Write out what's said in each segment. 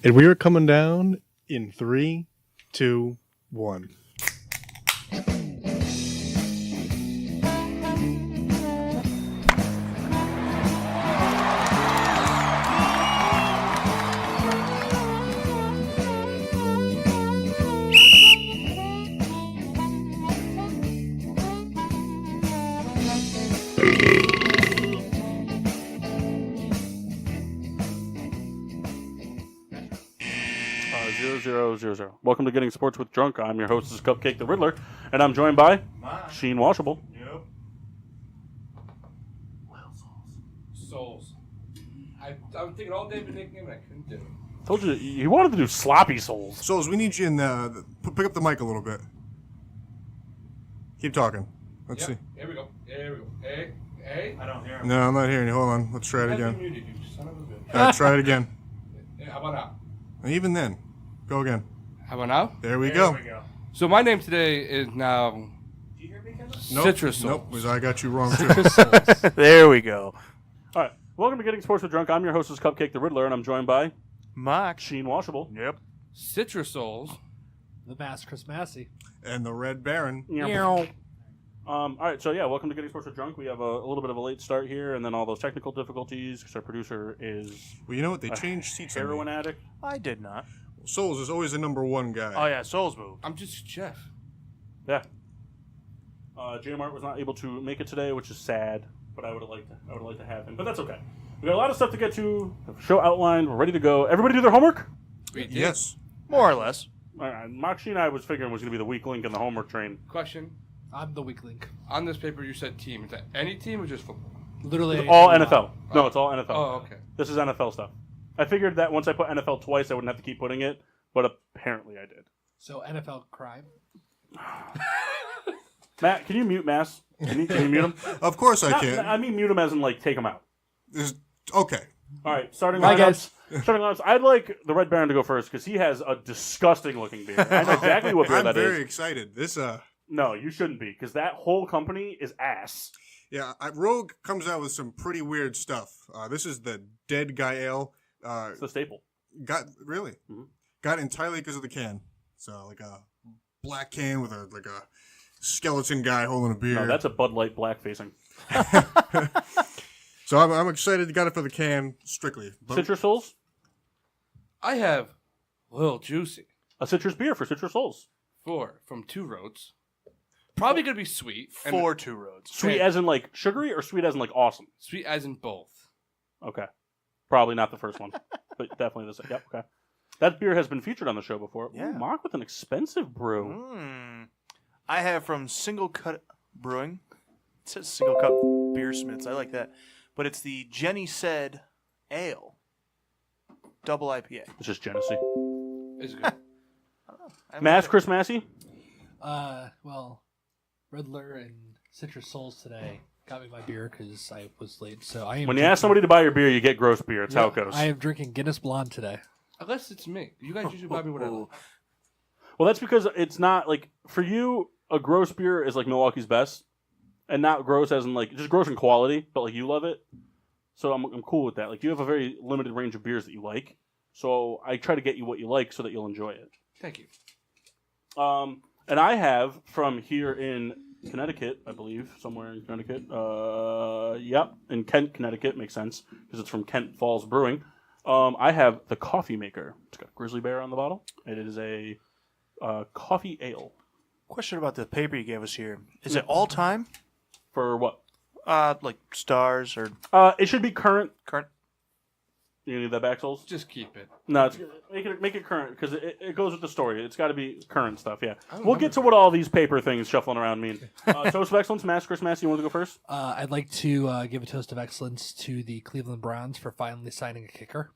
And we are coming down in 3, 2, 1. Zero. Welcome to Getting Sports with Drunk. I'm your host, this is Cupcake the Riddler, and I'm joined by Machcine Washable. Yep. Souls. I was thinking all day of a nickname and I couldn't do it. Told you he wanted to do Sloppy Souls. Souls, we need you in pick up the mic a little bit. Keep talking. Let's see. Here we go. Hey. I don't hear him. No, I'm not hearing you. Hold on. Let's try it again. Muted, you son of a bitch. Try it again. How about now? Even then. Go again. How about now? There we go. So my name today is now Do you hear me, Kendall? Nope. Citrus Souls. Nope, because I got you wrong too. There we go. All right, welcome to Getting Sports with Drunk. I'm your host, this is Cupcake the Riddler, and I'm joined by Machcine. Machcine Washable. Yep. Citrus Souls. The Mass Chris Massey. And the Red Baron. All right, so yeah, welcome to Getting Sports with Drunk. We have a little bit of a late start here, and then all those technical difficulties because our producer is Well, you know what? They changed seats on heroin me. addict. I did not. Souls is always the number one guy. Oh, yeah, Souls move. I'm just Jeff. Yeah. J Mart was not able to make it today, which is sad. But I would have liked to have him. But that's okay. We got a lot of stuff to get to. The show outlined. We're ready to go. Everybody do their homework. We did. Yes. More or less. All right, Machcine, I was figuring was going to be the weak link in the homework train. Question. I'm the weak link. On this paper you said team. Is that any team or just football? Literally. It's all NFL. No, it's all NFL. Oh, okay. This is NFL stuff. I figured that once I put NFL twice, I wouldn't have to keep putting it, but apparently I did. So NFL crime. Matt, can you mute Mass? Can you mute him? Of course I can. I mean mute him as in, like, take him out. Okay. All right, starting Bye, lineups. Starting lineups. I'd like the Red Baron to go first because he has a disgusting-looking beard. I know exactly what beer I'm that is. very excited. This, No, you shouldn't be because that whole company is ass. yeah, Rogue comes out with some pretty weird stuff. This is the Dead Guy Ale. It's the staple. Really? Mhm. Got it entirely because of the can. So, like a black can with a skeleton guy holding a beer. No, that's a Bud Light black facing. So I'm excited. Got it for the can strictly. But Citrus Souls? I have Lil Juicy. A citrus beer for Citrus Souls. From Two Roads. Probably going to be sweet. and For 2 roads. Sweet as in like sugary or sweet as in like awesome? Sweet as in both. Okay. Probably not the first one, but definitely the second. Yep, okay. That beer has been featured on the show before. Yeah. Ooh, Mock with an expensive brew. I have from Single Cut Brewing. It says Single Cut Beersmiths. I like that. But it's the Jenny Said Ale. Double IPA. It's just Genesee. It's good. Mass Chris Massey? Well, Riddler and Citrus Souls today got me my beer because I was late. So I am. When you ask somebody to buy your beer, you get gross beer. It's how it goes. I am drinking Guinness Blonde today. Unless it's me. You guys usually buy me what I like. Well, that's because it's not like for you. A gross beer is like Milwaukee's Best, and not gross as in like just gross in quality, but like you love it. So I'm cool with that. Like you have a very limited range of beers that you like, so I try to get you what you like so that you'll enjoy it. Thank you. And I have from here in Connecticut, I believe, somewhere in Connecticut. Yep, in Kent, Connecticut, makes sense because it's from Kent Falls Brewing. I have the Coffee Maker. It's got a grizzly bear on the bottle. It is a coffee ale. Question about the paper you gave us here. Is it all time? For what? Like stars or It should be current. current? You need that back, Souls? Just keep it. No, it's, make it current because it goes with the story. It's got to be current stuff. Yeah, I don't we'll get to what all these paper things shuffling around mean. Toast of excellence, Mass Chris Massey. You want to go first? I'd like to give a toast of excellence to the Cleveland Browns for finally signing a kicker.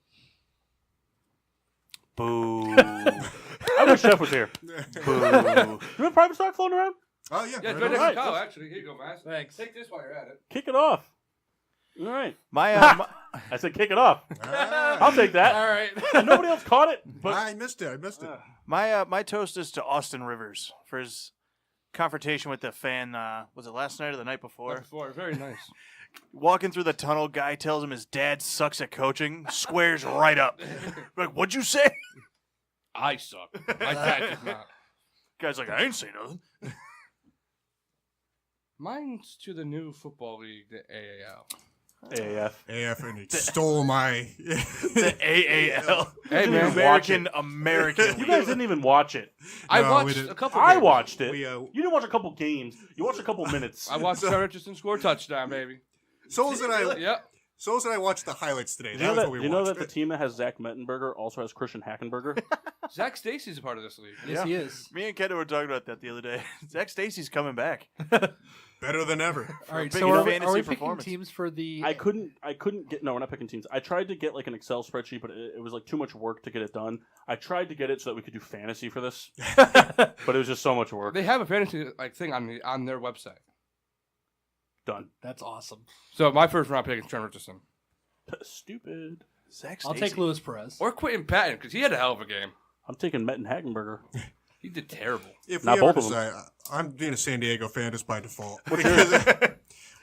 Boo. I wish Jeff was here. Boo. You have private stock floating around? Oh, yeah. Yeah, right it's right on. next Right, to Kyle, that's- actually. Here you go, Mass. Thanks. Take this while you're at it. Kick it off. All right. My I said kick it off. Ah. I'll take that. All right. And nobody else caught it. But I missed it. my toast is to Austin Rivers for his confrontation with the fan. Was it last night or the night before? Very nice. Walking through the tunnel, guy tells him his dad sucks at coaching, squares right up. Like, what'd you say? I suck. My dad does not. Guy's like, I ain't say nothing. Mine's to the new football league, the AAL. AAF. AF, and he stole my. The AAL. Hey, man. American. You guys didn't even watch it. I No, we watched didn't. a couple I games. watched it. We, You didn't watch a couple games. You watched a couple minutes. I watched Trevor Richardson score a touchdown, baby. Souls and I. Yep. Souls and I watched the highlights today. Do That you was know that, what we do you know watched. that the team that has Zach Mettenberger also has Christian Hackenberger? Zach Stacy's a part of this league. Yes, he is. Me and Kendall were talking about that the other day. Zach Stacy's coming back. Better than ever. All right, big so are we fantasy picking performance. teams for the? I couldn't get. No, we're not picking teams. I tried to get like an Excel spreadsheet, but it was like too much work to get it done. I tried to get it so that we could do fantasy for this, but it was just so much work. They have a fantasy thing on their website. Done. That's awesome. So my first round pick is Trevor Richardson. Stupid. Zach I'll Stacy. take Louis Perez. Or Quentin Patton, because he had a hell of a game. I'm taking Metten Hackenberger. He did terrible. If Not we ever both of them. decide, I'm being a San Diego fan just by default. Because,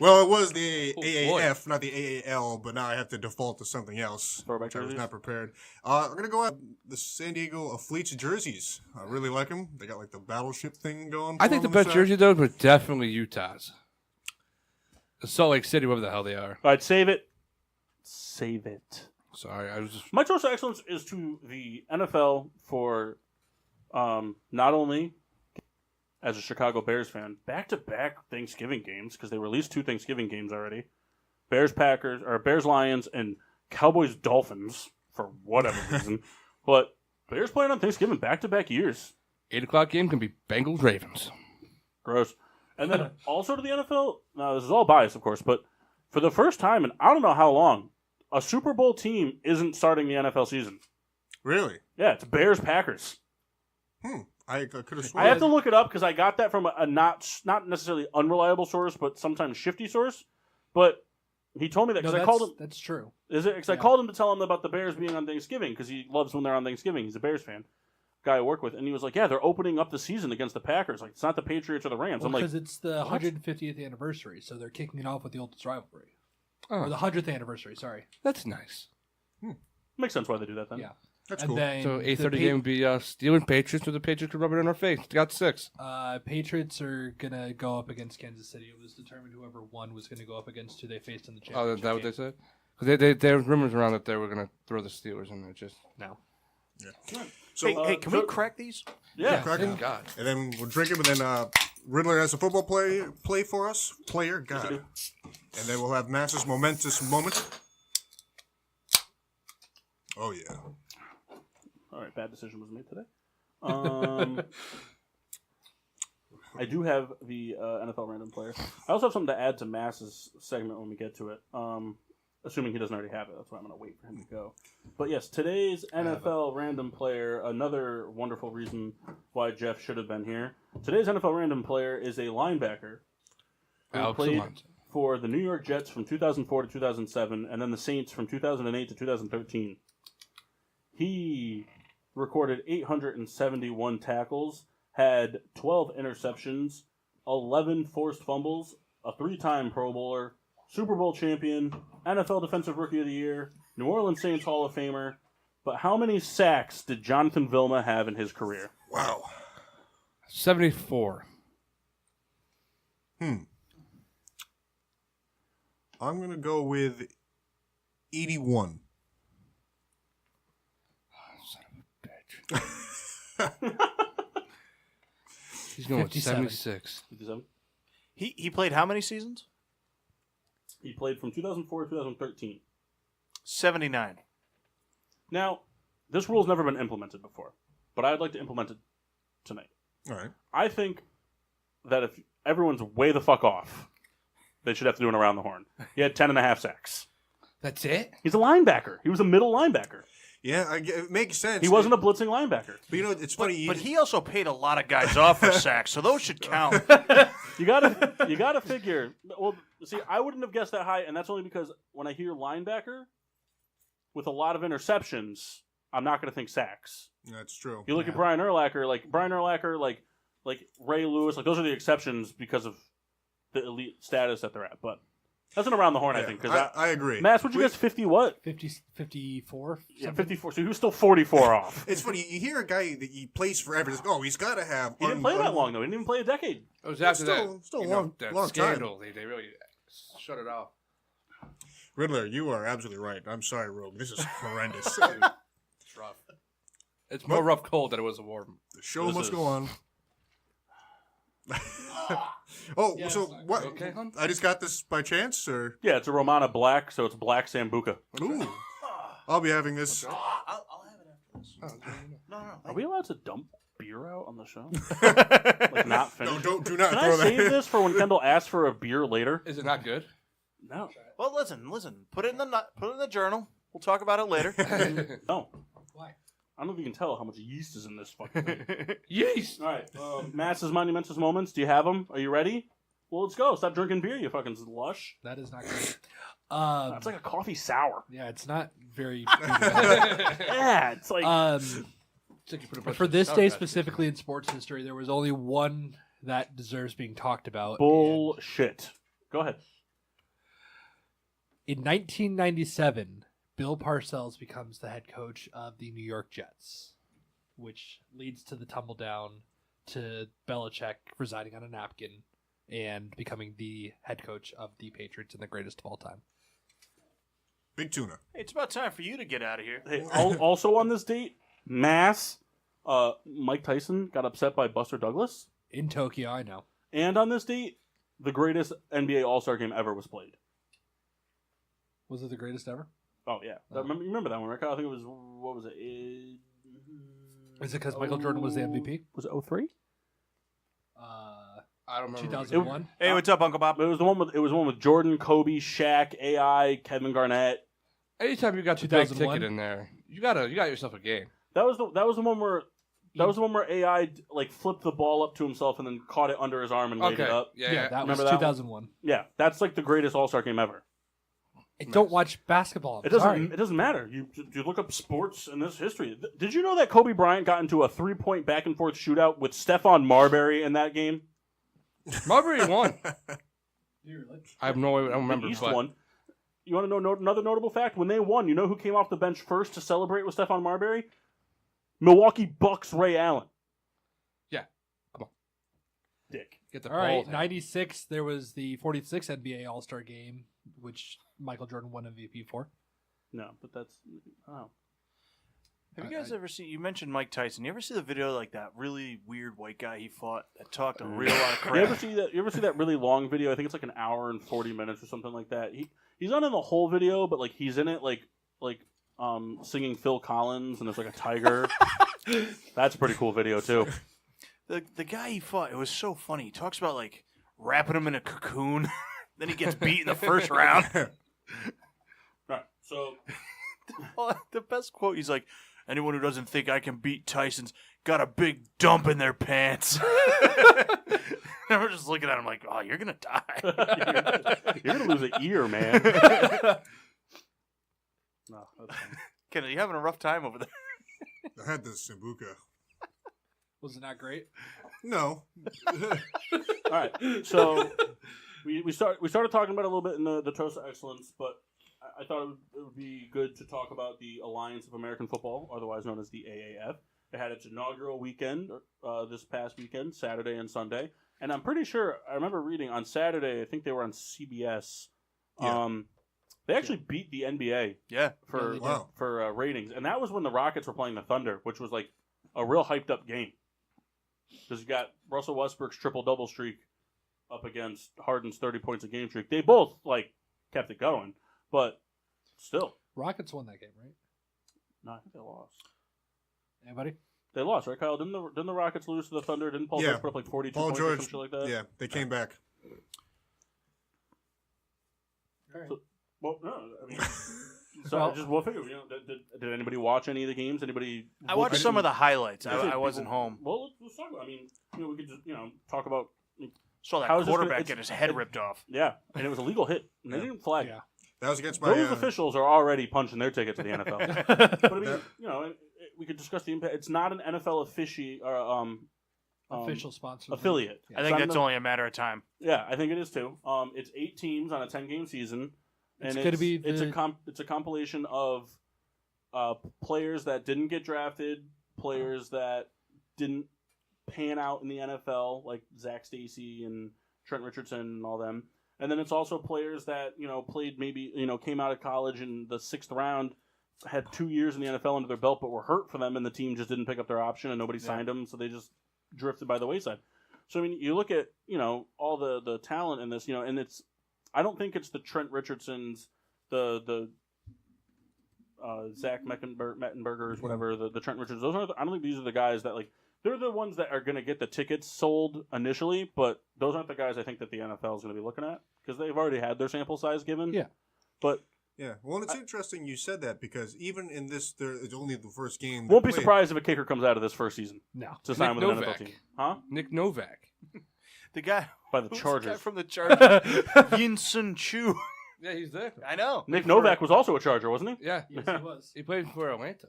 well, it was the Oh, AAF, not the AAL, but now I have to default to something else. Throwback Which I was jerseys? not prepared. I'm going to go out the San Diego Fleets jerseys. I really like them. They got like the battleship thing going. I for think the them on best side. jersey, though, was definitely Utah's. Salt Lake City, whatever the hell they are. All right, save it. Save it. Sorry, I was just... My choice of excellence is to the NFL for not only as a Chicago Bears fan, back-to-back Thanksgiving games, because they released 2 Thanksgiving games already. Bears Lions and Cowboys Dolphins for whatever reason. But Bears playing on Thanksgiving back-to-back years. 8 o'clock game can be Bengals Ravens. Gross. And then also to the NFL, now this is all biased, of course, but for the first time in I don't know how long, a Super Bowl team isn't starting the NFL season. Really? Yeah, it's Bears Packers. I could have I sworn. have to look it up because I got that from a not necessarily unreliable source, but sometimes shifty source. But he told me that No, because I called him. that's true. Is it? Because I called him to tell him about the Bears being on Thanksgiving because he loves when they're on Thanksgiving. He's a Bears fan, guy I work with, and he was like, "Yeah, they're opening up the season against the Packers. Like it's not the Patriots or the Rams." Well, I'm like, because it's the what? 150th anniversary, so they're kicking it off with the oldest rivalry, Oh, or the 100th anniversary. Sorry. that's nice. makes sense why they do that then. Yeah. That's And cool. then So the 8:30 game would be Steelers Patriots, or the Patriots could rub it in our face. They got 6. Patriots are gonna go up against Kansas City. It was determined whoever won was gonna go up against who they faced in the Oh, championship. is that what game. they said? Because there was rumors around that they were going to throw the Steelers in there. Just No. So, Hey, can we crack these? Yeah. crack thank it. God. And then we'll drink him, and then Riddler has a football play for us. Player, God. And then we'll have Mass's momentous moment. Oh, yeah. All right, bad decision was made today. I do have the NFL random player. I also have something to add to Mass's segment when we get to it. Assuming he doesn't already have it, that's why I'm going to wait for him to go. But yes, today's NFL random player, another wonderful reason why Jeff should have been here. Today's NFL random player is a linebacker who Alex played Alonso. for the New York Jets from 2004 to 2007, and then the Saints from 2008 to 2013. He recorded 871 tackles, had 12 interceptions, 11 forced fumbles, a 3-time Pro Bowler, Super Bowl champion, NFL Defensive Rookie of the Year, New Orleans Saints Hall of Famer. But how many sacks did Jonathan Vilma have in his career? Wow. 74. I'm going to go with 81. Son of a bitch. He's going with 57. 76. 57? He played how many seasons? He played from 2004 to 2013. 79. Now, this rule's never been implemented before, but I'd like to implement it tonight. All right. I think that if everyone's way the fuck off, they should have to do an around the horn. He had 10.5 sacks. That's it? He's a linebacker. He was a middle linebacker. Yeah, it makes sense. He wasn't a blitzing linebacker. But you know, it's funny. But he also paid a lot of guys off for sacks, so those should count. You gotta figure. Well, see, I wouldn't have guessed that high, and that's only because when I hear linebacker with a lot of interceptions, I'm not gonna think sacks. That's true. You look at Brian Urlacher, like Ray Lewis, like those are the exceptions because of the elite status that they're at. But That's an around the horn, I Yeah, think. Because I agree. Mass, would you guess 50 what? 54? Yeah, 54. So he was still 44 off. It's funny. You hear a guy that he plays forever. It's like, oh, he's got to have. He didn't play that long, though. He didn't even play a decade. It was after Still- that. still you long- know, that long time. scandal. They really shut it off. Riddler, you are absolutely right. I'm sorry, Rogue. This is horrendous. It's rough. It's more rough cold than it was warm. The show This must is- go on. Oh, Yeah, so it's not- what? Okay, hon? I just got this by chance, or Yeah, it's a Romana Black, so it's Black Sambuca. ooh, I'll be having this. I'll have it after this. No. Are we allowed to dump beer out on the show? Like, not finish? No, do not Can throw I save that. this for when Kendall asks for a beer later? Is it not good? No. Well, listen. Put it in the journal. We'll talk about it later. No. Why? I don't know if you can tell how much yeast is in this fucking thing. Yeast. All right. Mass's monumentous moments. Do you have them? Are you ready? Well, let's go. Stop drinking beer, you fucking lush. That is not great. It's like a coffee sour. Yeah, it's not very. Yeah, it's like... For this day specifically in sports history, there was only one that deserves being talked about. bullshit. Go ahead. In 1997, Bill Parcells becomes the head coach of the New York Jets, which leads to the tumble down to Belichick residing on a napkin and becoming the head coach of the Patriots and the greatest of all time. Big tuna. Hey, it's about time for you to get out of here. Hey, also on this date, Mike Tyson got upset by Buster Douglas. In Tokyo, I know. And on this date, the greatest NBA All-Star game ever was played. Was it the greatest ever? Oh, yeah. Oh. You remember that one, right? I think it was, what was it? Is it because Michael Jordan was the MVP? Was it 03? I don't remember. 2001? Hey, what's up, Uncle Bob? It was the one with Jordan, Kobe, Shaq, AI, Kevin Garnett. Anytime you got the big 2001? ticket in there, you got yourself a game. That was the one where AI like flipped the ball up to himself and then caught it under his arm and laid Okay. it up. Yeah. that Remember was that one? 2001. Yeah, that's like the greatest All-Star game ever. I don't watch basketball. I'm It doesn't. sorry. It doesn't matter. You look up sports in this history. Did you know that Kobe Bryant got into a 3-point back and forth shootout with Stephon Marbury in that game? Marbury won. You really? I have no. I don't remember. The East but won. You want to know another notable fact? When they won, you know who came off the bench first to celebrate with Stephon Marbury? Milwaukee Bucks Ray Allen. Yeah. Come on. Dick. Get the All right, balls. 96, there was the 46th NBA All-Star Game, which Michael Jordan won MVP for. No, but that's. Oh. Have you guys ever seen? You mentioned Mike Tyson. You ever see the video like that really weird white guy he fought that talked a real lot of crap? You ever see that really long video? I think it's like an hour and 40 minutes or something like that. He's not in the whole video, but like he's in it like singing Phil Collins and there's like a tiger. That's a pretty cool video too. The guy he fought, it was so funny. He talks about like wrapping him in a cocoon, then he gets beat in the first round. Right. So Well, the best quote, he's like, "Anyone who doesn't think I can beat Tyson's got a big dump in their pants." And we're just looking at him like, "Oh, you're gonna die." you're gonna lose an ear, man. No, that's fine. Ken, are you having a rough time over there? I had the Sambuca. Was it not great? No. All right, so we started talking about it a little bit in the Toast of Excellence, but I thought it would be good to talk about the Alliance of American Football, otherwise known as the AAF. It had its inaugural weekend this past weekend, Saturday and Sunday, and I'm pretty sure I remember reading on Saturday. I think they were on CBS. Yeah. They actually beat the NBA Yeah. for Wow. for ratings, and that was when the Rockets were playing the Thunder, which was like a real hyped up game. Because you got Russell Westbrook's triple-double streak up against Harden's 30 points a game streak. They both, kept it going. But still. Rockets won that game, right? No, I think they lost. Anybody? They lost, right, Kyle? Didn't the Rockets lose to the Thunder? Didn't Paul Yeah. George put up 42 Paul points or George. some shit like that? Yeah, they came back. All right. So- Well, no, I mean... So we'll figure. Did anybody watch any of the games? Anybody? I watched some of the highlights. I I wasn't home. Well, let's talk about. I mean, we could just talk about. Saw that How is this quarterback gonna- get his head ripped off. Yeah, and it was a legal hit. And they Yeah. didn't flag. Yeah. That was against my. Those officials are already punching their ticket to the NFL. But I mean, we could discuss the impact. It's not an NFL Official sponsor. affiliate. Yeah. I think Sign that's them- only a matter of time. Yeah, I think it is too. It's 8 teams on a 10-game season, and It's gonna be it's the- it's a compilation of players that didn't get drafted, players that didn't pan out in the NFL, like Zach Stacy and Trent Richardson and all them. And then it's also players that played maybe came out of college in the 6th round, had 2 years in the NFL under their belt, but were hurt for them, and the team just didn't pick up their option, and nobody signed them, so they just drifted by the wayside. So I mean, you look at all the talent in this, and I don't think it's the Trent Richardsons, the Zach Mettenbergers, whatever, the Trent Richards. I don't think these are the guys that they're the ones that are going to get the tickets sold initially, but those aren't the guys I think that the NFL is going to be looking at because they've already had their sample size given. Yeah. But Yeah, well, it's interesting you said that because even in this, it's only the first game. won't be played. surprised if a kicker comes out of this first season No. to sign Nick with an Novak. NFL team. Huh? Nick Novak. The guy By the who's Chargers. The guy from the Chargers, Yin-Sun Chu. Yeah, he's there. I know. Nick Novak was also a Charger, wasn't he? Yeah, Yes, he was. he played for Atlanta.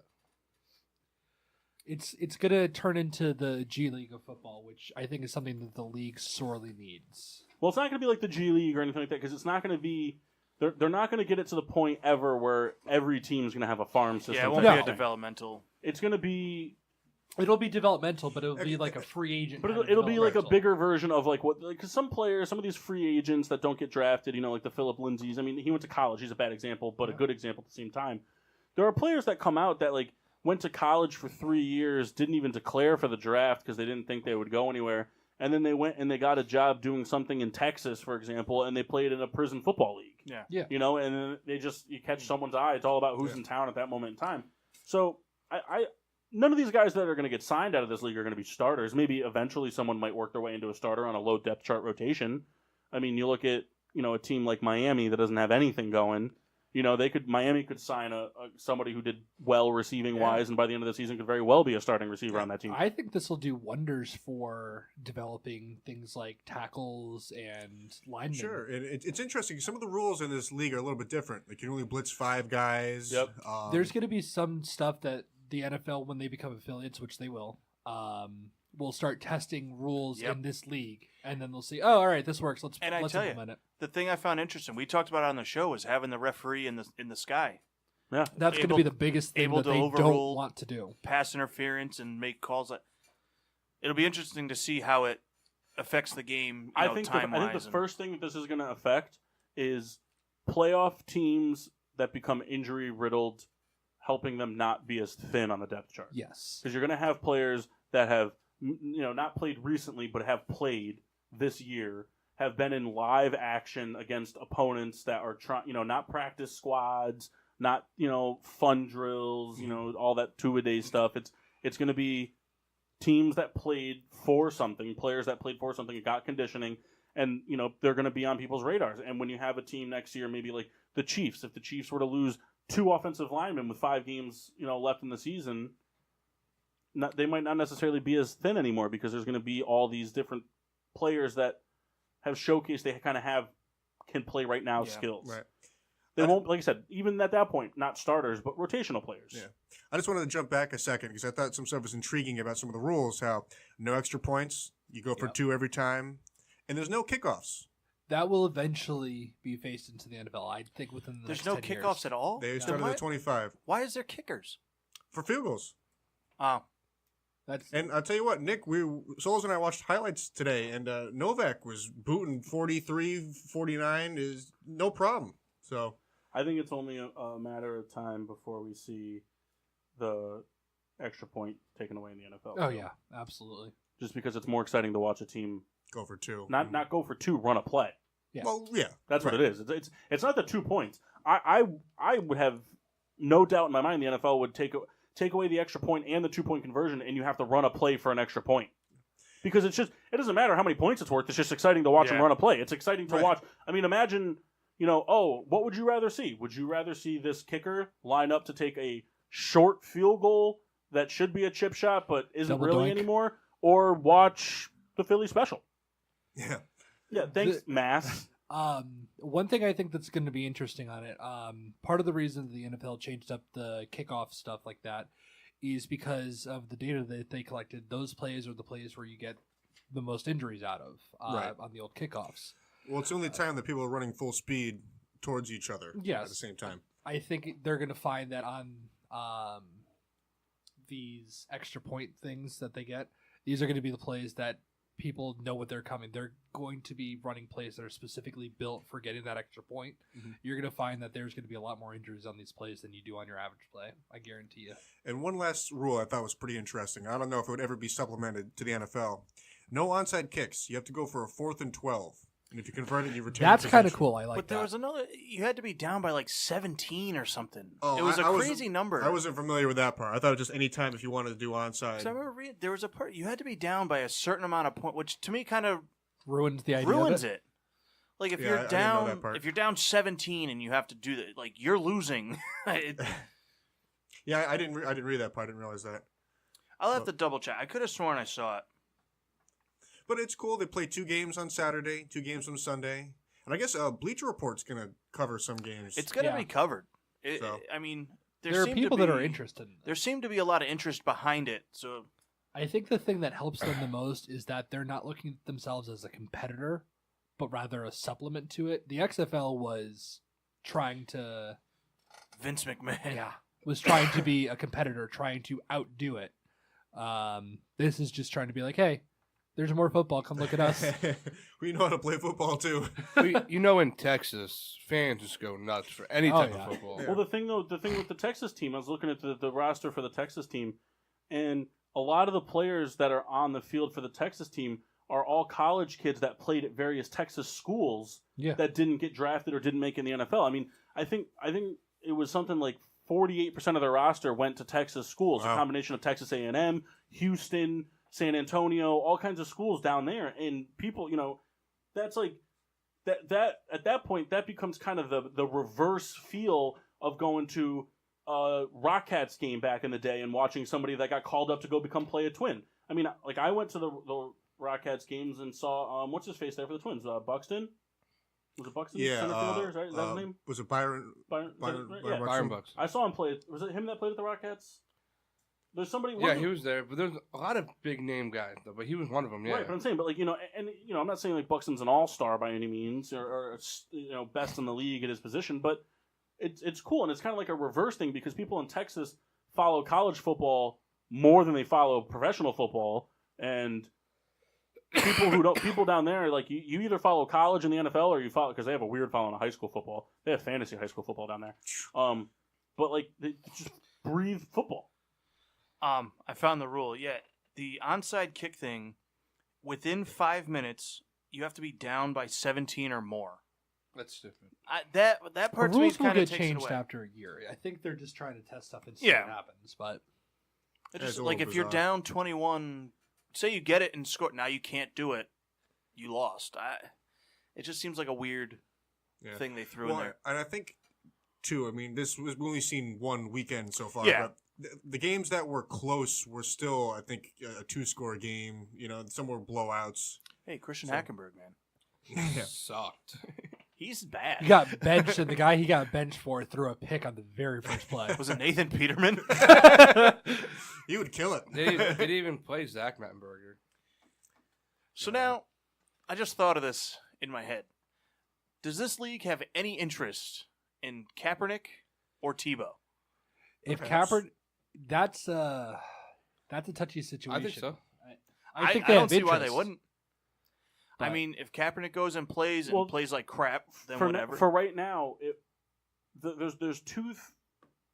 It's gonna turn into the G League of football, which I think is something that the league sorely needs. Well, it's not going to be like the G League or anything like that because it's not going to be. They're not going to get it to the point ever where every team's going to have a farm system. Yeah, it won't type be a of thing. developmental. It's going to be, It'll be developmental, but it'll be like a free agent. but kind of it'll be like a developmental. bigger version of because some players, some of these free agents that don't get drafted, like the Philip Lindsays. I mean, he went to college. He's a bad example, but a good example at the same time. There are players that come out that went to college for 3 years, didn't even declare for the draft because they didn't think they would go anywhere. And then they went and they got a job doing something in Texas, for example, and they played in a prison football league. Yeah. And then you catch someone's eye. It's all about who's in town at that moment in time. So I none of these guys that are going to get signed out of this league are going to be starters. Maybe eventually someone might work their way into a starter on a low depth chart rotation. I mean, you look at a team like Miami that doesn't have anything going. Miami could sign somebody who did well receiving wise, and by the end of the season could very well be a starting receiver on that team. I think this will do wonders for developing things like tackles and linemen. Sure, and it's interesting. Some of the rules in this league are a little bit different. Like you can only blitz 5 guys. Yep. There's going to be some stuff that the NFL, when they become affiliates, which they will start testing rules in this league, and then they'll see, oh, all right, this works. Let's implement it. The thing I found interesting, we talked about it on the show, is having the referee in the sky. Yeah, That's going to be the biggest thing able that to they overrule don't want to do. Pass interference and make calls. It'll be interesting to see how it affects the game. I think the first thing that this is going to affect is playoff teams that become injury riddled, helping them not be as thin on the depth chart. Yes. Because you're going to have players that have not played recently, but have played this year, have been in live action against opponents that are trying, not practice squads, not fun drills, all that two-a-day stuff. It's going to be teams that played for something, players that played for something, got conditioning, and they're going to be on people's radars. And when you have a team next year, maybe like the Chiefs, if the Chiefs were to lose 2 offensive linemen with 5 games left in the season, they might not necessarily be as thin anymore because there's going to be all these different players that have showcased they kind of can play right now skills. Right. They won't, like I said, even at that point, not starters, but rotational players. Yeah. I just wanted to jump back a second because I thought some stuff was intriguing about some of the rules. How no extra points, you go for 2 every time, and there's no kickoffs. That will eventually be phased into the NFL. I think within the There's next no 10 years. kickoffs at all. They started at 25 Why is there kickers? for field goals. Oh, And I'll tell you what, Nick, Souls and I watched highlights today, and Novak was booting 43, 49 is no problem. So I think it's only a matter of time before we see the extra point taken away in the NFL. Oh, yeah, absolutely. Just because it's more exciting to watch a team go for 2. not go for 2, run a play. Yeah. Well, yeah. That's what it is. It's not the 2 points. I would have no doubt in my mind the NFL would take away the extra point and the 2-point conversion, and you have to run a play for an extra point. Because it doesn't matter how many points it's worth. It's just exciting to watch them run a play. It's exciting to watch. I mean, imagine, what would you rather see? Would you rather see this kicker line up to take a short field goal that should be a chip shot but isn't Double really doink. anymore, or watch the Philly special? Yeah. Yeah, thanks, Mass. One thing I think that's going to be interesting on it, part of the reason the NFL changed up the kickoff stuff like that is because of the data that they collected. Those plays are the plays where you get the most injuries out of Right. on the old kickoffs. Well, it's the only time that people are running full speed towards each other at Yes. the same time. I think they're going to find that on these extra point things that they get, these are going to be the plays that people know what they're coming. They're going to be running plays that are specifically built for getting that extra point. Mhm. You're going to find that there's going to be a lot more injuries on these plays than you do on your average play. I guarantee you. And one last rule I thought was pretty interesting. I don't know if it would ever be supplemented to the NFL. No onside kicks. You have to go for a 4th and 12. And if you convert it, you retain That's kind of possession. cool. I like But that. there was another. You had to be down by like 17 or something. Oh, it was I a wasn't- crazy number. I wasn't familiar with that part. I thought it was just any time if you wanted to do 'Cause I onside. remember reading there was a part you had to be down by a certain amount of point, which to me kind of Ruins the idea ruins of it. Like if Yeah, I you're didn't know that down, part. if you're down 17 and you have to do that, like you're losing. Yeah, I didn't read that part. I didn't realize that. I'll have to double check. I could have sworn I saw it. But it's cool. They play 2 games on Saturday, 2 games on Sunday. And I guess Bleacher Report's going to cover some games. It's going to Yeah. be covered. So- I mean, There are seemed to people that are be- interested in There this. seemed to be a lot of interest behind it. So I think the thing that helps them the most is that they're not looking at themselves as a competitor, but rather a supplement to it. The XFL was trying to Vince McMahon. was trying to be a competitor, trying to outdo it. This is just trying to be like, hey, there's more football. Come look at us. We know how to play football, too. In Texas, fans just go nuts for any Oh, type yeah. of football. Yeah. Well, the thing with the Texas team, I was looking at the roster for the Texas team, and a lot of the players that are on the field for the Texas team are all college kids that played at various Texas schools Yeah. that didn't get drafted or didn't make it in the NFL. I mean, I think it was something like 48% of their roster went to Texas schools, Wow. a combination of Texas A&M, Houston, San Antonio, all kinds of schools down there, and people, that's like that at that point that becomes kind of the reverse feel of going to a Rockcats game back in the day and watching somebody that got called up to go play a Twin. I mean, like I went to the Rockcats games and saw what's his face there for the Twins, Buxton. Was it Buxton? Yeah. Center fielder? Is that his name? Was it Byron? Byron, Byron, right? Byron Yeah. Byron Buxton? Bucks. I saw him play. Was it him that played at the Rockcats? There's somebody. Yeah, he was there, but there's a lot of big name guys, though. But he was one of them. Yeah, Right, but I'm saying, but I'm not saying like Buxton's an all-star by any means, or best in the league at his position, but it's cool, and it's kind of like a reverse thing because people in Texas follow college football more than they follow professional football, and people down there like you either follow college in the NFL or you follow because they have a weird following of high school football. They have fantasy high school football down there, but like they just breathe football. I found the rule. Yeah, the onside kick thing. Within 5 minutes, you have to be down by 17 or more. that's stupid. That The part to me rules will kind of get takes it changed away. after a year. I think they're just trying to test stuff and see Yeah. what happens. But It It's just, a like little if you're bizarre. down 21, say you get it and score. Now you can't do it. You lost. It just seems like a weird Yeah. thing they threw in there. And I think, too, I mean, we've only seen one weekend so far. Yeah. But the games that were close were still, I think, a 2-score game. Some were blowouts. Hey, Christian So- Hackenberg, man, Yeah. Sucked. he's bad. he got benched, and the guy he got benched for threw a pick on the very first play. Was it Nathan Peterman? He would kill it. They didn't even play Zach Mettenberger. So now, I just thought of this in my head. Does this league have any interest in Kaepernick or Tebow? If Perhaps. Kaepernick, that's a touchy situation. I think so. I think I they don't have see why they interest. wouldn't. I But- mean, if Kaepernick goes and plays Well, plays like crap, then for whatever. for right now, there's two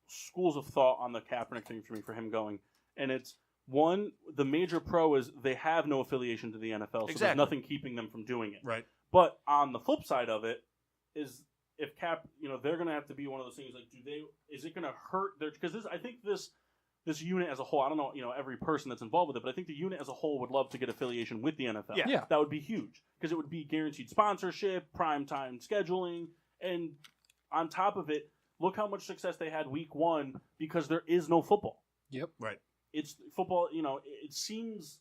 schools of thought on the Kaepernick thing for me for him going, and it's one, the major pro is they have no affiliation to the NFL, so there's Exactly. nothing keeping them from doing it. Right. But on the flip side of it is if they're going to have to be one of those things like, is it going to hurt their, because I think this unit as a whole, I don't know, every person that's involved with it, but I think the unit as a whole would love to get affiliation with the NFL. Yeah. Yeah. That would be huge because it would be guaranteed sponsorship, primetime scheduling, and on top of it, look how much success they had week 1 because there is no football. Yep. Right. It's football, it seems,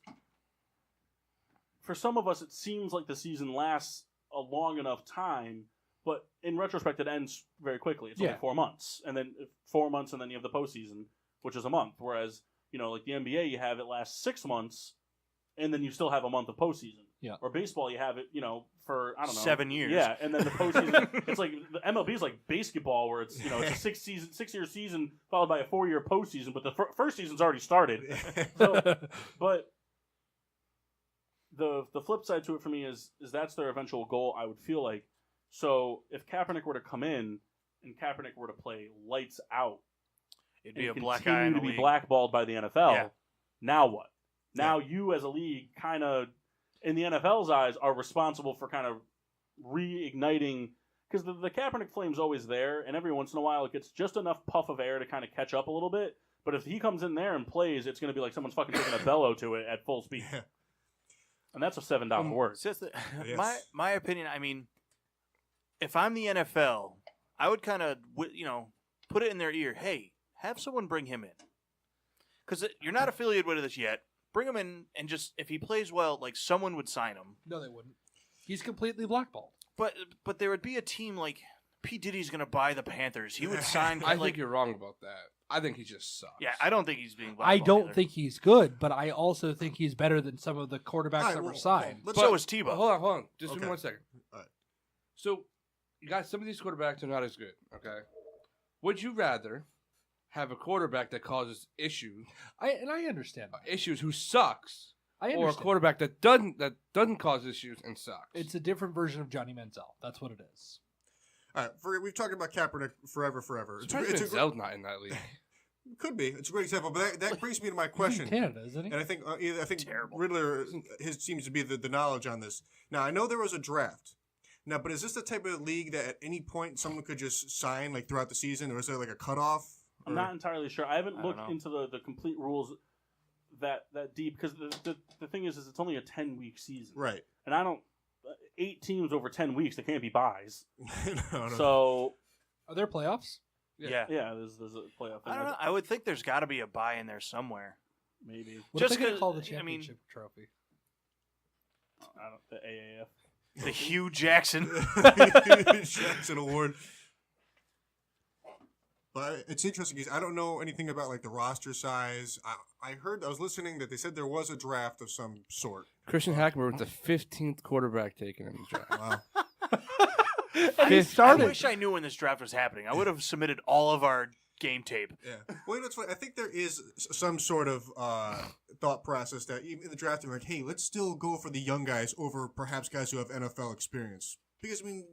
for some of us, it seems like the season lasts a long enough time, but in retrospect, it ends very quickly. It's only Yeah. 4 months, and then 4 months, and then you have the postseason, which is a month. Whereas, like the NBA, you have it last 6 months, and then you still have a month of postseason. Yeah. Or baseball, you have it, for I don't know 7 years. Yeah, and then the postseason. It's like the MLB is like basketball, where it's it's a 6-year season followed by a 4-year postseason, but the first season's already started. So, but the flip side to it for me is that's their eventual goal. I would feel like so if Kaepernick were to come in and Kaepernick were to play lights out, It'd be a and black continue eye in to the be league. blackballed by the NFL. Yeah. Now what? Now you as a league kind of, in the NFL's eyes, are responsible for kind of reigniting, because the Kaepernick flame's always there, and every once in a while it gets just enough puff of air to kind of catch up a little bit. But if he comes in there and plays, it's going to be like someone's fucking taking a bellow to it at full speed. Yeah. And that's a $7 word. It's just that- Yes. my opinion. I mean, if I'm the NFL, I would kind of put it in their ear. Hey, have someone bring him in, because you're not affiliated with this yet. Bring him in, and just if he plays well, like someone would sign him. No, they wouldn't. He's completely blackballed. But there would be a team like P. Diddy's going to buy the Panthers. He would sign. I think you're wrong about that. I think he just sucks. Yeah, I don't think he's being. I blackballed don't either. think he's good, but I also think he's better than some of the quarterbacks All right, that well, were signed. let's- So is Tebow. Hold on. Just give me Okay. 1 second. All right. So, you got some of these quarterbacks are not as good. Okay. Would you rather have a quarterback that causes issues, I understand. That. who sucks, I or a understand. quarterback that doesn't cause issues and sucks? It's a different version of Johnny Manziel. That's what it is. All right, we've talked about Kaepernick forever. Surprised Manziel's not in that league. Could be. It's a great example, but that brings me to my He's in question. Canada, isn't he? And I think Terrible. Riddler seems to be the knowledge on this. Now I know there was a draft. Now, but is this the type of league that at any point someone could just sign like throughout the season, or is there like a cutoff? I'm not entirely sure. I haven't I don't looked know. into the complete rules that deep, because the thing is it's only a 10-week season. Right. And I don't 8 teams over 10 weeks, they can't be buys. No. So Are there playoffs? Yeah. yeah, there's a playoff thing. I don't know. I would think there's got to be a buy in there somewhere. Maybe. What Just if they could 'cause- call the I mean- championship trophy? I don't, the AAF. The Hugh Jackson. Jackson Award. But it's interesting because I don't know anything about like the roster size. I was listening that they said there was a draft of some sort. Christian Hackmer was the 15th quarterback taken in the draft. Wow. And he I started. wish I knew when this draft was happening. I would have submitted all of our game tape. Yeah. Well, you know, it's funny. I think there is some sort of thought process that even in the draft, they're like, hey, let's still go for the young guys over perhaps guys who have NFL experience. Because, I mean,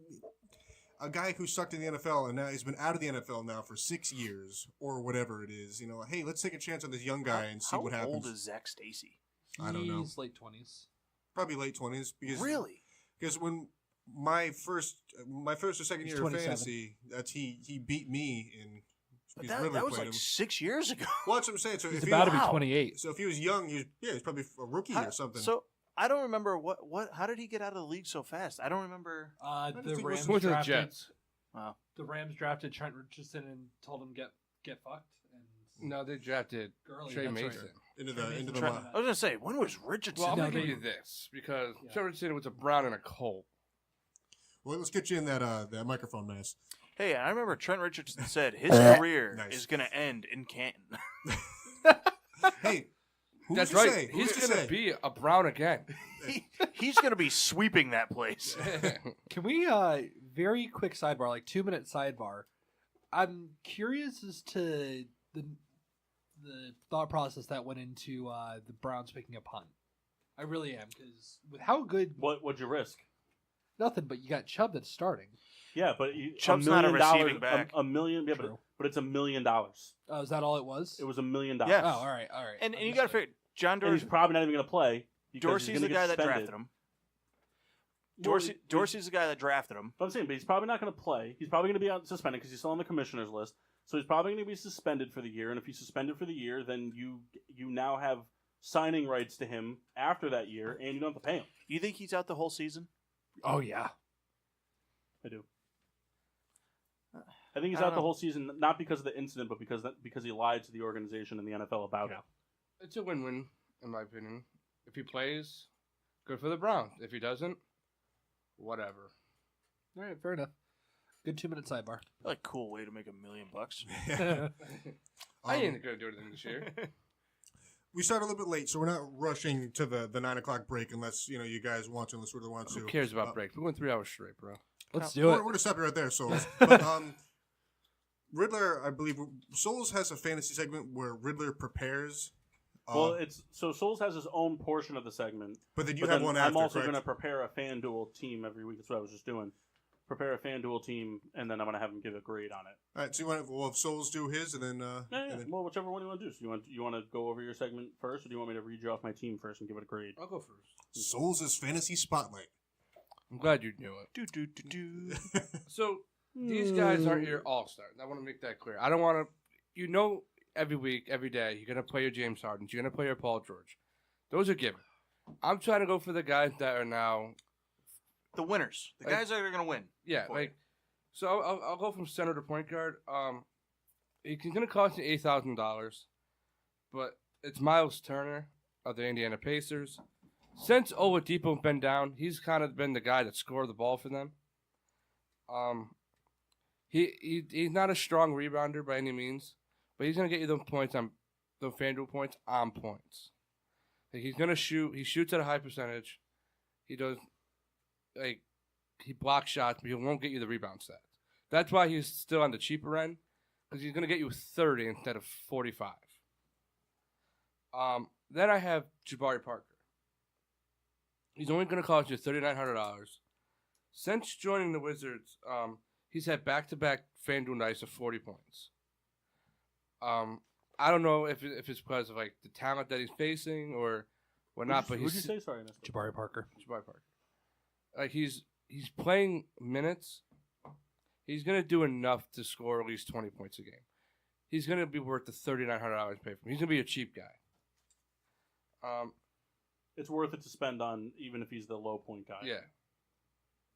a guy who sucked in the NFL and now he's been out of the NFL now for 6 years or whatever it is, you know, hey, let's take a chance on this young guy and see what How happens. old is Zach Stacy? I don't know. He's late 20s. Probably late 20s. Because, Really? Because when my first or second He's year of 27. fantasy, he beat me in. because That Riddler was played like him. 6 years ago. Well, that's what I'm saying. So He's if he about was, to be Wow. 28. so if he was young, he's probably a rookie or something. So I don't remember what. How did he get out of the league so fast? I don't remember. just The think Rams Went to the drafted. Jets. Wow. The Rams drafted Trent Richardson and told him get fucked. And No, they drafted Gurley, Trey that's right. Mason. into Trey the Mason into the tried mo- that. I was gonna say, when was Richardson? Well, I'm No, going to give they- you this because Yeah. Trevor Richardson was a Brown and a Colt. Well, let's get you in that microphone, nice. Hey, I remember Trent Richardson said his career Nice. is gonna end in Canton. Hey, who's That's to right. say? Who's He's to going say? to be a Brown again. He's gonna be sweeping that place. Can we very quick sidebar, like 2-minute sidebar? I'm curious as to the thought process that went into the Browns picking a punt. I really am, because with how good What'd you risk? nothing, but you got Chubb that's starting. Yeah, but Chubb's not a receiving back. $1 million. Yeah, True. but it's $1 million. Oh, is that all it was? It was $1 million. Yes. Oh, all right. And you got to figure, John And he's Dorsey. probably not even going to play. because Dorsey's he's the gonna guy get that suspended. drafted him. Well, Dorsey's the guy that drafted him. But I'm saying, but he's probably not going to play. He's probably going to be out suspended because he's still on the commissioner's list. So he's probably going to be suspended for the year. And if he's suspended for the year, then you now have signing rights to him after that year, and you don't have to pay him. You think he's out the whole season? Oh yeah. I do. I think he's I don't out the know. whole season, not because of the incident, but because he lied to the organization and the NFL about it. It's a win-win, in my opinion. If he plays, good for the Browns. If he doesn't, whatever. All right, fair enough. Good 2-minute sidebar. Like, cool way to make $1 million. I ain't going to do anything this year. we started a little bit late, so we're not rushing to the 9 o'clock break unless you guys want to, unless we really want to. Who cares about breaks? We're going 3 hours straight, bro. Let's do it. We're gonna stop you right there, Souls. But Riddler, I believe Souls has a fantasy segment where Riddler prepares. Well, Souls has his own portion of the segment. But then you have one after, I'm also correct? going to prepare a FanDuel team every week. That's what I was just doing. Prepare a FanDuel team, and then I'm going to have him give a grade on it. All right, so we'll have Souls do his, and then... Yeah. Well, whichever one you want to do. So you want to go over your segment first, or do you want me to read you off my team first and give it a grade? I'll go first. Souls' Fantasy Spotlight. I'm glad you knew it. So, these guys aren't your all-stars. I want to make that clear. I don't want to... every week, every day, you're going to play your James Harden. You're going to play your Paul George. Those are given. I'm trying to go for the guys that are now... The winners. The guys that are going to win. Yeah, so I'll go from center to point guard. It's going to cost you $8,000, but it's Miles Turner of the Indiana Pacers. Since Oladipo's been down, he's kind of been the guy that scored the ball for them. He's not a strong rebounder by any means, but he's going to get you those points on the FanDuel points on points. He's going to shoot. He shoots at a high percentage. He does. He blocks shots, but he won't get you the rebound stats. That's why he's still on the cheaper end, because he's going to get you 30 instead of 45. Then I have Jabari Parker. He's only going to cost you $3,900. Since joining the Wizards, he's had back-to-back FanDuel nights of 40 points. I don't know if it's because of the talent that he's facing or whatnot, but Who'd you say? Sorry, I missed it. Jabari Parker. Jabari Parker. He's playing minutes. He's going to do enough to score at least 20 points a game. He's going to be worth the $3,900 pay for him. He's going to be a cheap guy. It's worth it to spend on, even if he's the low point guy. Yeah.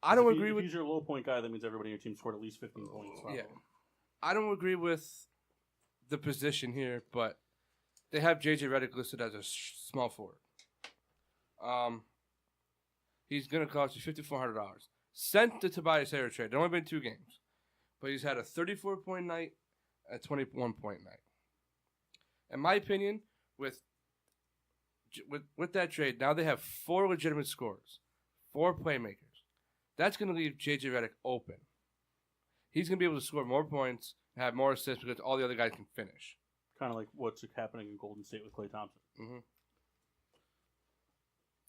I don't agree if with... he's your low point guy, that means everybody in your team scored at least 15 points. Yeah. I don't agree with the position here, but they have J.J. Redick listed as a small forward. He's going to cost you $5,400. Sent the Tobias Harris trade. There only been 2 games. But he's had a 34-point night, a 21-point night. In my opinion, with that trade, now they have 4 legitimate scorers, 4 playmakers. That's going to leave J.J. Redick open. He's going to be able to score more points and have more assists because all the other guys can finish. Kind of like what's happening in Golden State with Klay Thompson. Mm-hmm.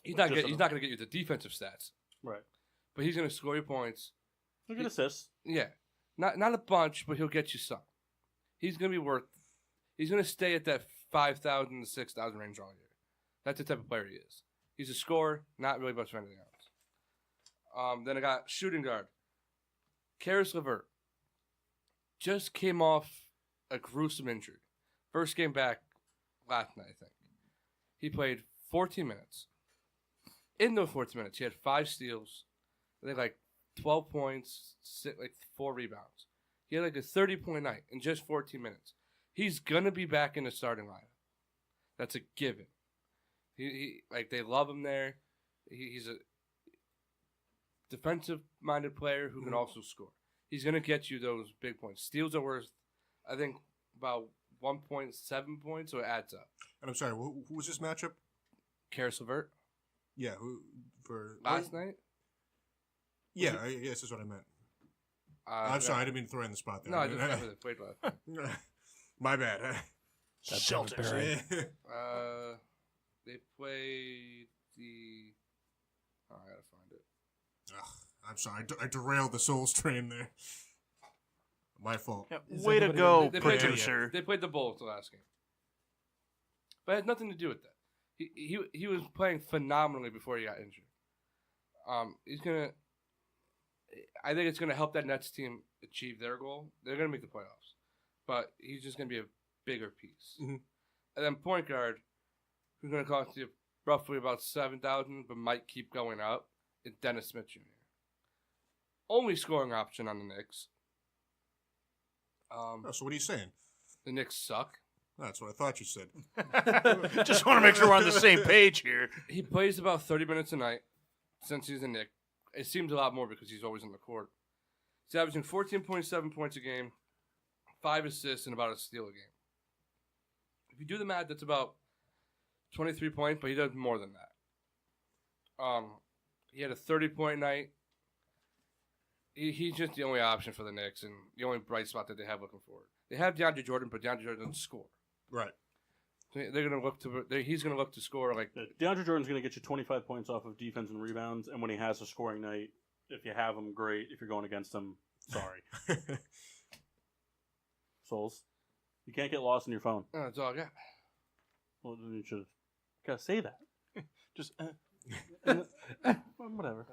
He's not going to get you the defensive stats. Right. But he's going to score your points. He'll get assists. Yeah. Not a bunch, but he'll get you some. He's going to be stay at that 5,000 to 6,000 range all year. That's the type of player he is. He's a scorer, not really much of anything else. Then I got shooting guard. Karis LeVert. Just came off a gruesome injury. First game back last night, I think. He played 14 minutes. In those 14 minutes, he had 5 steals. I think 12 points, 4 rebounds. He had a 30-point night in just 14 minutes. He's going to be back in the starting lineup. That's a given. He they love him there. He's a defensive-minded player who can also score. He's going to get you those big points. Steals are worth, I think, about 1.7 points, so it adds up. And I'm sorry, who was this matchup? Karis LeVert. Yeah, who for last night? Yeah, yes, that's what I meant. I'm sorry, I didn't mean to throw you in the spot there. No, I just remember they played last night. My bad. Celtics. They played the... Oh, I gotta find it. I'm sorry, I derailed the Souls train there. My fault. Yeah, way to go, They producer. They played the Bulls the last game. But it had nothing to do with that. He was playing phenomenally before he got injured. I think it's gonna help that Nets team achieve their goal. They're gonna make the playoffs, but he's just gonna be a bigger piece. Mm-hmm. And then point guard, who's gonna cost you roughly about $7,000, but might keep going up. It's Dennis Smith Jr. Only scoring option on the Knicks. So what are you saying? The Knicks suck. That's what I thought you said. Just want to make sure we're on the same page here. He plays about 30 minutes a night since he's a Knick. It seems a lot more because he's always on the court. He's averaging 14.7 points a game, 5 assists, and about a steal a game. If you do the math, that's about 23 points, but he does more than that. He had a 30-point night. He's just the only option for the Knicks and the only bright spot that they have looking forward. They have DeAndre Jordan, but DeAndre Jordan doesn't score. Right. So they're gonna look to. He's gonna look to score like. DeAndre Jordan's going to get you 25 points off of defense and rebounds, and when he has a scoring night, if you have him, great. If you're going against him, sorry. Souls, you can't get lost in your phone. Oh, that's all I got. Well, then you should gotta say that. Just whatever.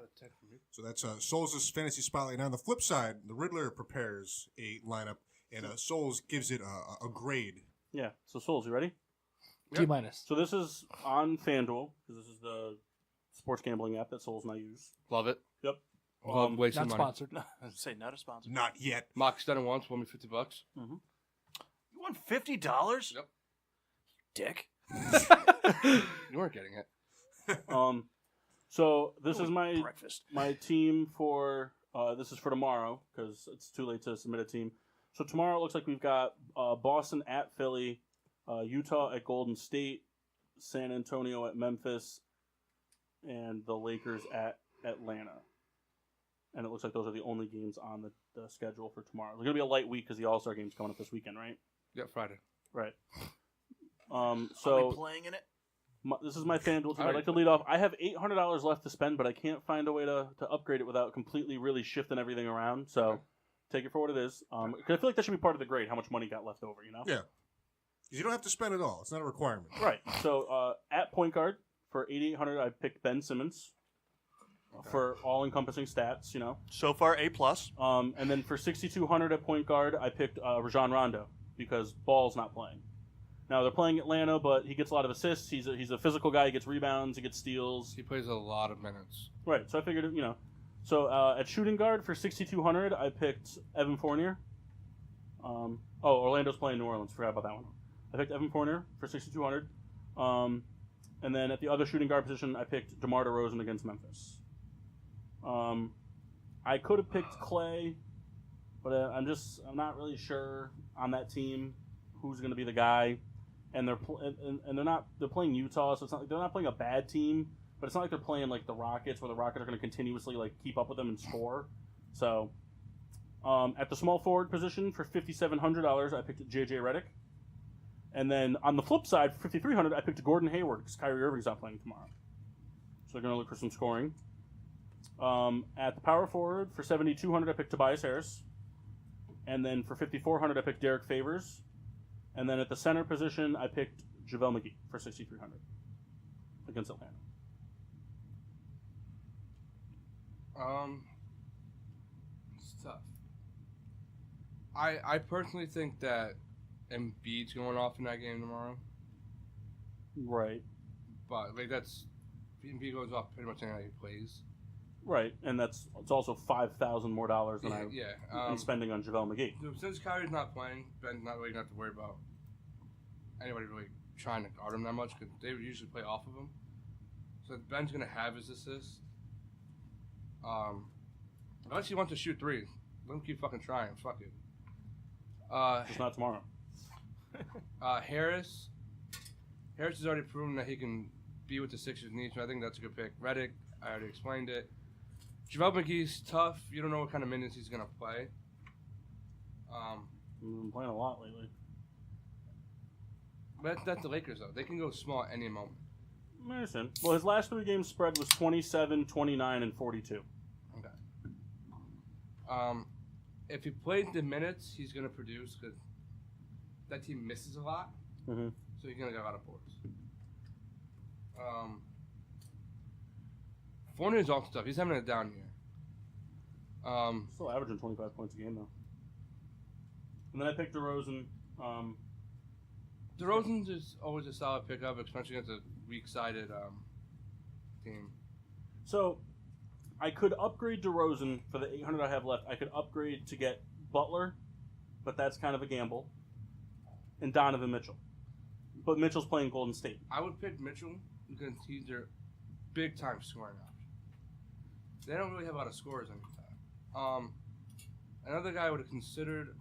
So that's Souls' fantasy spotlight. Now on the flip side, the Riddler prepares a lineup, and Souls gives it a grade. Yeah. So Souls, you ready? D minus. So this is on FanDuel because this is the sports gambling app that Souls and I use. Love it. Yep. Love wasting Not money. sponsored. Say not a sponsor. Not yet. Mock's done it once. Won me $50. Mm-hmm. You won $50? Yep. Dick. You weren't getting it. So this is breakfast. my team for this is for tomorrow because it's too late to submit a team. So tomorrow it looks like we've got Boston at Philly, Utah at Golden State, San Antonio at Memphis, and the Lakers at Atlanta. And it looks like those are the only games on the schedule for tomorrow. It's going to be a light week because the All-Star game's coming up this weekend, right? Yeah, Friday. Right. Are we So playing in it? this is my FanDuel team. I'd Alright. like to lead off. I have $800 left to spend, but I can't find a way to upgrade it without completely really shifting everything around. So Okay. take it for what it is. 'Cause I feel like that should be part of the grade, how much money got left over, you know? Yeah. You don't have to spend it all. It's not a requirement. Right. So at point guard, for 8,800, I picked Ben Simmons for all-encompassing stats, you know. So far, A+. And then for 6,200 at point guard, I picked Rajon Rondo because Ball's not playing. Now they're playing Atlanta, but he gets a lot of assists. He's a physical guy. He gets rebounds. He gets steals. He plays a lot of minutes. Right. So I figured, you know. So at shooting guard for 6,200, I picked Evan Fournier. Orlando's playing New Orleans. Forgot about that one. I picked Evan Fournier for 6,200. And then at the other shooting guard position, I picked DeMar DeRozan against Memphis. I could have picked Clay, but I'm not really sure on that team who's going to be the guy. And they're playing Utah, so it's not like they're not playing a bad team, but it's not like they're playing like the Rockets, where the Rockets are going to continuously like keep up with them and score. So, at the small forward position for $5,700, I picked J.J. Redick. And then on the flip side, for $5,300, I picked Gordon Hayward because Kyrie Irving's not playing tomorrow. So they're going to look for some scoring. At the power forward, for $7,200, I picked Tobias Harris. And then for $5,400, I picked Derek Favors. And then at the center position, I picked JaVale McGee for $6,300 against Atlanta. It's tough. I personally think that Embiid's going off in that game tomorrow. Right. But like Embiid goes off pretty much any night he plays. Right, and it's also $5,000 more dollars than I'm spending on JaVale McGee. So since Kyrie's not playing, Ben's not really going to have to worry about anybody really trying to guard him that much because they would usually play off of him. So Ben's going to have his assists. Unless he wants to shoot threes, let him keep fucking trying. Fuck it. Just not tomorrow. Harris has already proven that he can be what the Sixers need, so I think that's a good pick. Redick, I already explained it. JaVale McGee's tough. You don't know what kind of minutes he's going to play. We've been playing a lot lately. But that's the Lakers, though. They can go small at any moment. I understand. Well, his last 3 games spread was 27, 29, and 42. Okay. If he plays the minutes, he's going to produce because that team misses a lot. Mm-hmm. So he's going to get a lot of boards. Fournier's also tough. He's having a down year. Still averaging 25 points a game, though. And then I picked DeRozan. DeRozan's is always a solid pickup, especially against a weak-sided team. So, I could upgrade DeRozan for the $800 I have left. I could upgrade to get Butler, but that's kind of a gamble. And Donovan Mitchell. But Mitchell's playing Golden State. I would pick Mitchell because he's their big-time scoring option. They don't really have a lot of scorers anytime. Another guy I would have considered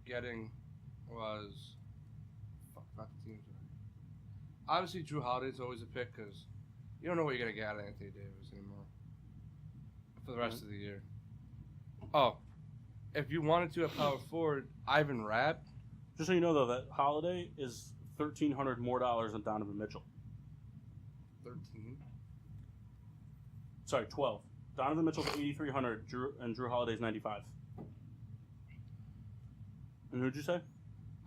getting was... Fuck, not the teams already. Obviously, Drew Holiday's always a pick because you don't know what you're going to get out of Anthony Davis anymore for the rest of the year. Oh, if you wanted to have power forward, Ivan Rapp. Just so you know, though, that Holiday is $1,300 more than Donovan Mitchell. 13. Sorry, 12. Donovan Mitchell's 8,300, and Drew Holiday's 95. And who'd you say?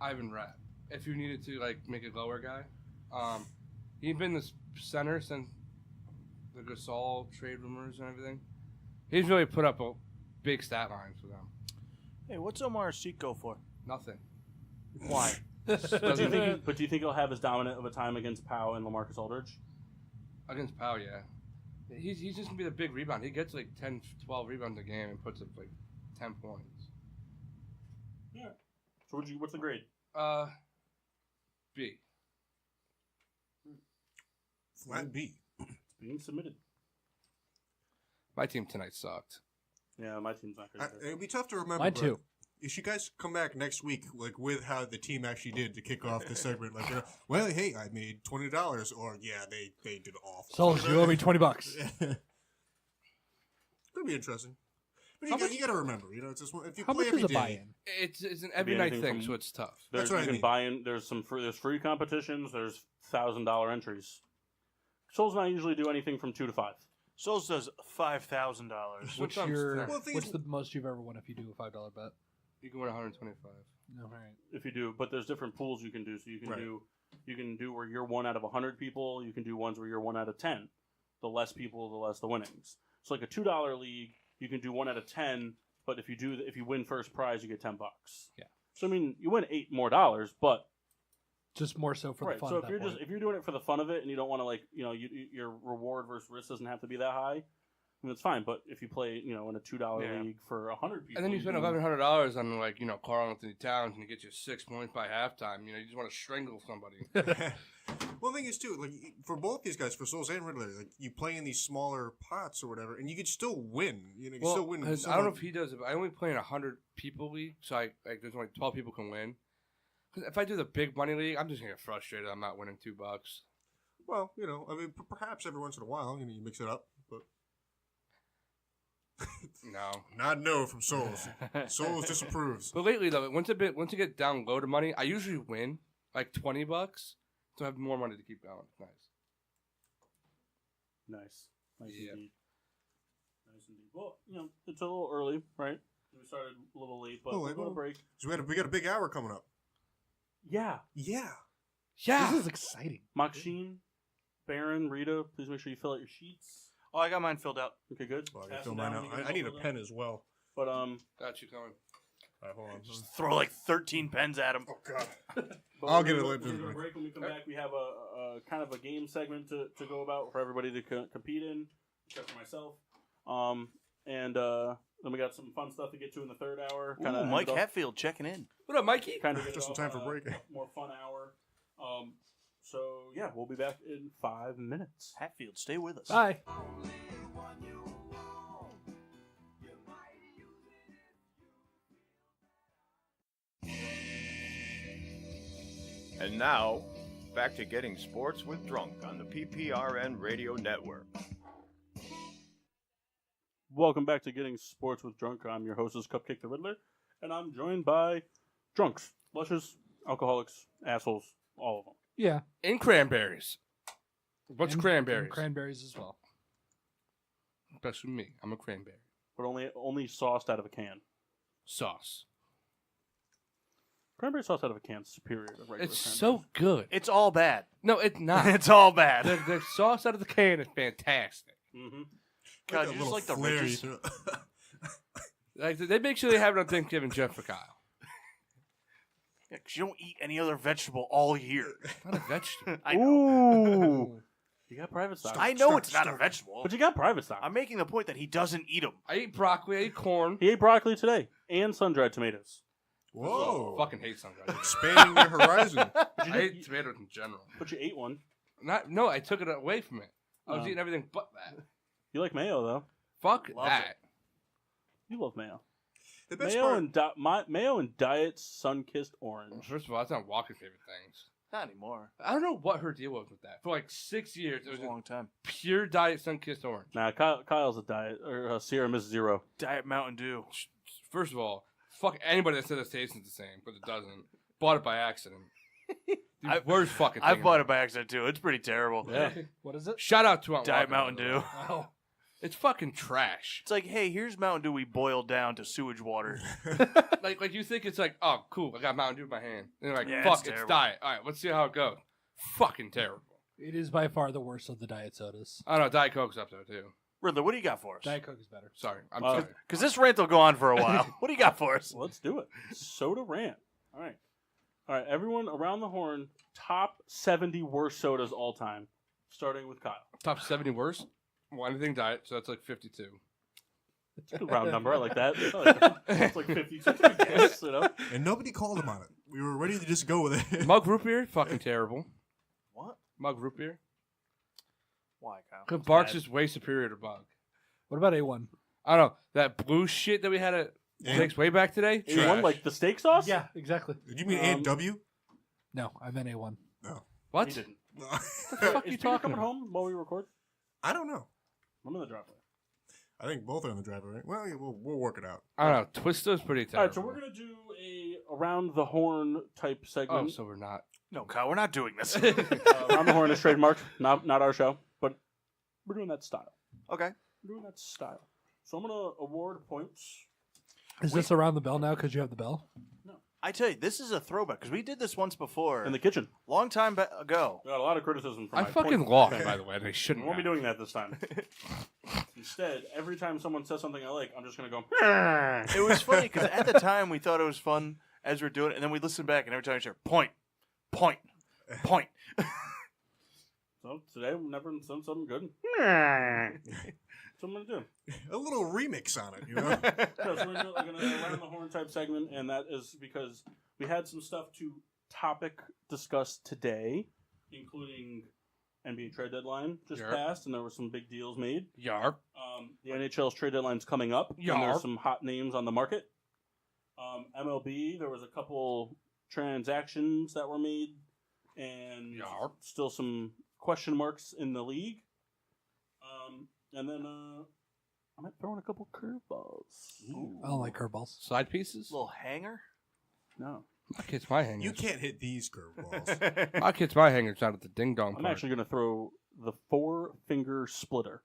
Ivan Rapp. If you needed to make a lower guy, he's been the center since the Gasol trade rumors and everything. He's really put up a big stat line for them. Hey, what's Omar Asik go for? Nothing. Why? Do you think he'll have as dominant of a time against Powell and LaMarcus Aldridge? Against Powell, yeah. He's just going to be the big rebound. He gets 10, 12 rebounds a game and puts up 10 points. Yeah. So what's the grade? B. Flat B. It's being submitted. My team tonight sucked. Yeah, my team's not good. It'd be tough to remember. Mine but too. You should guys come back next week, with how the team actually did to kick off the segment. Well, hey, I made $20, or yeah, they did awful. Souls, you owe me $20. It's gonna be interesting. But you got to remember, it's just if you How play much every is a day. buy-in? It's an every night anything thing, from- so it's tough. That's You what I can mean. buy in. There's free competitions. There's $1,000 entries. Souls not usually do anything from 2 to 5. Souls does $5,000. What's Sometimes your? ten. Well, the thing What's is- the most you've ever won if you do a $5 bet? You can win 125. No, all right. If you do, but there's different pools you can do. So you can Right. do where you're 1 out of 100 people. You can do ones where you're 1 out of 10. The less people, the less the winnings. So like a $2 league, you can do 1 out of 10. But if you win first prize, you get $10. Yeah. So I mean, you win $8 more, but Just more so for right. the fun. So at that point. if you're doing it for the fun of it and you don't want to your reward versus risk doesn't have to be that high, then it's fine. But if you play in a $2 Yeah. league for 100 people, And then you spend $1,100 on Carl Anthony Towns and you get you 6 points by halftime. You just want to strangle somebody. Well, the thing is, too, for both these guys, for Souls and Riddler, you play in these smaller pots or whatever, and you could still win. You can still win. I don't know if he does it, but I only play in a 100-people league, so there's only 12 people can win. 'Cause if I do the big money league, I'm just going to get frustrated. I'm not winning $2. Well, perhaps every once in a while, you mix it up, but No. not no from Souls. Souls disapproves. But lately, though, once you get down low to money, I usually win $20, so I have more money to keep going. Nice. Nice Yeah. indeed. Nice indeed. Well, it's a little early, right? We started a little late, but we're going to break. So we got a big hour coming up. Yeah. Yeah. Yeah. This is exciting. Machcine, Baron, Rita, please make sure you fill out your sheets. Oh, I got mine filled out. Okay, good. Well, I, gotta Pass fill them mine down out. when you I need get a them. pen as well. But Got you coming. All right, hold on. Just throw like 13 pens at him. Oh, God. but I'll we're get it gonna- later. We're going to break when we come back. We have a kind of a game segment to go about for everybody to compete in, except for myself. And then we got some fun stuff to get to in the third hour. Ooh, Mike Hatfield checking in. What up, Mikey? Kind of Just in time for break. More fun hour. So yeah, we'll be back in 5 minutes. Hatfield, stay with us. Bye. And now, back to getting sports with Drunk on the PPRN Radio Network. Welcome back to Getting Sports with Drunk. I'm your host, Cupcake the Riddler, and I'm joined by drunks, lushes, alcoholics, assholes, all of them. Yeah. And cranberries. What's And- cranberries? and cranberries as well. Especially me. I'm a cranberry. But only sauced out of a can. Sauce. Cranberry sauce out of a can is superior to regular It's cranberry. so good. It's all bad. No, it's not. It's all bad. the sauce out of the can is fantastic. Mm-hmm. God, that you just little like the flair ridges. you throw- They make sure they have it on Thanksgiving just for Kyle. Yeah, 'cause you don't eat any other vegetable all year. Not a vegetable. I know. Ooh. You got private stock. I know Start- it's not a start. vegetable. But you got private stock. I'm making the point that he doesn't eat them. I eat broccoli. I eat corn. He ate broccoli today and sun-dried tomatoes. Whoa. Fucking hate sunrise. Expanding your horizon. But you, I did- hate tomatoes in general. but you ate one. No, I took it away from it. I was Oh. eating everything but that. You like mayo, though. Fuck Love that. You love mayo. The best Mayo part. and mayo and diet sun-kissed orange. First of all, that's not Walker's favorite things. Not anymore. I don't know what her deal was with that. For like 6 years, it It was was a long time. pure Diet Sunkissed Orange. Nah, Kyle's a diet or Serum is 0. Diet Mountain Dew. First of all, fuck anybody that says it tastes the same, because it doesn't. Bought it by accident. The worst fucking thing. I've bought it by accident too. It's pretty terrible. Yeah. What is it? Shout out to Aunt Diet Walker, Mountain by the way. Dew. Oh. It's fucking trash. It's like, hey, here's Mountain Dew we boiled down to sewage water. Like you think it's like, oh, cool, I got Mountain Dew in my hand. And you're like, Yeah, fuck, it's it's terrible. Diet. All right, let's see how it goes. Fucking terrible. It is by far the worst of the diet sodas. I don't know, Diet Coke's up there, too. Riddler, what do you got for us? Diet Coke is better. Sorry, I'm Uh, sorry. Because this rant will go on for a while. What do you got for us? Let's do it. Soda rant. All right. Everyone around the horn. Top 70 worst sodas all time. Starting with Kyle. Top 70 worst? Well, anything Diet, so that's like 52. It's a good round number. I like that. It's like 52. Yes, you know. And nobody called him on it. We were ready to just go with it. Mug root beer? Fucking terrible. What? Mug root beer? Why, Kyle? Because It's Barks bad. is way superior to Mug. What about A1? I don't know. That blue shit that we had at Jake's way back today? You want like the steak sauce? Yeah, exactly. Did you mean Aunt W? No, I meant A1. What? He didn't. the fuck Is you Peter talking coming about? home while we record? I don't know. I'm in the driveway. I think both are in the driveway, right? Well, yeah, we'll work it out. I don't know. Twista's pretty All terrible. right, so we're gonna do a around the horn type Oh, segment. so we're not. No, Kyle, we're not doing this. Around the horn is trademarked, not our show, but we're doing that style. Okay. We're doing that style. So I'm gonna award points. Is this around the bell now because you have the bell? I tell you, this is a throwback because we did this once before. In the kitchen. long time ago. Got a lot of criticism from I my fucking point. lost, by the way. They We shouldn't won't be have. doing that this time. Instead, every time someone says something I like, I'm just gonna go. It was funny because at the time we thought it was fun as we're doing it, and then we listened back, and every time we said point. So today, I'm never done something good. That's what I'm gonna do. A little remix on it, you know? So we're gonna around the horn type segment, and that is because we had some stuff to topic discuss today, including NBA trade deadline just Yep. passed, and there were some big deals made. Yarp. The NHL's trade deadline's coming up, and Yarp. there's some hot names on the market. MLB, there was a couple transactions that were made, and Yarp. still some question marks in the league. And then I might throw in a couple curveballs. I don't like curveballs. Side pieces? Little hanger. No, My kid's my hangers. You can't hit these curveballs. My kid's my hangers out at the ding dong I'm part. actually going to throw the 4-finger splitter.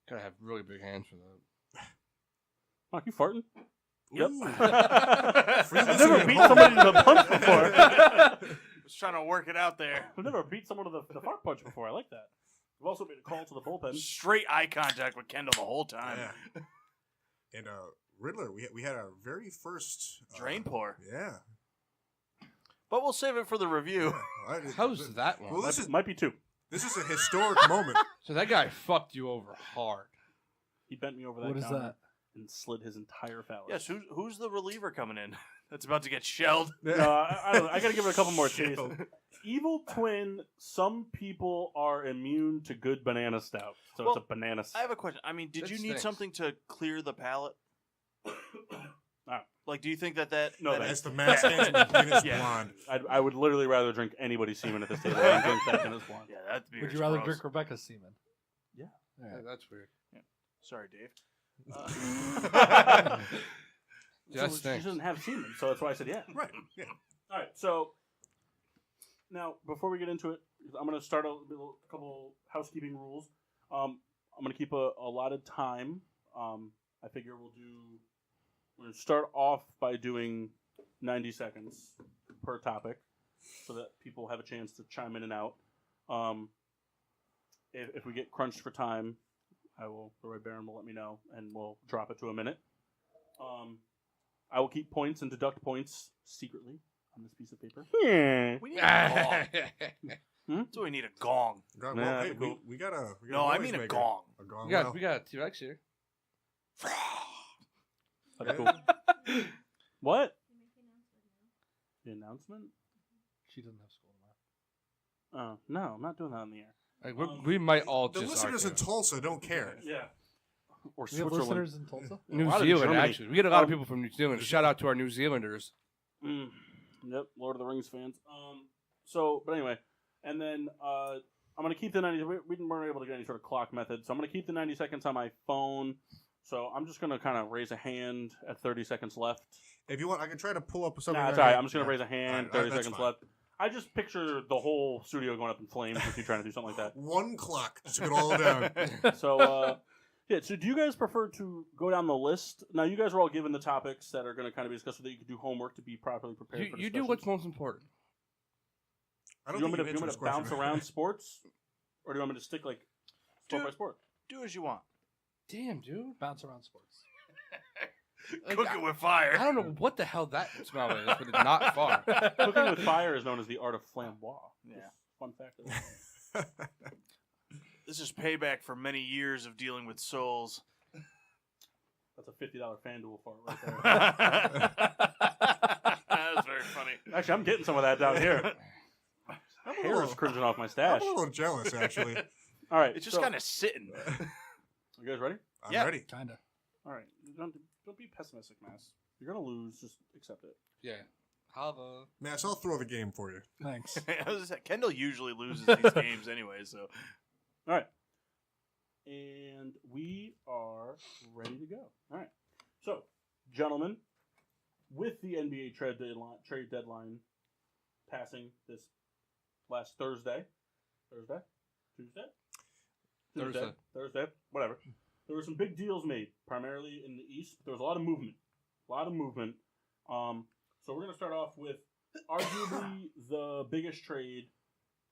Gotta have really big hands for that. Mark, you farting? Yep. Ooh. I've listening never at beat home. somebody to the punch before. Just trying to work it out there. I've never beat someone to the fart punch before. I like that. I've also made a call to the bullpen. Straight eye contact with Kendall the whole time. Yeah. And Riddler, we had our very first Drain pour. Yeah. But we'll save it for the review. How's that one? Well, this Might be 2. is a historic moment. So that guy fucked you over hard. He bent me over that What is counter that? and slid his entire phallus. Yes, who's the reliever coming in? That's about to get shelled. No, I don't know. I got to give it a couple more Shit. tastes. Evil Twin, some people are immune to good banana stout. So Well, it's a banana I stout. have a question. I mean, did That you need stinks. something to clear the palate? Ah. Like, do you think that No, that thanks. As the mask hands Guinness Yeah. blonde. I would literally rather drink anybody's semen at this table than drink that Guinness blonde. Yeah, that beer Would is you rather gross. drink Rebecca's semen? Yeah. All right. That's weird. Sorry, Dave. Yeah, that So she stinks. doesn't have semen, so that's why I said yeah. Right. Yeah. All right, so now before we get into it, I'm going to start a couple housekeeping rules. I'm going to keep a allotted time. I figure we're going to start off by doing 90 seconds per topic, so that people have a chance to chime in and out. If we get crunched for time, the Roy Baron will let me know, and we'll drop it to a minute. I will keep points and deduct points secretly on this piece of paper. We need a gong. So we need a gong. Well, Nah, hey, cool. we got a No, I noise mean a maker. gong. A gong. we got well, we got a T-Rex here. That's cool. What? The announcement? She doesn't have school tomorrow. No, I'm not doing that on the air. Like, we might all the just listeners in argue. Tulsa don't care. Yeah. Or We have Switzerland. listeners in Tulsa? New A lot of Zealand, Germany. actually. We get a lot of people from New Zealand. Shout out to our New Zealanders. Yep, Lord of the Rings fans. So, but anyway, and then I'm going to keep the 90. We weren't able to get any sort of clock method, so I'm going to keep the 90 seconds on my phone. So I'm just going to kind of raise a hand at 30 seconds left. If you want, I can try to pull up something. Nah, it's all right. I'm just going to raise a hand, All right, 30 seconds fine. left. I just picture the whole studio going up in flames if you're trying to do something like that. One clock. Just get it all down. So, yeah, so do you guys prefer to go down the list? Now, you guys are all given the topics that are going to kind of be discussed so that you can do homework to be properly prepared for You do discussions. what's most important. I Do don't you want me think to, answered this bounce question. around sports? Or do you want me to stick, like, sport by sport? Do as you want. Damn, dude. Bounce around sports. Like, Cook it with fire. I don't know what the hell that smell is, but it's not far. Cooking with fire is known as the art of flamboyant. Yeah. Fun fact. This is payback for many years of dealing with souls. That's a $50 FanDuel fart right there. That's very funny. Actually, I'm getting some of that down here. I'm a Hair is little- cringing off my I'm stash. a little jealous, actually. All right. It's just so- kind of sitting. You guys ready? I'm Yeah. ready. Kinda. All right. Don't be pessimistic, Mass. You're going to lose. Just accept it. Yeah. Hava. Mass, I'll throw the game for you. Thanks. Kendall usually loses these games anyway, so. All right. And we are ready to go. All right. So, gentlemen, with the NBA trade deadline passing this last Thursday, Thursday, whatever. There were some big deals made, primarily in the East. There was a lot of movement. So we're going to start off with arguably the biggest trade,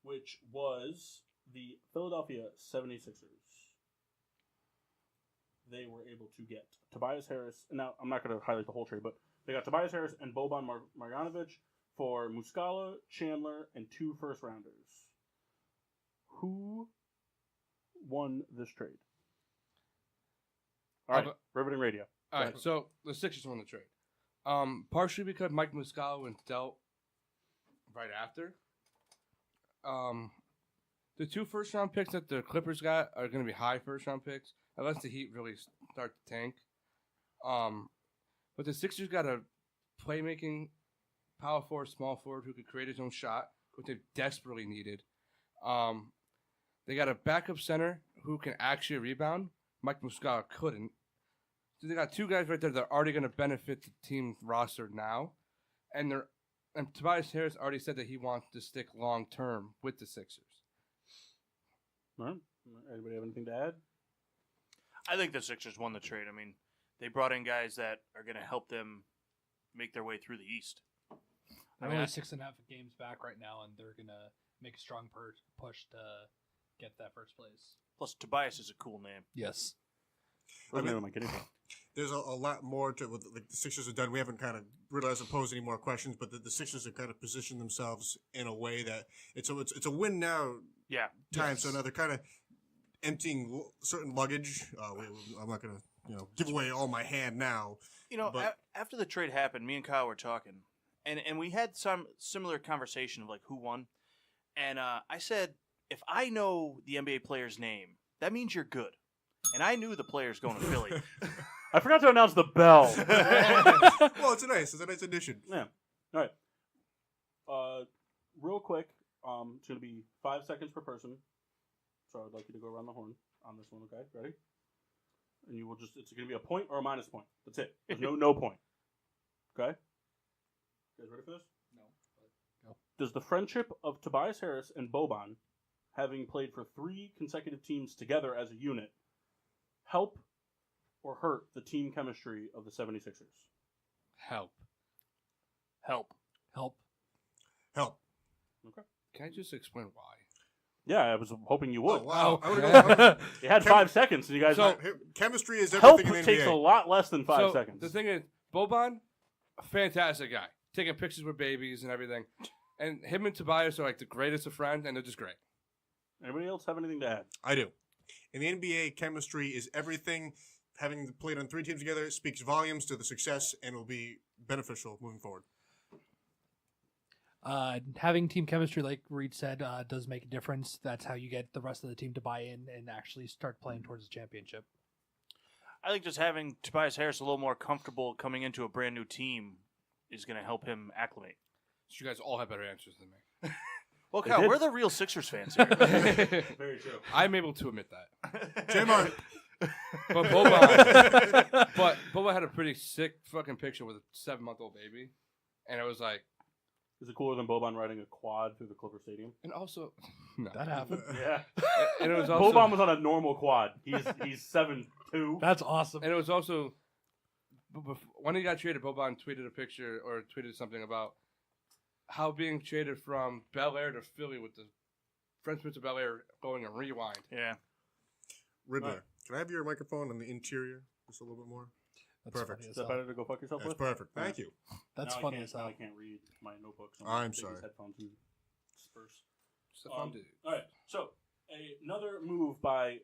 which was the Philadelphia 76ers. They were able to get Tobias Harris. Now, I'm not going to highlight the whole trade, but they got Tobias Harris and Boban Marjanovic for Muscala, Chandler, and 2 first-rounders. Who won this trade? All right, Riveting Radio. All Go right, so the Sixers won the trade. Partially because Mike Muscala went dealt right after. The 2 first-round picks that the Clippers got are going to be high first-round picks, unless the Heat really start to tank. But the Sixers got a playmaking power forward, small forward who could create his own shot, which they desperately needed. They got a backup center who can actually rebound. Mike Muscala couldn't. So they got 2 guys right there that are already going to benefit the team roster now. And Tobias Harris already said that he wants to stick long term with the Sixers. All right. Anybody have anything to add? I think the Sixers won the trade. I mean, they brought in guys that are going to help them make their way through the East. They're I mean, only I- 6.5 games back right now, and they're gonna make a strong push to get that first place. Plus, Tobias is a cool name. Yes. What's the I name mean- of my kiddie? There's a lot more to what the Sixers have done. We haven't kind of realized to pose any more questions, but the Sixers have kind of positioned themselves in a way that it's a win now Yeah. time. Yes. So now they're kind of emptying certain luggage. I'm not gonna give away all my hand now. You know, But- after the trade happened, me and Kyle were talking, and we had some similar conversation of like who won. And I said, if I know the NBA player's name, that means you're good. And I knew the player's going to Philly. I forgot to announce the bell. Well, it's a nice addition. Yeah. All right. Real quick, it's going to be 5 seconds per person. So I'd like you to go around the horn on this one, okay? Ready? And you will it's going to be a point or a minus point. That's it. There's no point. Okay? You guys ready for this? No. Does the friendship of Tobias Harris and Boban, having played for 3 consecutive teams together as a unit, help or hurt the team chemistry of the 76ers? Help. Help. Help. Help. Okay. Can I just explain why? Yeah, I was hoping you would. Oh, wow. Oh. I would've gone- You had Chem- 5 seconds, and you guys... So- Chemistry is help everything in the takes a NBA. lot less than 5 So, seconds. The thing is, Boban, a fantastic guy. Taking pictures with babies and everything. And him and Tobias are like the greatest of friends, and they're just great. Anybody else have anything to add? I do. In the NBA, chemistry is everything. Having played on 3 teams together speaks volumes to the success and will be beneficial moving forward. Having team chemistry, like Reed said, does make a difference. That's how you get the rest of the team to buy in and actually start playing towards the championship. I think just having Tobias Harris a little more comfortable coming into a brand new team is going to help him acclimate. So you guys all have better answers than me. Well, They Kyle, did. we're the real Sixers fans here. Very true. I'm able to admit that. J-Mart. But Boba had a pretty sick fucking picture with a 7-month-old baby, and it was like, Is it cooler than Boban riding a quad through the Clipper Stadium? and also, no. That happened. Yeah. And it was also, Boban was on a normal quad. He's 7'2". That's awesome. and it was also, when he got traded, Boban tweeted a picture or tweeted something about how being traded from Bel Air to Philly with the French Prince of Bel Air going and rewind. Yeah. Riddler, can I have your microphone on the interior just a little bit more? That's Perfect. funny Is as that hell. better to go fuck yourself That's with? perfect. Thank you. That's Now funny I as can't, now hell. I can't read my notebook. So I'm take sorry. these headphones and disperse. So fun dude. All right. So another move by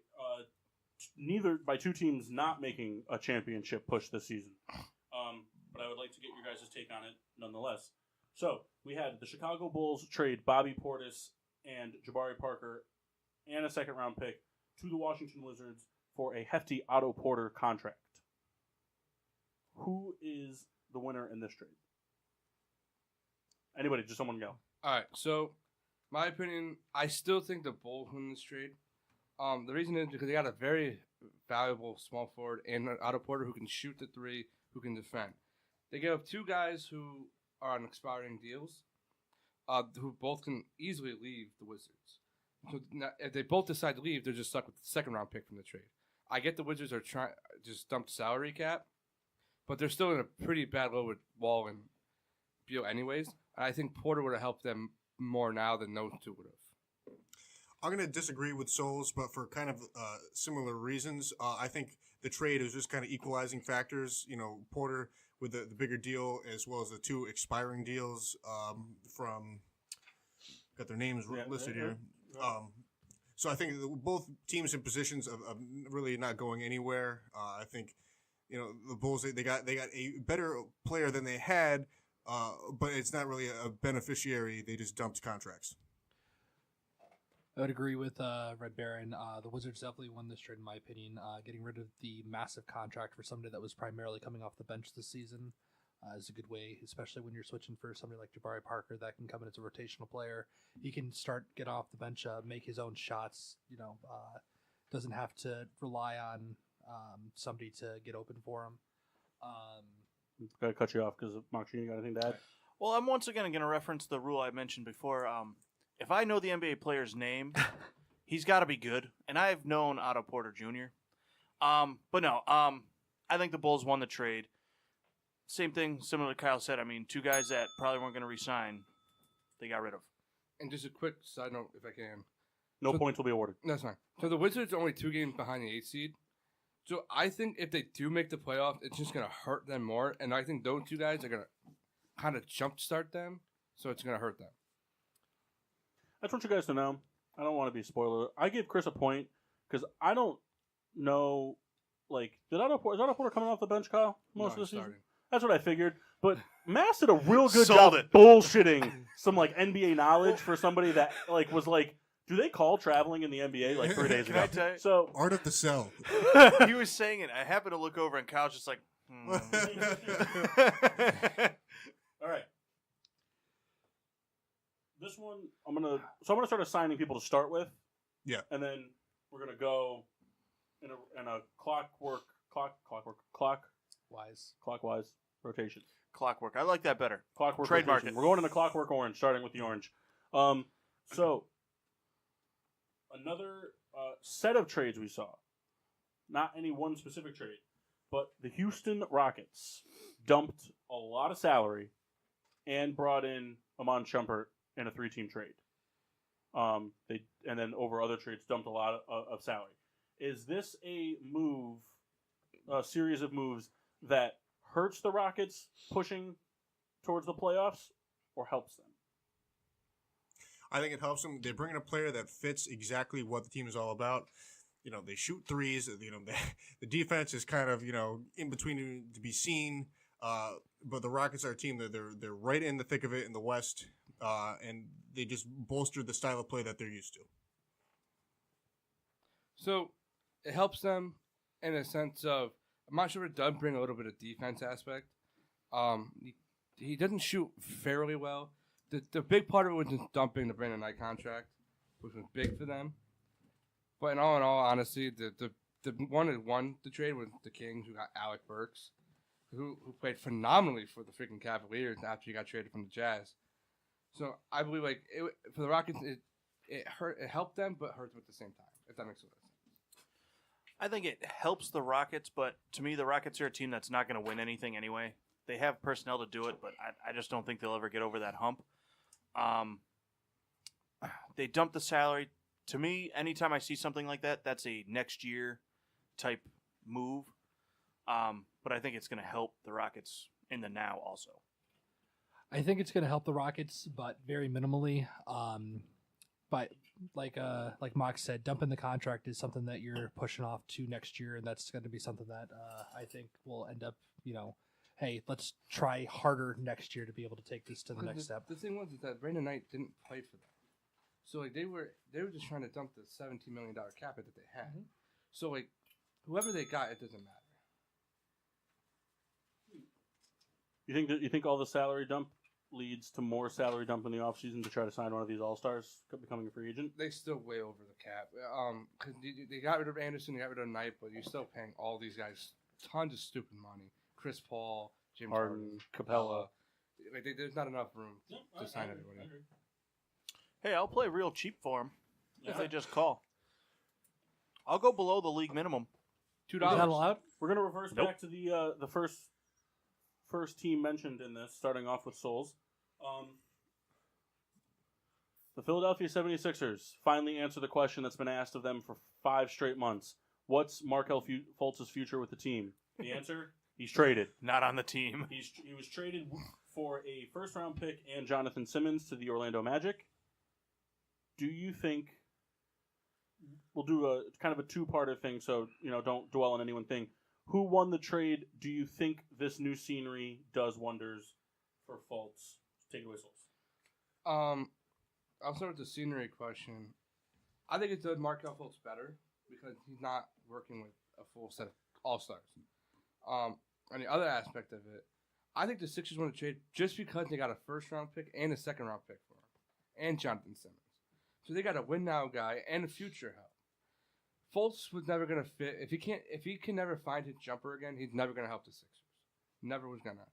two teams not making a championship push this season. But I would like to get your guys' take on it nonetheless. So we had the Chicago Bulls trade Bobby Portis and Jabari Parker and a second-round pick to the Washington Wizards for a hefty Otto Porter contract. Who is the winner in this trade? Anybody, just someone go. All right, so my opinion, I still think the Bulls win this trade. The reason is because they got a very valuable small forward and an Otto Porter who can shoot the three, who can defend. They gave up two guys who are on expiring deals, who both can easily leave the Wizards. So now, if they both decide to leave, they're just stuck with the second round pick from the trade. I get the Wizards are trying just dumped salary cap, but they're still in a pretty bad low with Wall and Beal anyways. And I think Porter would have helped them more now than those two would have. I'm going to disagree with Souls, but for kind of similar reasons. I think the trade is just kind of equalizing factors. You know, Porter with the bigger deal as well as the two expiring deals from – got their names listed here. So I think both teams in positions of really not going anywhere. I think, you know, the Bulls, they got a better player than they had, but it's not really a beneficiary. They just dumped contracts. I would agree with Red Baron. The Wizards definitely won this trade, in my opinion. Getting rid of the massive contract for somebody that was primarily coming off the bench this season is a good way, especially when you're switching for somebody like Jabari Parker that can come in as a rotational player. He can get off the bench, make his own shots. You know, doesn't have to rely on somebody to get open for him. Gotta cut you off because Machcine, you got anything to add? Well, I'm once again going to reference the rule I mentioned before. If I know the NBA player's name, he's got to be good. And I've known Otto Porter Jr. But no, I think the Bulls won the trade. Same thing, similar to Kyle said. I mean, two guys that probably weren't going to re-sign, they got rid of. And just a quick side note, if I can. No points will be awarded. That's fine. So the Wizards are only 2 games behind the 8th seed. So I think if they do make the playoffs, it's just going to hurt them more. And I think those two guys are going to kind of jumpstart them. So it's going to hurt them. I just want you guys to know, I don't want to be a spoiler. I give Chris a point because I don't know, like, is Otto Porter coming off the bench, Kyle, most of the season? Starting. That's what I figured. But Mass did a real good Sold job it. bullshitting some, like, NBA knowledge for somebody that, like, was like, do they call traveling in the NBA, like, 3 days Can ago? I tell you? So, Art of the sell. He was saying it. I happened to look over, and Kyle's just like, all right. This one, I'm gonna start assigning people to start with. Yeah. And then we're gonna go in a clockwise rotation. Clockwork. I like that better. Clockwork Trademark rotation. it. We're going in the clockwork orange, starting with the orange. So another set of trades we saw. Not any one specific trade, but the Houston Rockets dumped a lot of salary and brought in Amon Shumpert in a 3-team trade. And then over other trades dumped a lot of salary. Is this a series of moves that hurts the Rockets pushing towards the playoffs or helps them? I think it helps them. They bring in a player that fits exactly what the team is all about. You know, they shoot threes. You know, the defense is kind of, you know, in between to be seen. But the Rockets are a team that they're right in the thick of it in the West, and they just bolstered the style of play that they're used to. So it helps them in a sense of, I'm not sure it does bring a little bit of defense aspect. He doesn't shoot fairly well. the big part of it was just dumping the Brandon Knight contract, which was big for them. But in all honesty, the one that won the trade was the Kings, who got Alec Burks, who played phenomenally for the freaking Cavaliers after he got traded from the Jazz. So I believe for the Rockets, it helped them, but hurt them at the same time. If that makes sense. I think it helps the Rockets, but to me, the Rockets are a team that's not going to win anything anyway. They have personnel to do it, but I just don't think they'll ever get over that hump. They dumped the salary. To me, anytime I see something like that, that's a next year type move. But I think it's going to help the Rockets in the now also. I think it's going to help the Rockets, but very minimally. But like Mox said, dumping the contract is something that you're pushing off to next year, and that's going to be something that I think will end up, hey, let's try harder next year to be able to take this to the next step. The thing was that Brandon Knight didn't play for them, so they were just trying to dump the $17 million cap hit that they had. Mm-hmm. So whoever they got, it doesn't matter. You think all the salary dump leads to more salary dump in the offseason to try to sign one of these all-stars becoming a free agent? They still way over the cap. Because they got rid of Anderson, they got rid of Knight, but you're still paying all these guys tons of stupid money. Chris Paul, James Harden, Capella. There's not enough room to sign everybody. Hey, I'll play real cheap for them if they just call. I'll go below the league minimum. $2. Is that allowed? We're going to reverse back to the first team mentioned in this, starting off with Souls. The Philadelphia 76ers finally answered the question that's been asked of them for 5 straight months. What's Markelle Fultz's future with the team? The answer? He's traded. Not on the team. He was traded for a first-round pick and Jonathan Simmons to the Orlando Magic. Do you think... We'll do a kind of a two-parter thing, so don't dwell on any one thing. Who won the trade? Do you think this new scenery does wonders for Fultz? Take it away, Souls. I'll start with the scenery question. I think it did Markelle Fultz better because he's not working with a full set of all-stars. On the other aspect of it, I think the Sixers won the trade just because they got a first-round pick and a second-round pick for him, and Jonathan Simmons. So they got a win-now guy and a future help. Fultz was never gonna fit if he can never find his jumper again. He's never gonna help the Sixers. Never was gonna.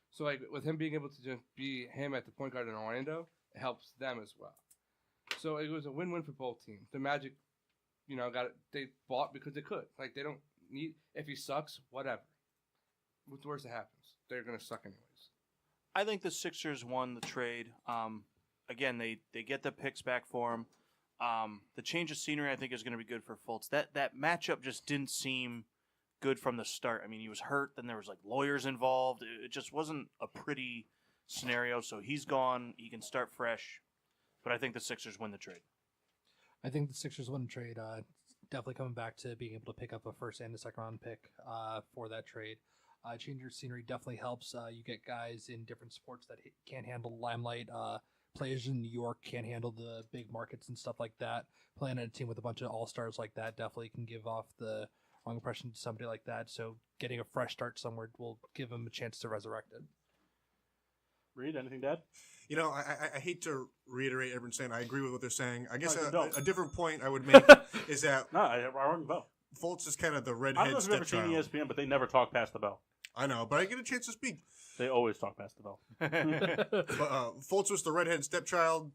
So with him being able to just be him at the point guard in Orlando, it helps them as well. So it was a win-win for both teams. The Magic, they bought because they could. They don't need if he sucks, whatever. What's the worst that happens? They're gonna suck anyways. I think the Sixers won the trade. Again, they get the picks back for him. The change of scenery, I think, is going to be good for Fultz. That matchup just didn't seem good from the start. I mean, he was hurt, then there was lawyers involved. It just wasn't a pretty scenario. So he's gone. He can start fresh. But I think the Sixers win the trade. I think the Sixers win the trade. Definitely coming back to being able to pick up a first and a second round pick for that trade. Change your scenery definitely helps. You get guys in different sports that can't handle the limelight. Players in New York can't handle the big markets and stuff like that. Playing on a team with a bunch of all-stars like that definitely can give off the wrong impression to somebody like that. So getting a fresh start somewhere will give them a chance to resurrect it. Reed, anything to add? I hate to reiterate everyone saying I agree with what they're saying. I guess No, a different point I would make is that No, I rung the bell. Fultz is kind of the I don't know redhead if you've ever seen stepchild. ESPN, but they never talk past the bell. I know, but I get a chance to speak. They always talk past the bell. But Fultz was the redhead stepchild.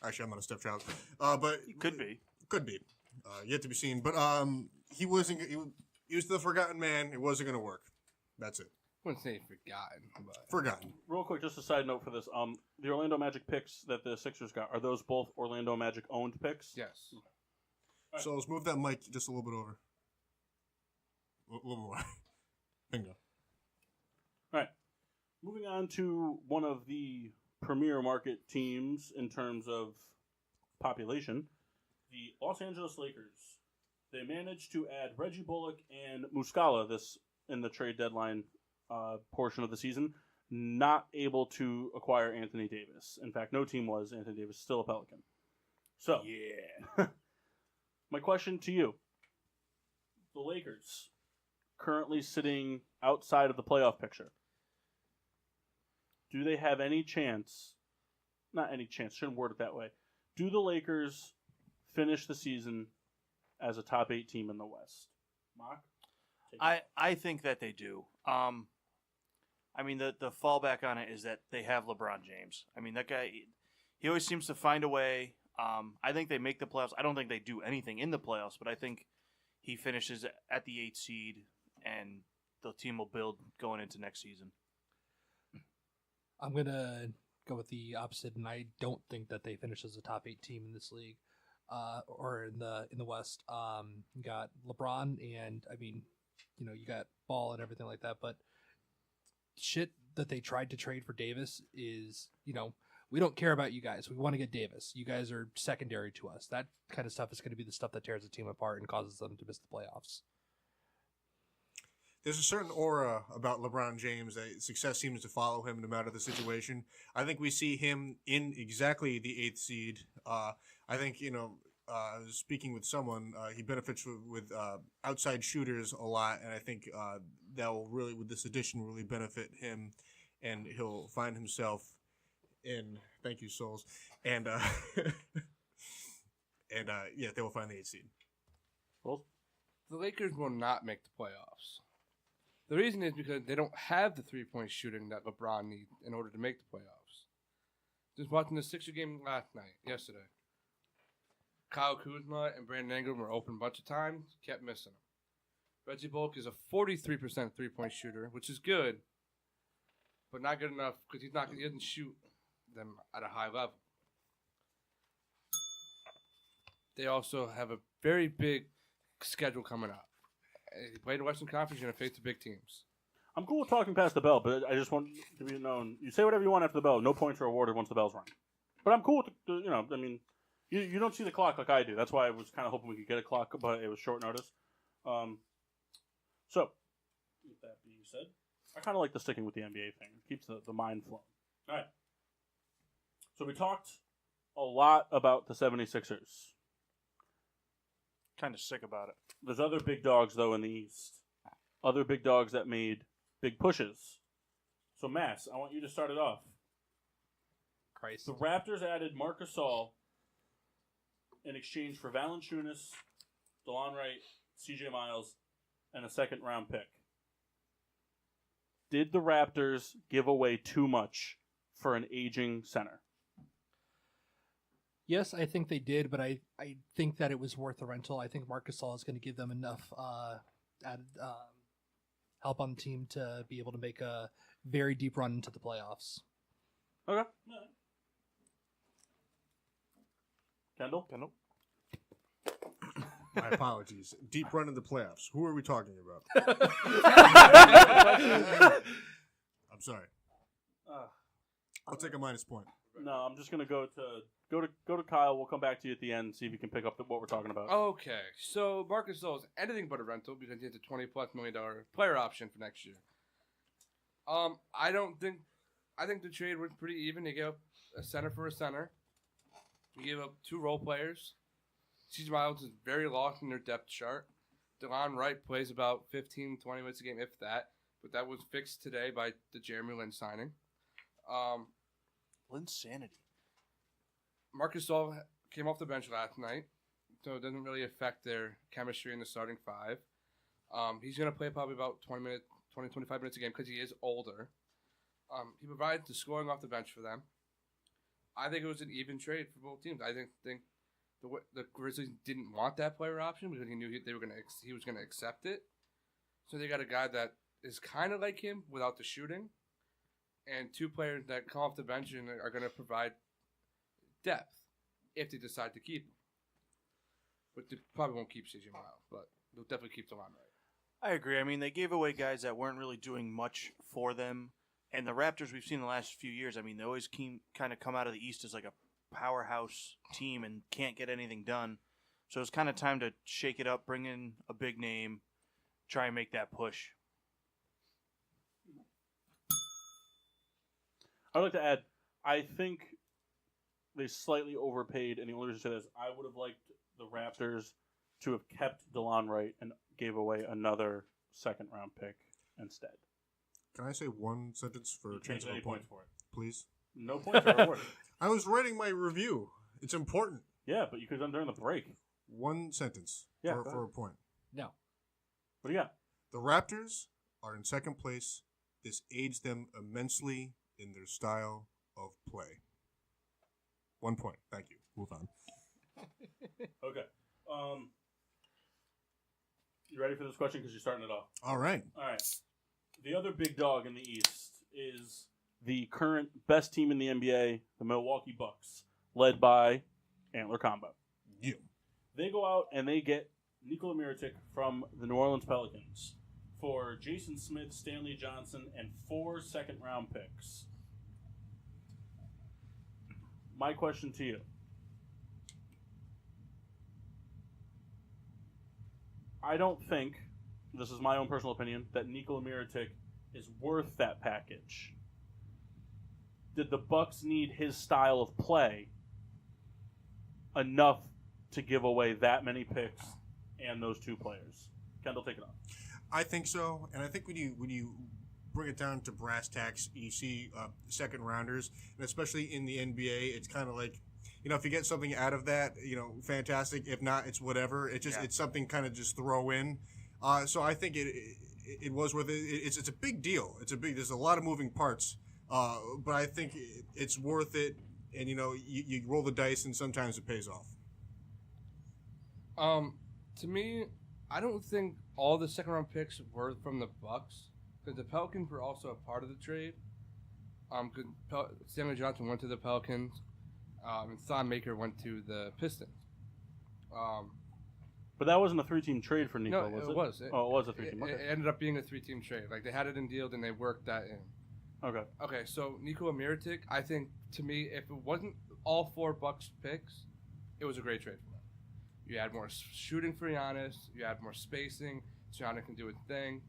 Actually, I'm not a stepchild, but He could be. Could be. Yet to be seen. But he wasn't. He was the forgotten man. It wasn't going to work. That's it. I wouldn't say forgotten, but Forgotten. Real quick, just a side note for this. The Orlando Magic picks that the Sixers got, are those both Orlando Magic owned picks? yes. So let's move that mic just a little bit over. A little more. Bingo. All right. Moving on to one of the premier market teams in terms of population, the Los Angeles Lakers. They managed to add Reggie Bullock and Muscala in the trade deadline portion of the season, not able to acquire Anthony Davis. In fact, no team was. Anthony Davis still a Pelican. So, yeah. My question to you. The Lakers, currently sitting outside of the playoff picture, do they have any chance not any chance, shouldn't word it that way. Do the Lakers finish the season as a top 8 team in the West? Mock? I think that they do. I mean, the fallback on it is that they have LeBron James. I mean, that guy, he always seems to find a way. I think they make the playoffs. I don't think they do anything in the playoffs, but I think he finishes at the 8th seed, and the team will build going into next season. I'm going to go with the opposite, and I don't think that they finish as a top 8 team in this league or in the West. You got LeBron, and, I mean, you got Ball and everything like that, but shit that they tried to trade for Davis is, we don't care about you guys. We want to get Davis. You guys are secondary to us. That kind of stuff is going to be the stuff that tears the team apart and causes them to miss the playoffs. There's a certain aura about LeBron James that success seems to follow him no matter the situation. I think we see him in exactly the 8th seed. I think, speaking with someone, he benefits with outside shooters a lot, and I think that will really, with this addition, really benefit him, and he'll find himself in, thank you, Souls, and they will find the 8th seed. Well, The Lakers will not make the playoffs. The reason is because they don't have the 3-point shooting that LeBron needs in order to make the playoffs. Just watching the Sixer game yesterday. Kyle Kuzma and Brandon Ingram were open a bunch of times, kept missing them. Reggie Bullock is a 43% 3-point shooter, which is good, but not good enough because he doesn't shoot them at a high level. They also have a very big schedule coming up. They play the Western Conference, you're going to face the big teams. I'm cool with talking past the bell, but I just want to be known. You say whatever you want after the bell. No points are awarded once the bell's rung. But I'm cool with you don't see the clock like I do. That's why I was kind of hoping we could get a clock, but it was short notice. So, with that being said, I kind of like the sticking with the NBA thing. It keeps the mind flowing. All right. So we talked a lot about the 76ers. Kind of sick about it. There's other big dogs, though, in the East. Other big dogs that made big pushes. So, Mass, I want you to start it off. Christ. The Raptors added Marc Gasol in exchange for Valanciunas, DeLon Wright, CJ Miles, and a 2nd-round pick. Did the Raptors give away too much for an aging center? Yes, I think they did, but I think that it was worth the rental. I think Marc Gasol is going to give them enough added help on the team to be able to make a very deep run into the playoffs. Okay. Kendall? My apologies. Deep run in the playoffs. Who are we talking about? I'm sorry. I'll take a minus point. No, I'm just gonna go to Kyle. We'll come back to you at the end and see if you can pick up what we're talking about. Okay, so Marc Gasol is anything but a rental because he has a $20+ million player option for next year. I think the trade was pretty even. They gave up a center for a center. They gave up 2 role players. CJ Miles is very lost in their depth chart. DeLon Wright plays about 15, 20 minutes a game, if that. But that was fixed today by the Jeremy Lin signing. Linsanity. Marc Gasol came off the bench last night, so it doesn't really affect their chemistry in the starting 5. He's going to play probably about 20, 25 minutes a game because he is older. He provides the scoring off the bench for them. I think it was an even trade for both teams. I think the Grizzlies didn't want that player option because he knew he was going to accept it. So they got a guy that is kind of like him without the shooting, and 2 players that come off the bench and are going to provide depth if they decide to keep him. But they probably won't keep CJ Miles, but they'll definitely keep DeLon Wright. I agree. I mean, they gave away guys that weren't really doing much for them. And the Raptors we've seen the last few years, I mean, they always kind of come out of the East as like a powerhouse team and can't get anything done. So it's kind of time to shake it up, bring in a big name, try and make that push. I'd like to add, I think they slightly overpaid, and the only reason I say this, I would have liked the Raptors to have kept DeLon Wright and gave away another 2nd-round pick instead. Can I say one sentence for You can't change get any of point, points for it. please? No points are awarded. I was writing my review. It's important. Yeah, but you could have done during the break. One sentence Yeah, for, go for a ahead. point. No. What do you got? The Raptors are in second place. This aids them immensely in their style of play. 1 point. Thank you. Move on. Okay. You ready for this question? Because you're starting it off. All right. All right. The other big dog in the East is the current best team in the NBA, the Milwaukee Bucks, led by Antler Combo. Yeah. They go out and they get Nikola Mirotic from the New Orleans Pelicans for Jason Smith, Stanley Johnson, and 4 second-round picks. My question to you. I don't think, this is my own personal opinion, that Nikola Mirotic is worth that package. Did the Bucks need his style of play enough to give away that many picks and those 2 players? Kendall, take it off. I think so, and I think when you bring it down to brass tacks, you see second rounders, and especially in the NBA, it's kind of like, if you get something out of that, fantastic. If not, it's whatever. It's something kind of just throw in. So I think it was worth it. It's a big deal. There's a lot of moving parts, but I think it's worth it. And you roll the dice, and sometimes it pays off. To me, I don't think all the second round picks were from the Bucks, because the Pelicans were also a part of the trade. Stanley Johnson went to the Pelicans, and Thon Maker went to the Pistons. But that wasn't a 3-team trade for Nico, No, was it? it was. It was a 3-team. Okay. It ended up being a 3-team trade. Like, they had it in deal, and they worked that in. Okay. Okay, so Nikola Mirotic, I think, to me, if it wasn't all 4 Bucks picks, it was a great trade for them. You had more shooting for Giannis. You had more spacing. Giannis can do his thing.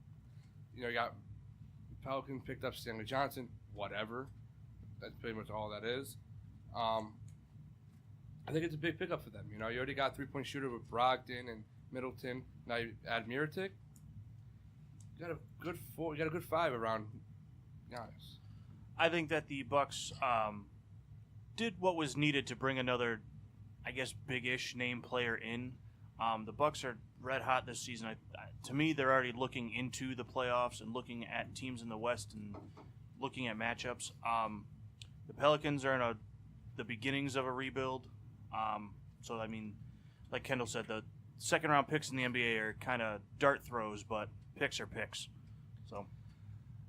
You got Pelicans picked up Stanley Johnson. Whatever. That's pretty much all that is. I think it's a big pickup for them. You already got 3-point shooter with Brogdon and Middleton. Now you add Mirotic. You got a good 4. You got a good 5 around Giannis. I think that the Bucks did what was needed to bring another, I guess, big-ish name player in. The Bucks are red hot this season. To me, they're already looking into the playoffs and looking at teams in the West and looking at matchups. The Pelicans are in the beginnings of a rebuild. So, I mean, like Kendall said, the second-round picks in the NBA are kind of dart throws, but picks are picks. So,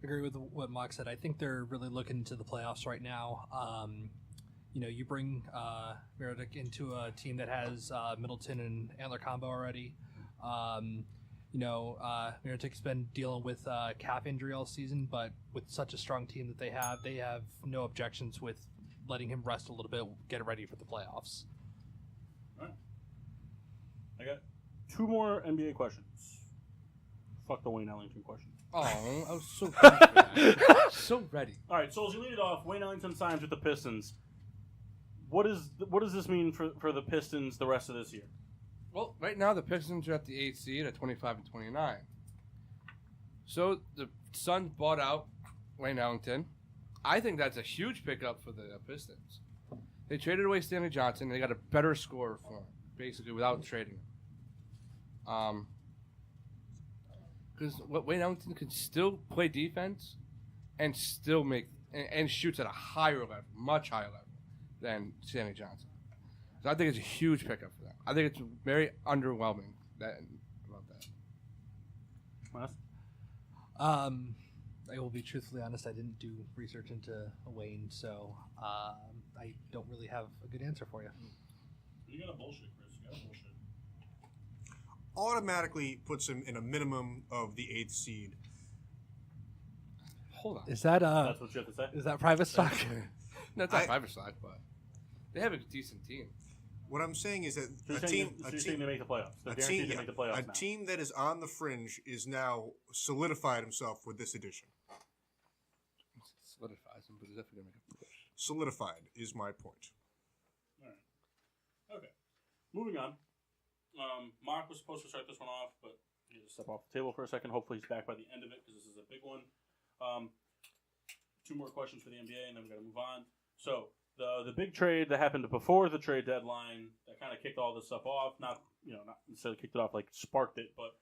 agree with what Mock said. I think they're really looking to the playoffs right now. You bring Mirotic into a team that has Middleton and Antler combo already. Mirotic's been dealing with calf injury all season, but with such a strong team that they have no objections with letting him rest a little bit, get ready for the playoffs. All right. I got 2 more NBA questions. Fuck the Wayne Ellington question. Oh, I was so ready for that. So ready. All right, so as you lead it off, Wayne Ellington signs with the Pistons. What does this mean for the Pistons the rest of this year? Well, right now the Pistons are at the 8th seed at 25 and 29. So the Suns bought out Wayne Ellington. I think that's a huge pickup for the Pistons. They traded away Stanley Johnson. They got a better scorer for him, basically, without trading him. Because Wayne Ellington can still play defense and still and shoots at a higher level, much higher level than Stanley Johnson. So I think it's a huge pickup for them. I think it's very underwhelming about that. Wes? I will be truthfully honest. I didn't do research into Wayne, so I don't really have a good answer for you. You gotta bullshit, Chris. You gotta bullshit. Automatically puts him in a minimum of the 8th seed. Hold on. Is that That's what you have to say? is that private stock? No, it's not private side, but they have a decent team. What I'm saying is that So you're saying they make the playoffs. They're guaranteed to make the playoffs now. team that is on the fringe is now solidified himself with this addition. Solidifies him, but he's definitely going to make a push. Solidified is my point. All right. Okay. Moving on. Mark was supposed to start this one off, but he had to step off the table for a second. Hopefully he's back by the end of it because this is a big one. 2 more questions for the NBA, and then we've got to move on. So, the big trade that happened before the trade deadline that kind of kicked all this stuff off. Not necessarily kicked it off, like sparked it, but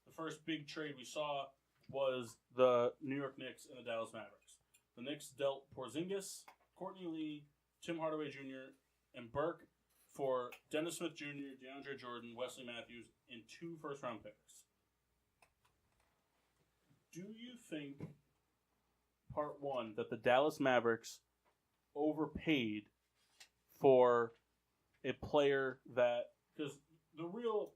the first big trade we saw was the New York Knicks and the Dallas Mavericks. The Knicks dealt Porzingis, Courtney Lee, Tim Hardaway Jr., and Burke for Dennis Smith Jr., DeAndre Jordan, Wesley Matthews, and 2 first-round picks. Do you think, part one, that the Dallas Mavericks overpaid for a player that, because the real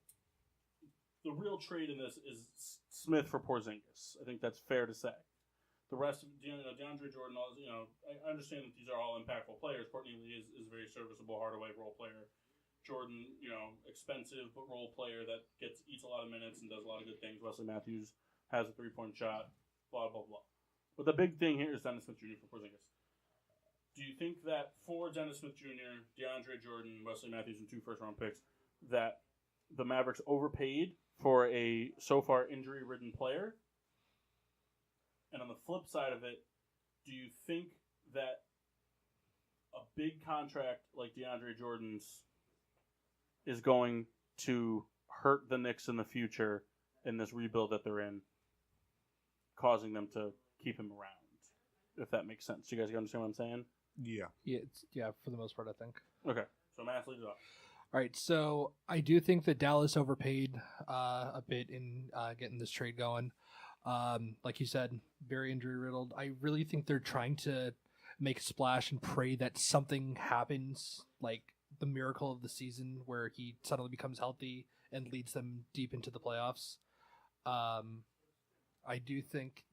trade in this is Smith for Porzingis. I think that's fair to say. The rest of DeAndre Jordan, I understand that these are all impactful players. Courtney Lee is very serviceable. Hardaway, role player. Jordan, expensive but role player that eats a lot of minutes and does a lot of good things. Wesley Matthews has a 3-point shot. Blah blah blah. But the big thing here is Dennis Smith Jr. for Porzingis. Do you think that for Dennis Smith Jr., DeAndre Jordan, Wesley Matthews, and 2 first-round picks, that the Mavericks overpaid for a so far injury-ridden player? And on the flip side of it, do you think that a big contract like DeAndre Jordan's is going to hurt the Knicks in the future in this rebuild that they're in, causing them to keep him around? If that makes sense. You guys understand what I'm saying? Yeah. Yeah, for the most part, I think. Okay, so Matt, lead it off. All right, so I do think that Dallas overpaid a bit in getting this trade going. Like you said, very injury riddled. I really think they're trying to make a splash and pray that something happens, like the miracle of the season where he suddenly becomes healthy and leads them deep into the playoffs. I do think.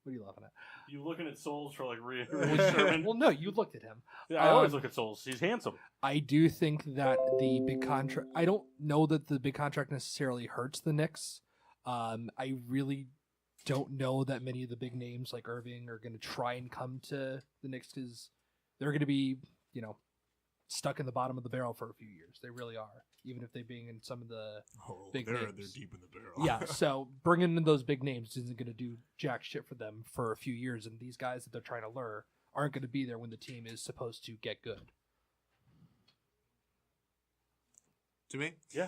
What are you laughing at? You looking at Souls for like reassurance? Well, no, you looked at him. Yeah, I always look at Souls. He's handsome. I do think that the big contract. I don't know that the big contract necessarily hurts the Knicks. I really don't know that many of the big names like Irving are going to try and come to the Knicks because they're going to be, stuck in the bottom of the barrel for a few years. They really are, even if they being in some of the big names. They're deep in the barrel. Yeah, so bringing in those big names isn't going to do jack shit for them for a few years, and these guys that they're trying to lure aren't going to be there when the team is supposed to get good. To me? Yeah.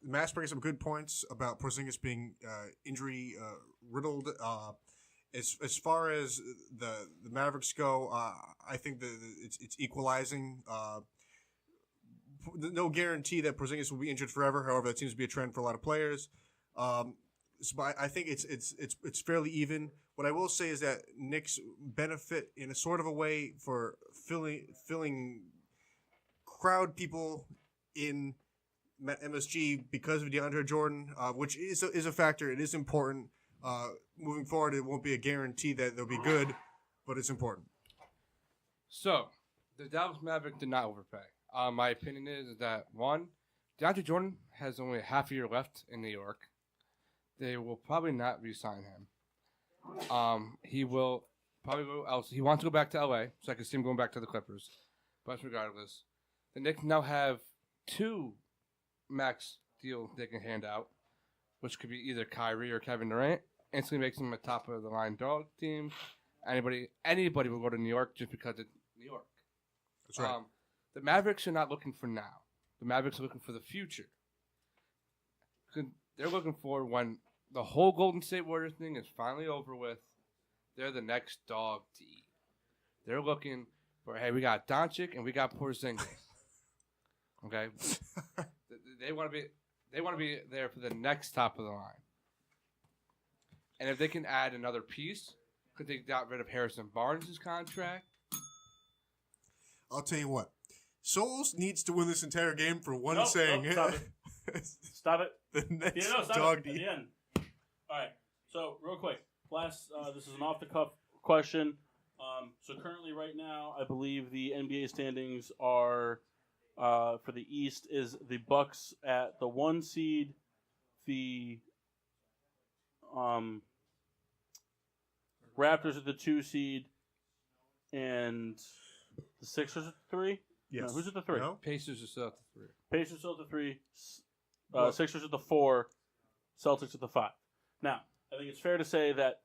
Matt's bringing some good points about Porzingis being injury riddled. As far as the Mavericks go, I think it's equalizing. No guarantee that Porzingis will be injured forever. However, that seems to be a trend for a lot of players. So I think it's fairly even. What I will say is that Knicks benefit in a sort of a way for filling crowd people in MSG because of DeAndre Jordan, which is a factor. It is important. Moving forward, it won't be a guarantee that they'll be good, but it's important. So, the Dallas Mavericks did not overpay. My opinion is that, one, DeAndre Jordan has only a half a year left in New York. They will probably not re-sign him. He will probably go else. He wants to go back to LA, so I can see him going back to the Clippers. But regardless, the Knicks now have 2 max deals they can hand out, which could be either Kyrie or Kevin Durant. Instantly makes them a top of the line dog team. Anybody will go to New York just because it's New York. That's right. The Mavericks are not looking for now. The Mavericks are looking for the future. They're looking for when the whole Golden State Warriors thing is finally over with. They're the next dog to eat. They're looking for, hey, we got Doncic and we got Porzingis. Okay, they want to be there for the next top of the line. And if they can add another piece, could they got rid of Harrison Barnes' contract? I'll tell you what. Souls needs to win this entire game for one Nope, saying. stop it. Stop it. The next Stop dog it. At to the eat. end. All right. So, real quick. This is an off-the-cuff question. So, currently, right now, I believe the NBA standings are, for the East, is the Bucks at the 1 seed, the Raptors at the 2 seed, and the Sixers at the 3? Yes. No, who's at the 3? No? Pacers are still at the 3. Pacers still at the 3, Sixers at the 4, Celtics at the 5. Now, I think it's fair to say that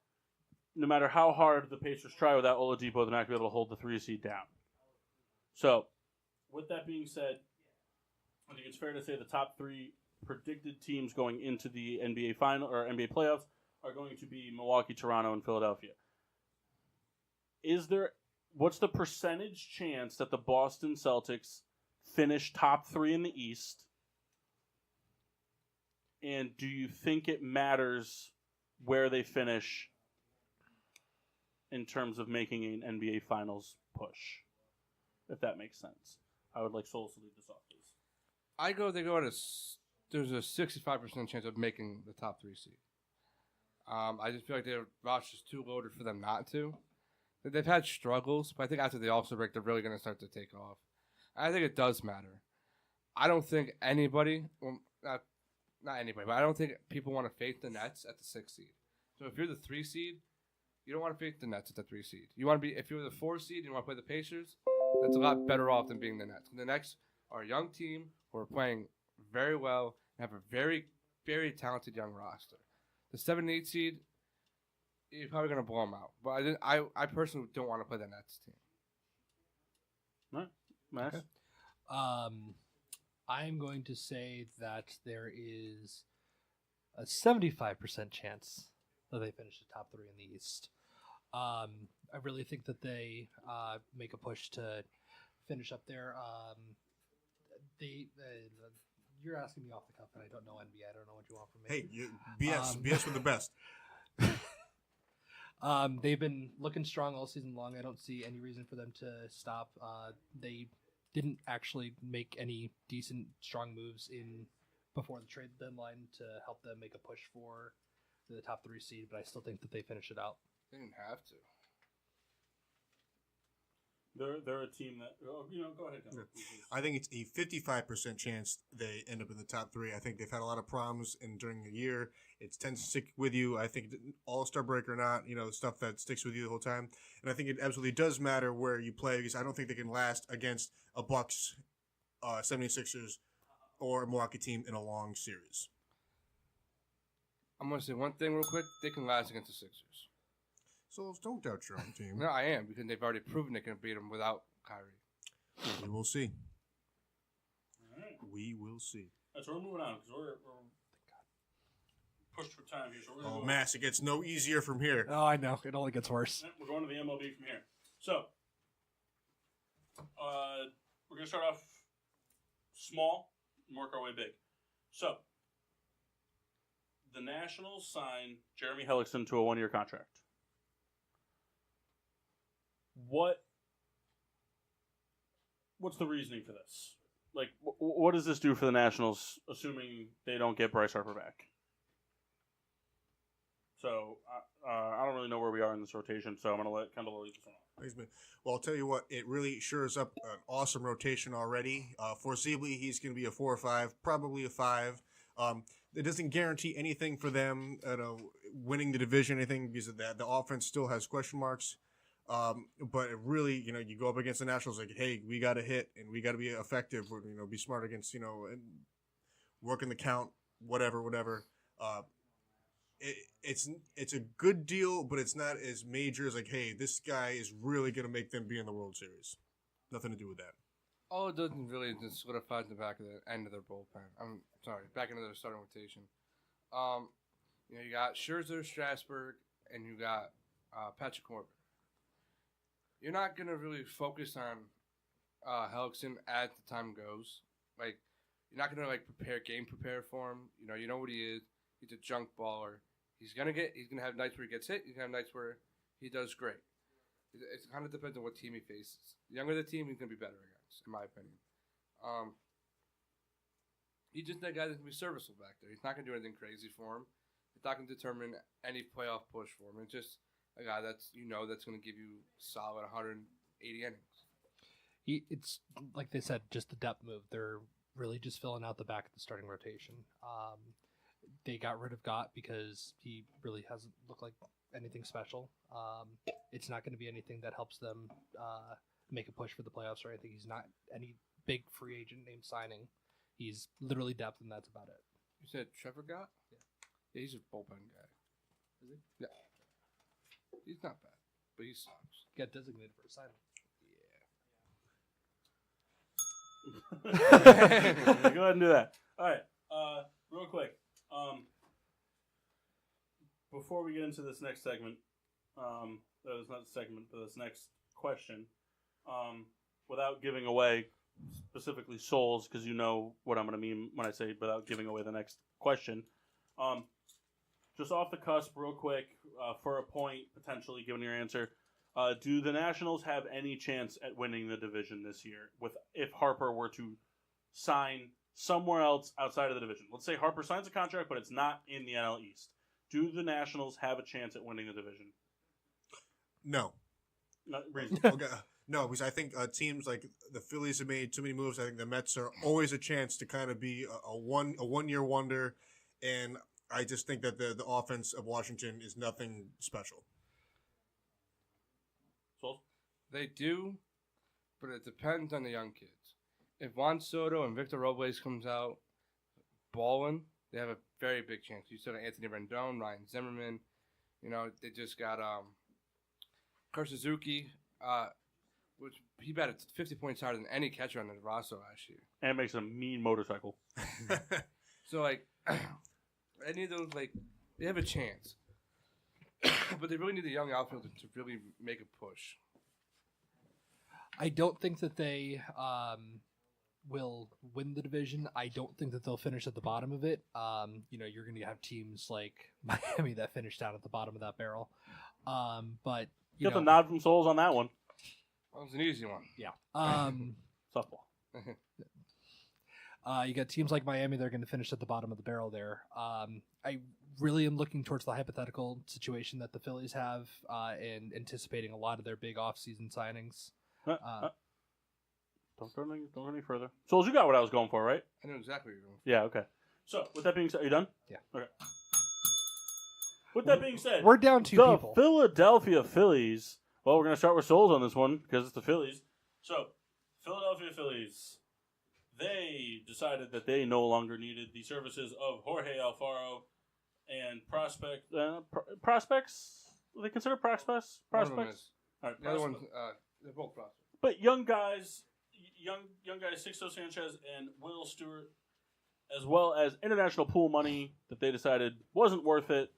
no matter how hard the Pacers try without Oladipo, they're not going to be able to hold the 3 seed down. So, with that being said, I think it's fair to say the top 3 predicted teams going into the NBA final or NBA playoffs are going to be Milwaukee, Toronto, and Philadelphia. What's the percentage chance that the Boston Celtics finish top 3 in the East? And do you think it matters where they finish in terms of making an NBA Finals push? If that makes sense. I would like Souls to lead this off, please. They go at there's a 65% chance of making the top 3 seed. I just feel like their roster's too loaded for them not to. They've had struggles, but I think after the All-Star break, they're really going to start to take off. I think it does matter. I don't think anybody, well, not anybody, but I don't think people want to face the Nets at the 6th seed. So if you're the 3 seed, you don't want to face the Nets at the 3 seed. You want to be, if you're the 4 seed and you want to play the Pacers, that's a lot better off than being the Nets. The Nets are a young team who are playing very well and have a very, very talented young roster. The 7 and 8 seed, you're probably going to blow them out. But I personally don't want to play the Nets team. All right. Max? Okay. I'm going to say that there is a 75% chance that they finish the top 3 in the East. I really think that they make a push to finish up there. You're asking me off the cuff, and I don't know NBA. I don't know what you want from me. Hey, BS with the best. They've been looking strong all season long. I don't see any reason for them to stop. They didn't actually make any decent, strong moves before the trade deadline to help them make a push for the top 3 seed, but I still think that they finish it out. They didn't have to. They're a team that go ahead. Denver. I think it's a 55% chance they end up in the top 3. I think they've had a lot of problems during the year. It tends to stick with you. I think All-Star break or not, stuff that sticks with you the whole time. And I think it absolutely does matter where you play because I don't think they can last against a Bucks, 76ers, or a Milwaukee team in a long series. I'm going to say one thing real quick. They can last against the Sixers. So don't doubt your own team. No, I am, because they've already proven they can beat them without Kyrie. We will see. All right. We will see. So we're moving on because we're pushed for time here. So we're Mass, it gets no easier from here. Oh, I know. It only gets worse. We're going to the MLB from here. So we're going to start off small and work our way big. So the Nationals sign Jeremy Hellickson to a 1-year contract. What's the reasoning for this? Like, what does this do for the Nationals, assuming they don't get Bryce Harper back? So I don't really know where we are in this rotation, so I'm going to let Kendall lead this one off. Thanks, man. Well, I'll tell you what, it really shores up an awesome rotation already. Foreseeably, he's going to be a 4 or 5, probably a 5. It doesn't guarantee anything for them, winning the division, anything, because of that. The offense still has question marks. But it really, you go up against the Nationals like, hey, we got to hit and we got to be effective. Be smart against, and working the count, whatever. It's a good deal, but it's not as major as like, hey, this guy is really going to make them be in the World Series. Nothing to do with that. All it doesn't really just solidifies the back of the end of their bullpen. I'm sorry, back into their starting rotation. You got Scherzer, Strasburg, and you got Patrick Corbin. You're not gonna really focus on Hellickson as the time goes. Like, you're not gonna prepare for him. You know what he is. He's a junk baller. He's gonna have nights where he gets hit. He's gonna have nights where he does great. It kind of depends on what team he faces. The younger the team, he's gonna be better against, in my opinion. He's just that guy that's gonna be serviceable back there. He's not gonna do anything crazy for him. It's not gonna determine any playoff push for him. It's just a guy that's going to give you solid 180 innings. It's like they said, just the depth move. They're really just filling out the back of the starting rotation. They got rid of Gott because he really hasn't looked like anything special. It's not going to be anything that helps them make a push for the playoffs or anything. He's not any big free agent name signing. He's literally depth, and that's about it. You said Trevor Gott? Yeah, he's a bullpen guy. Is he? Yeah. He's not bad, but he sucks. Got designated for assignment. Go ahead and do that. All right. Real quick. Before we get into this next segment, it's not a segment, but this next question, without giving away specifically souls, because you know what I'm going to mean when I say without giving away the next question. Just off the cusp, real quick, for a point, potentially given your answer, do the Nationals have any chance at winning the division this year? If Harper were to sign somewhere else outside of the division, let's say Harper signs a contract, but it's not in the NL East. Do the Nationals have a chance at winning the division? No. No reason. Okay. No, because I think teams like the Phillies have made too many moves. I think the Mets are always a chance to kind of be a 1 year wonder, and I just think that the offense of Washington is nothing special. Souls? They do, but it depends on the young kids. If Juan Soto and Victor Robles comes out balling, they have a very big chance. You said Anthony Rendon, Ryan Zimmerman. You know, they just got Kurt Suzuki, which he batted 50 points higher than any catcher on the roster last year. And makes a mean motorcycle. So, like, any of those, like, they have a chance. But they really need the young outfielder to really make a push. I don't think that they will win the division. I don't think that they'll finish at the bottom of it. You're going to have teams like Miami that finish down at the bottom of that barrel. But Get the nod from Souls on that one. That was an easy one. Yeah. Softball. You got teams like Miami that are going to finish at the bottom of the barrel there. I really am looking towards the hypothetical situation that the Phillies have and anticipating a lot of their big offseason signings. Don't go any further. Souls, you got what I was going for, right? I know exactly what you're going Yeah, okay. So, with that being said, are you done? Yeah. Okay. With that being said, We're down two the people. Philadelphia Phillies. Well, we're going to start with Souls on this one because it's the Phillies. So, Philadelphia Phillies, they decided that they no longer needed the services of Jorge Alfaro and prospects. Are they consider prospects? One of them Prospects? is. All right, The other prospects. one, they're both prospects. But young guys, Sixto Sanchez and Will Stewart, as well as international pool money that they decided wasn't worth it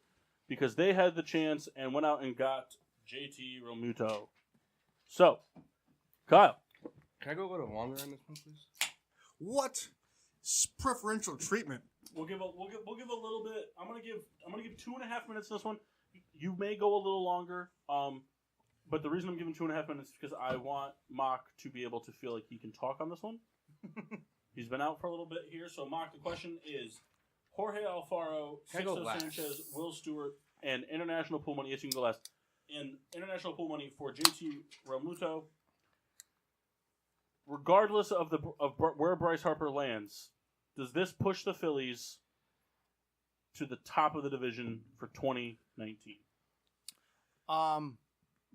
because they had the chance and went out and got JT Realmuto. So, Kyle. Can I go a little longer on this one, please? What preferential treatment? We'll give a little bit. I'm gonna give 2.5 minutes to this one. You may go a little longer. But the reason I'm giving 2.5 minutes is because I want Mach to be able to feel like he can talk on this one. He's been out for a little bit here. So, Mach, the question is Jorge Alfaro, Sixto Sanchez, Will Stewart, and international pool money. Yes, you can go last. And international pool money for JT Realmuto. Regardless of where Bryce Harper lands, does this push the Phillies to the top of the division for 2019?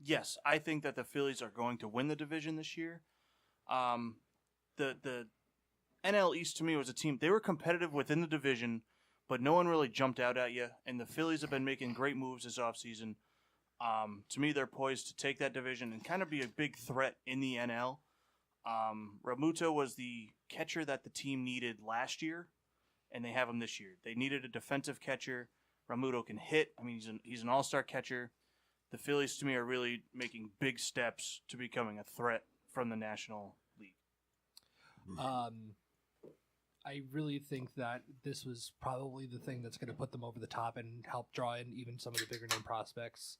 Yes, I think that the Phillies are going to win the division this year. The NL East to me was a team, they were competitive within the division, but no one really jumped out at you, and the Phillies have been making great moves this offseason. To me, they're poised to take that division and kind of be a big threat in the NL. Realmuto was the catcher that the team needed last year, and they have him this year. They needed a defensive catcher. Realmuto can hit. I mean, he's an all-star catcher. The Phillies, to me, are really making big steps to becoming a threat from the National League. I really think that this was probably the thing that's going to put them over the top and help draw in even some of the bigger name prospects,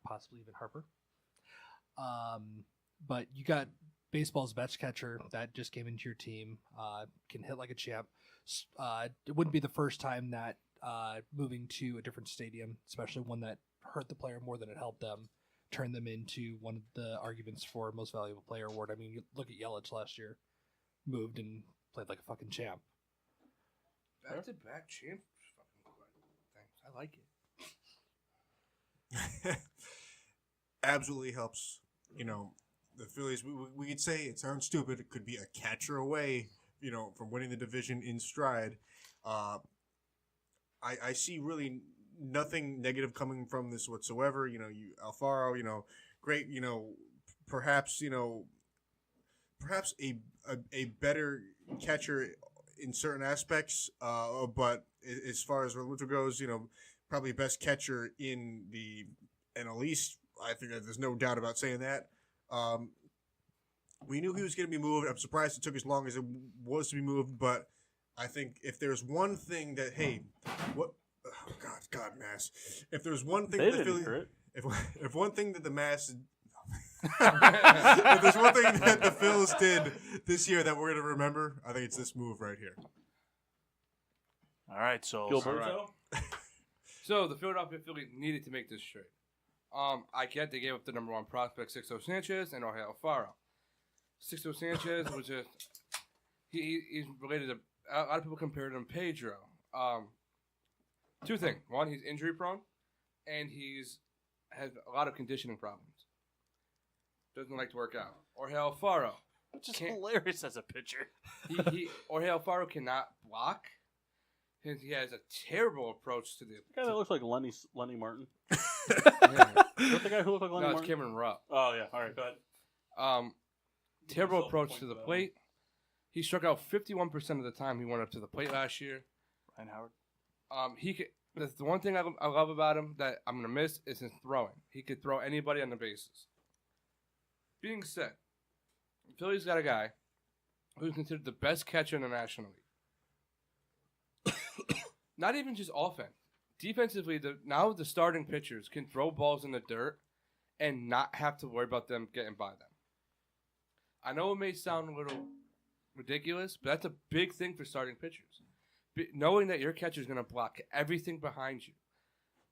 possibly even Harper. But you got baseball's best catcher that just came into your team, can hit like a champ. It wouldn't be the first time that moving to a different stadium, especially one that hurt the player more than it helped them, turned them into one of the arguments for most valuable player award. I mean, you look at Yelich last year, moved and played like a fucking champ. Back-to-back champ. Thanks. I like it. Absolutely helps. You know, the Phillies, we could say it sounds stupid. It could be a catcher away, from winning the division in stride. I see really nothing negative coming from this whatsoever. perhaps a better catcher in certain aspects, but as far as Riddler goes, probably best catcher in the NL East. I think that there's no doubt about saying that. We knew he was going to be moved. I'm surprised it took as long as it was to be moved, but I think if there's one thing that, oh God, Mass. If there's one thing They that the didn't Phillies, hear it. if one thing that the Mass, if there's one thing that the Phils did this year that we're going to remember, I think it's this move right here. All right, so Gilberto? So the Philadelphia Phillies needed to make this trade. I get they gave up the number 1 prospect, Sixto Sanchez, and Jorge Alfaro. Sixto Sanchez was just he's related to a lot of people compared him to Pedro. 2 things: one, he's injury prone, and he's has a lot of conditioning problems. Doesn't like to work out. Jorge Alfaro, which is hilarious as a pitcher. Jorge Alfaro cannot block. He has a terrible approach to the guy that looks like Lenny Martin. Yeah. What's the guy who looks like Lenny No, Martin? it's Cameron Rupp. Oh, yeah. All right, go ahead. Terrible approach to the plate. He struck out 51% of the time he went up to the plate last year. Ryan Howard. That's the one thing I love about him that I'm going to miss is his throwing. He could throw anybody on the bases. Being said, Philly's got a guy who's considered the best catcher in the National League. Not even just offense. Defensively, now the starting pitchers can throw balls in the dirt and not have to worry about them getting by them. I know it may sound a little ridiculous, but that's a big thing for starting pitchers. Knowing that your catcher is going to block everything behind you.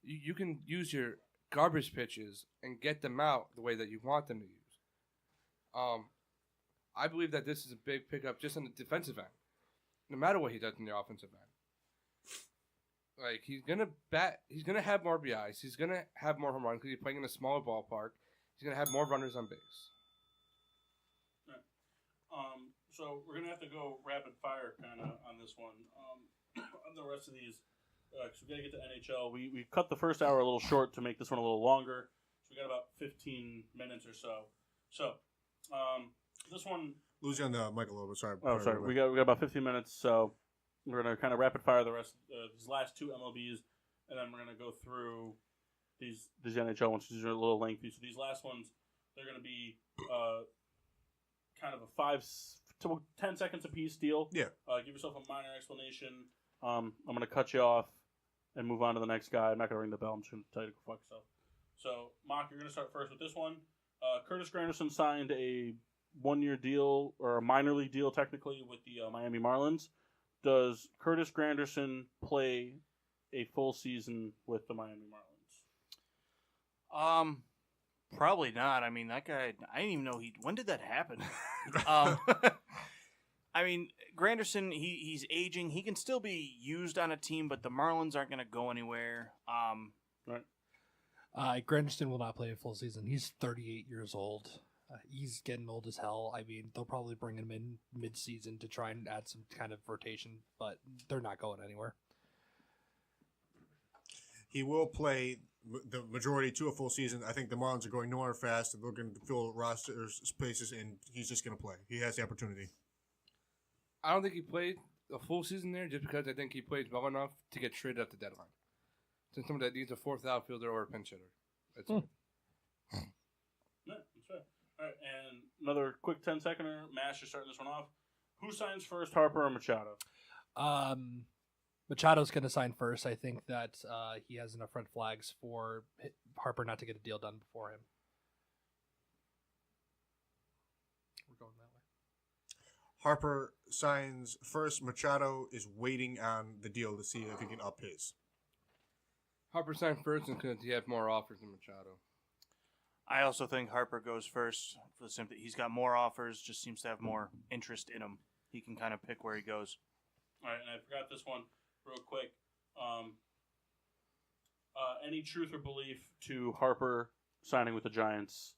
You can use your garbage pitches and get them out the way that you want them to use. I believe that this is a big pickup just on the defensive end, no matter what he does in the offensive end. Like, he's gonna have more RBIs. He's gonna have more home runs because he's playing in a smaller ballpark. He's gonna have more runners on base. So we're gonna have to go rapid fire kind of on this one. On the rest of these, because we gotta get to NHL. We cut the first hour a little short to make this one a little longer. So we got about 15 minutes or so. So this one. Lose you on the mic a little bit. Sorry. Sorry. We got about 15 minutes. So we're gonna kind of rapid fire the rest these last 2 MLBs, and then we're gonna go through these NHL ones. These are a little lengthy. So these last ones, they're gonna be kind of a 5 to 10 seconds a piece deal. Yeah. Give yourself a minor explanation. I'm gonna cut you off and move on to the next guy. I'm not gonna ring the bell. I'm just gonna tell you to go fuck yourself. So Mock, you're gonna start first with this one. Curtis Granderson signed a 1-year deal, or a minor league deal technically, with the Miami Marlins. Does Curtis Granderson play a full season with the Miami Marlins? Probably not. I mean, that guy, I didn't even know when did that happen? I mean, Granderson, he's aging. He can still be used on a team, but the Marlins aren't going to go anywhere. Right. Granderson will not play a full season. He's 38 years old. He's getting old as hell. I mean, they'll probably bring him in mid-season to try and add some kind of rotation, but they're not going anywhere. He will play the majority to a full season. I think the Marlins are going nowhere fast. They're going to fill roster spaces, and he's just going to play. He has the opportunity. I don't think he played a full season there just because I think he played well enough to get traded at the deadline. Since someone that needs a 4th outfielder or a pinch hitter. That's it. Yeah, that's right. All right, and another quick 10-seconder. Mash, you're starting this one off. Who signs first, Harper or Machado? Machado's going to sign first. I think that he has enough red flags for Harper not to get a deal done before him. We're going that way. Harper signs first. Machado is waiting on the deal to see if he can up his. Harper signed first because he had more offers than Machado. I also think Harper goes first for the simple. He's got more offers, just seems to have more interest in him. He can kind of pick where he goes. All right, and I forgot this one real quick. Any truth or belief to Harper signing with the Giants?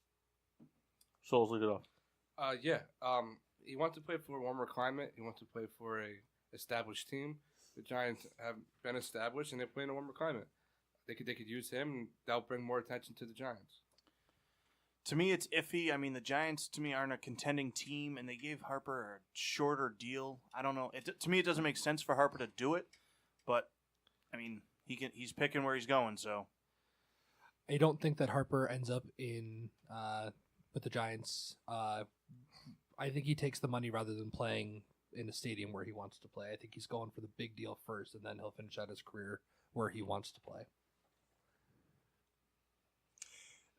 Souls, lead it off. Yeah. He wants to play for a warmer climate. He wants to play for a established team. The Giants have been established, and they play in a warmer climate. They could use him, and that'll bring more attention to the Giants. To me, it's iffy. I mean, the Giants, to me, aren't a contending team, and they gave Harper a shorter deal. I don't know. To me, it doesn't make sense for Harper to do it, but, I mean, he's picking where he's going, so. I don't think that Harper ends up in with the Giants. I think he takes the money rather than playing in a stadium where he wants to play. I think he's going for the big deal first, and then he'll finish out his career where he wants to play.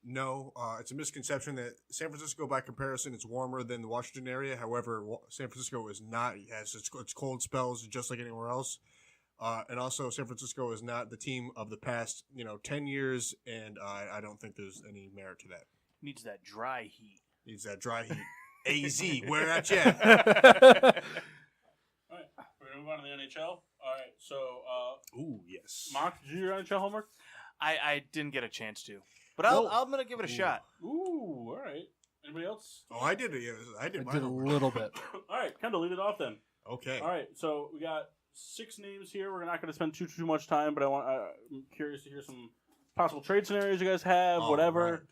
No, it's a misconception that San Francisco, by comparison, is warmer than the Washington area. However, San Francisco is not. It has its cold spells just like anywhere else. And also, San Francisco is not the team of the past, 10 years, and I don't think there's any merit to that. Needs that dry heat. Needs that dry heat. AZ, where at ya? All right, we're gonna move on to the NHL. All right, so Ooh, yes. Mock, did you do your NHL homework? I didn't get a chance to, but No. I'm gonna give it a shot. Ooh, all right. Anybody else? Oh, I did it. I did I my did a homework. little bit. All right, Kendall, lead it off then. Okay. All right, so we got 6 names here. We're not going to spend too much time, but I'm curious to hear some possible trade scenarios you guys have, All whatever.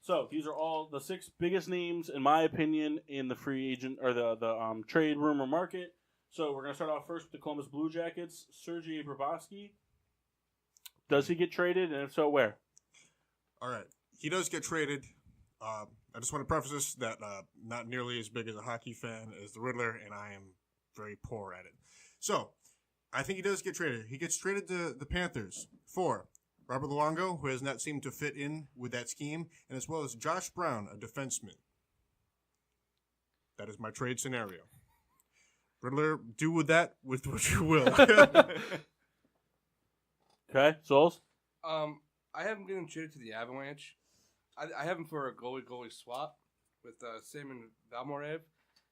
So these are all the 6 biggest names, in my opinion, in the free agent or the trade rumor market. So we're going to start off first with the Columbus Blue Jackets. Sergei Bobrovsky. Does he get traded, and if so, where? All right. He does get traded. I just want to preface this that not nearly as big as a hockey fan as the Riddler, and I am very poor at it. So, I think he does get traded. He gets traded to the Panthers for Robert Luongo, who has not seemed to fit in with that scheme, and as well as Josh Brown, a defenseman. That is my trade scenario. Riddler, do with that with what you will. Okay, Souls? I have him getting traded to the Avalanche. I have him for a goalie swap with Simon Valmorev.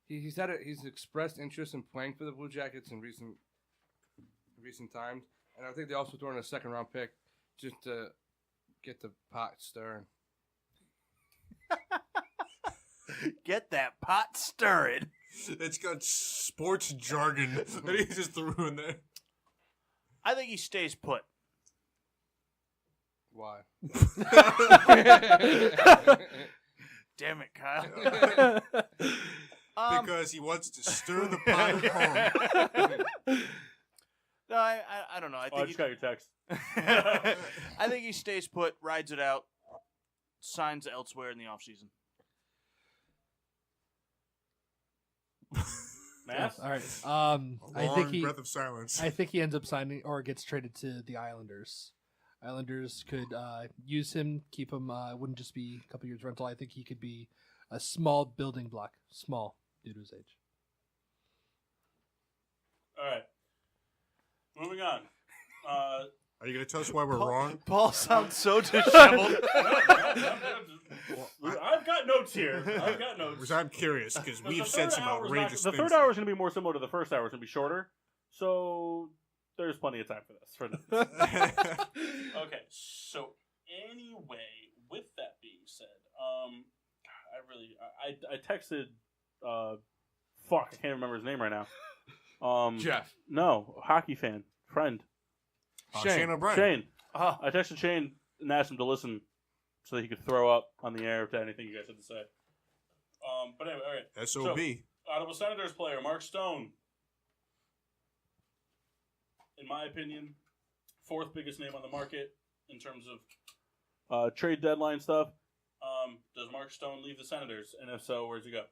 He's expressed interest in playing for the Blue Jackets in recent times, and I think they also throw in a 2nd-round pick just to get the pot stirring. Get that pot stirring. It's got sports jargon that he just threw in there. I think he stays put. Why? Damn it, Kyle. Because he wants to stir the pot at home. No, I don't know. I I think just got your text. I think he stays put, rides it out, signs elsewhere in the offseason. Mass? All right. A I think long breath of silence. I think he ends up signing or gets traded to the Islanders. Islanders could use him, keep him. Wouldn't just be a couple years rental. I think he could be a small building block, small due to his age. All right. Moving on. Are you going to tell us why we're wrong? Paul sounds so disheveled. I've got notes here. I've got notes. Because I'm curious, because The we've third said some hour is not- outrageous The things. third hour is going to be more similar to the first hour. It's going to be shorter. So there's plenty of time for this. Okay. So anyway, with that being said, I texted, fuck, I can't remember his name right now. Jeff. No, hockey fan, friend. Shane O'Brien. Shane. I texted Shane and asked him to listen so that he could throw up on the air to anything you guys had to say. But anyway, all right. SOB. Ottawa Senators player Mark Stone, in my opinion, 4th biggest name on the market in terms of trade deadline stuff. Does Mark Stone leave the Senators? And if so, where's he go?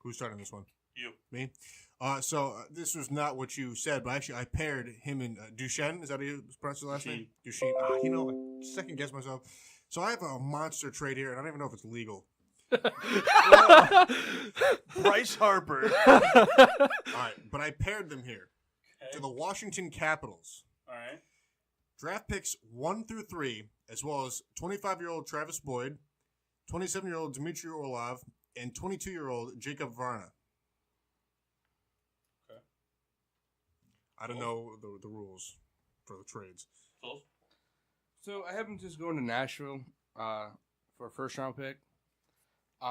Who's starting this one? You. Me? So this was not what you said, but actually I paired him and Duchesne. Is that how you pronounce his last name? Duchesne. I second guess myself. So I have a monster trade here, and I don't even know if it's legal. Bryce Harper. All right, but I paired them here to the Washington Capitals. All right. Draft picks 1 through 3, as well as 25-year-old Travis Boyd, 27-year-old Dmitry Orlov, and 22-year-old Jacob Varna. Okay. I don't know the rules for the trades. Souls? So I have him just going to Nashville for a 1st-round pick.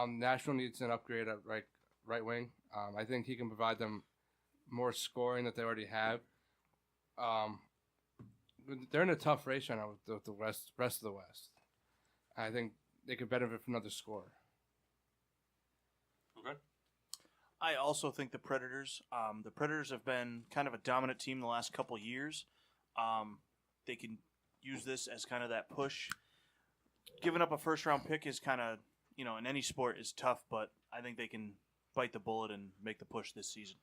Nashville needs an upgrade at right wing. I think he can provide them more scoring that they already have. They're in a tough race right now with the rest of the West. I think they could benefit from another score. Okay. I also think the Predators. The Predators have been kind of a dominant team the last couple of years. They can use this as kind of that push. Giving up a first-round pick is kind of, in any sport is tough, but I think they can bite the bullet and make the push this season.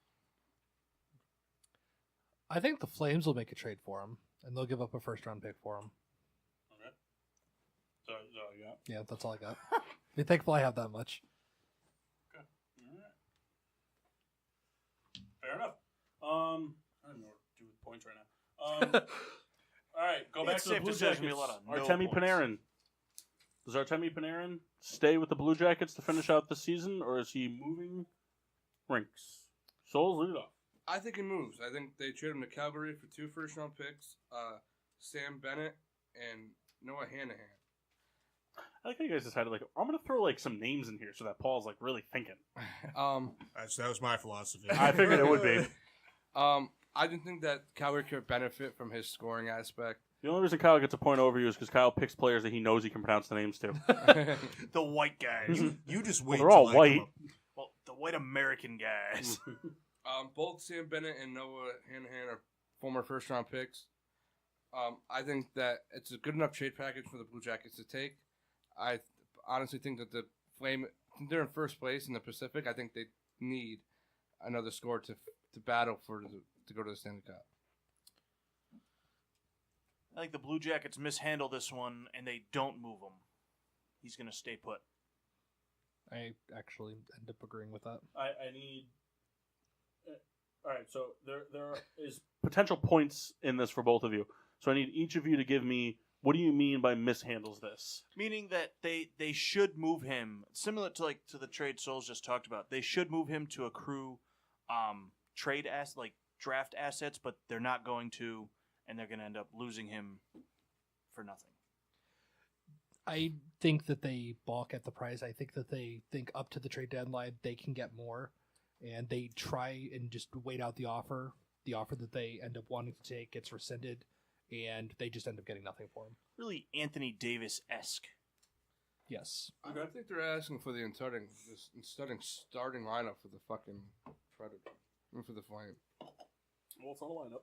I think the Flames will make a trade for him, and they'll give up a first-round pick for him. Okay. So yeah. Yeah, that's all I got. Be thankful I have that much. Okay. All right. Fair enough. I don't know what to do with points right now. All right, go back It's to the safe Blue to say there's Jackets. gonna be a lot of no Artemi points. Panarin. Does Artemi Panarin stay with the Blue Jackets to finish out the season, or is he moving rinks? Souls, lead it off. I think he moves. I think they trade him to Calgary for 2 first-round picks, Sam Bennett and Noah Hanahan. I like how you guys decided, I'm going to throw, some names in here so that Paul's, really thinking. That was my philosophy. I figured it would be. I didn't think that Calgary could benefit from his scoring aspect. The only reason Kyle gets a point over you is because Kyle picks players that he knows he can pronounce the names to. The white guys. You just wait. Well, they're all till I come white. up. Well, the white American guys. Both Sam Bennett and Noah Hanahan are former first-round picks. I think that it's a good enough trade package for the Blue Jackets to take. I honestly think that the Flame, they're in first place in the Pacific. I think they need another score to battle to go to the Stanley Cup. I think the Blue Jackets mishandle this one, and they don't move him. He's going to stay put. I actually end up agreeing with that. I need... all right, so there is potential points in this for both of you. So I need each of you to give me, what do you mean by mishandles this? Meaning that they should move him, similar to the trade Souls just talked about. They should move him to accrue draft assets, but they're not going to, and they're going to end up losing him for nothing. I think that they balk at the price. I think that they think up to the trade deadline they can get more, and they try and just wait out the offer. The offer that they end up wanting to take gets rescinded, and they just end up getting nothing for him. Really Anthony Davis-esque. Yes. I don't think they're asking for the starting lineup for the fucking Predator. For the Flame. Well, it's on the lineup.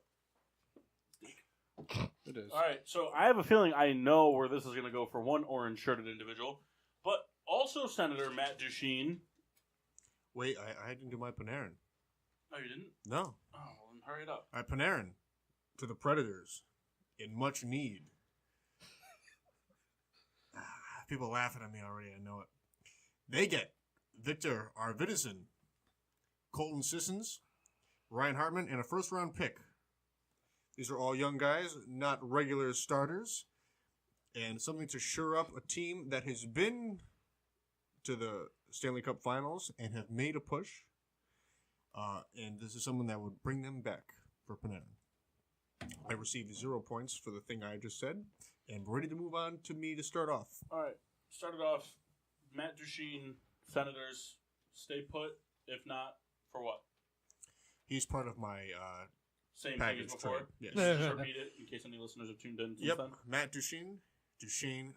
It is. All right, so I have a feeling I know where this is going to go for one orange-shirted individual, but also Senator Matt Duchene. Wait, I didn't do my Panarin. Oh, you didn't? No. Oh, well, then hurry it up. I Panarin to the Predators in much need. People laughing at me already, I know it. They get Victor Arvidsson, Colton Sissons, Ryan Hartman, and a first-round pick. These are all young guys, not regular starters, and something to shore up a team that has been to the Stanley Cup Finals and have made a push. And this is someone that would bring them back for Panarin. I received 0 points for the thing I just said, and ready to move on to me to start off. All right, started off Matt Duchene, Senators, stay put. If not, for what? He's part of my Same thing package as before. trade. Yes. Just repeat it in case any listeners have tuned in since Yep. then. Matt Duchene. Duchene.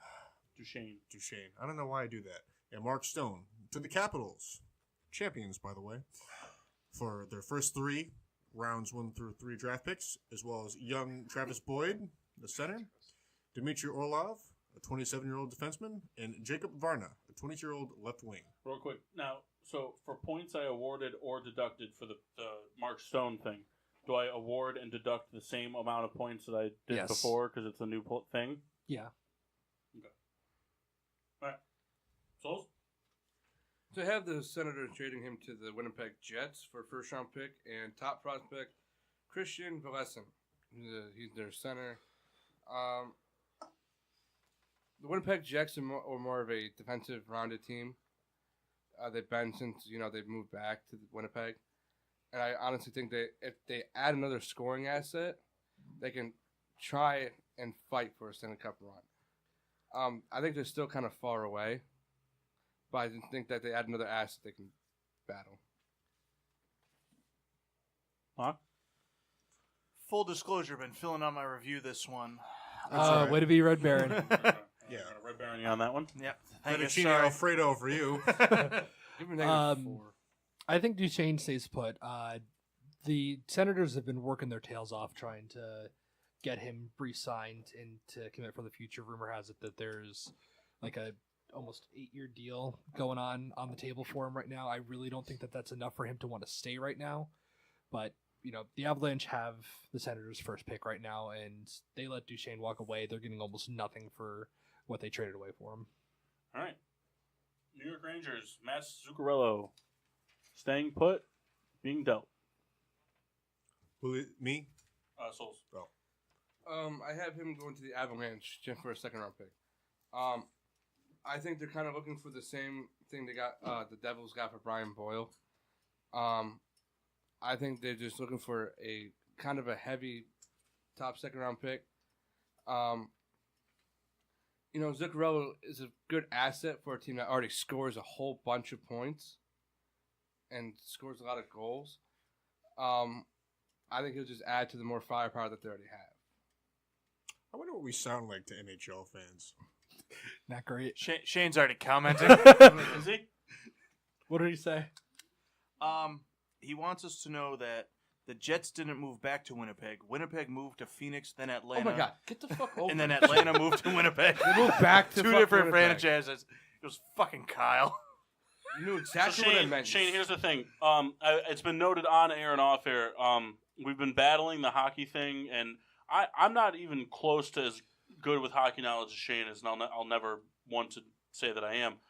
I don't know why I do that. And Mark Stone to the Capitals. Champions, by the way. For their first 3 rounds 1 through 3 draft picks, as well as young Travis Boyd, the center, Dmitry Orlov, a 27-year-old defenseman, and Jacob Varna, a 20-year-old left wing. Real quick. Now, so for points I awarded or deducted for the Mark Stone thing, do I award and deduct the same amount of points that I did Yes. before because it's a new thing? Yeah. Okay. All right. Souls? To have the Senators trading him to the Winnipeg Jets for a first-round pick and top prospect Christian Valesin. He's their center. The Winnipeg Jets are more of a defensive rounded team. They've been since they've moved back to Winnipeg, and I honestly think that if they add another scoring asset, they can try and fight for a Stanley Cup run. I think they're still kind of far away, but I think that they add another asset they can battle. Huh? Full disclosure, been filling out my review this one. Way to be Red Baron. Yeah. Red Barony on that one. Yep. Thank you. Fettuccine Sorry. Alfredo for you. Give him a -4. I think Duchesne stays put. The Senators have been working their tails off trying to get him re-signed and to commit for the future. Rumor has it that there's like a almost 8-year deal going on the table for him right now. I really don't think that that's enough for him to want to stay right now. But, you know, the Avalanche have the Senators' first pick right now, and they let Duchesne walk away. They're getting almost nothing for what they traded away for him. All right. New York Rangers, Matt Zuccarello, staying put, being dealt. Me? Souls. Oh. I have him going to the Avalanche just for a second-round pick. I think they're kind of looking for the same thing they got. The Devils got for Brian Boyle. I think they're just looking for a kind of a heavy top second-round pick. You know, Zuccarello is a good asset for a team that already scores a whole bunch of points and scores a lot of goals. I think he'll just add to the more firepower that they already have. I wonder what we sound like to NHL fans. Not great. Shane's already commenting. Is he? What did he say? He wants us to know that the Jets didn't move back to Winnipeg. Winnipeg moved to Phoenix, then Atlanta. Oh my God, get the fuck over And then it. Atlanta moved to Winnipeg. They moved back to two fuck different Winnipeg. franchises. It was fucking Kyle. You knew So exactly what I Shane, meant. Shane, here's the thing. It's been noted on air and off air. We've been battling the hockey thing, and I'm not even close to as good with hockey knowledge as Shane is, and I'll never want to say that I am.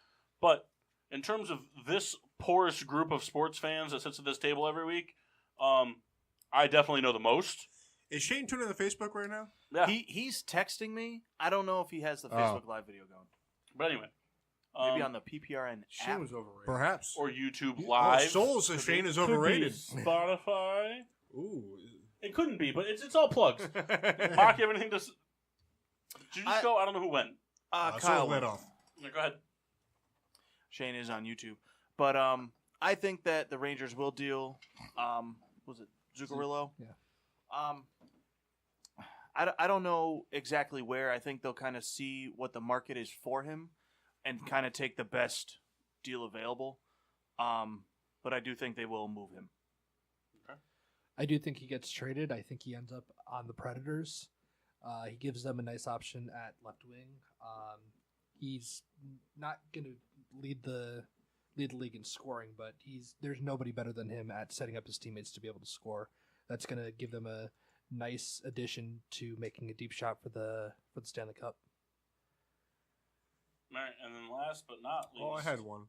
But in terms of this porous group of sports fans that sits at this table every week, I definitely know the most. Is Shane tuning in the Facebook right now? Yeah. He's texting me. I don't know if he has the Facebook Live video going. But anyway. Maybe on the PPRN Shane app. was overrated. Perhaps. Or YouTube Oh, Live. Souls says Shane is Could be overrated. Spotify. Ooh. It couldn't be, but it's all plugs. Mark, you have anything to... Did you just go? I don't know who went. Kyle Souls led went. off. Yeah, go ahead. Shane is on YouTube. But I think that the Rangers will deal, was it Zuccarello? Yeah. I don't know exactly where. I think they'll kind of see what the market is for him and kind of take the best deal available. But I do think they will move him. I do think he gets traded. I think he ends up on the Predators. He gives them a nice option at left wing. He's not going to lead the league in scoring, but there's nobody better than him at setting up his teammates to be able to score. That's going to give them a nice addition to making a deep shot for the Stanley Cup. All right, and then last but not least... Oh, I had one.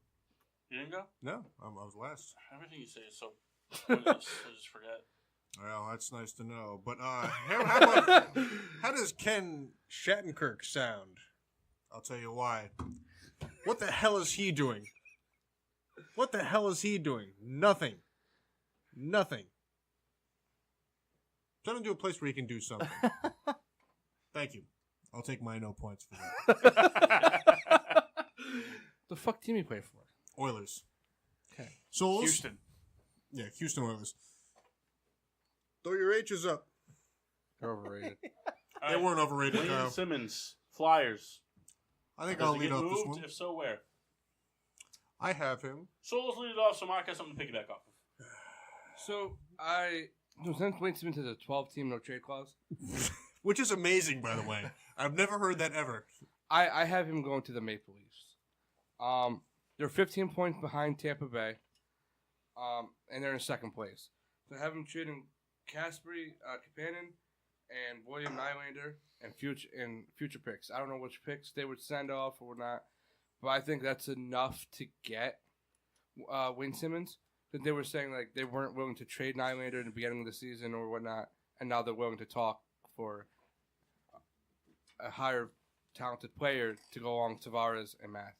You didn't go? No, I was last. Everything you say is so pointless. I just forget. Well, that's nice to know. But how does Ken Shattenkirk sound? I'll tell you why. What the hell is he doing? What the hell is he doing? Nothing. Send him to a place where he can do something. Thank you. I'll take my no points for that. The fuck team he play for? Oilers. Okay. Souls? Houston. Yeah, Houston Oilers. Throw your H's up. They're overrated. All They right, weren't overrated, Wayne Kyle. Simmons, Flyers. I think Does I'll he lead get off this moved? one. If so, where? I have him. Souls lead it off, so Mark has something to piggyback off of. So since Wayne Simmons has a 12-team no trade clause, Which is amazing, by the way. I've never heard that ever. I have him going to the Maple Leafs. They're 15 points behind Tampa Bay, and they're in second place. So I have him trading Kasperi Kapanen and William Nylander and future picks. I don't know which picks they would send off or not, but I think that's enough to get Wayne Simmons. Because they were saying like they weren't willing to trade Nylander in the beginning of the season or whatnot, and now they're willing to talk for a higher talented player to go along with Tavares and Matthews.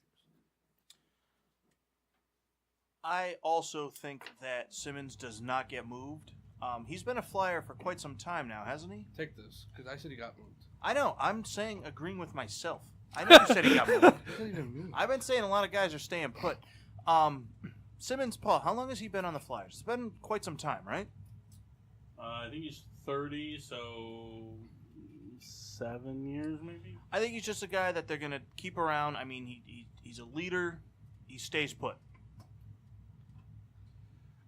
I also think that Simmons does not get moved. He's been a Flyer for quite some time now, hasn't he? Take this, because I said he got moved. I know. I'm saying agreeing with myself. I know you said he got moved. What does that even mean? I've been saying a lot of guys are staying put. Simmons, Paul, how long has he been on the Flyers? It's been quite some time, right? I think he's 30, so 7 years, maybe. I think he's just a guy that they're going to keep around. I mean, he's a leader. He stays put.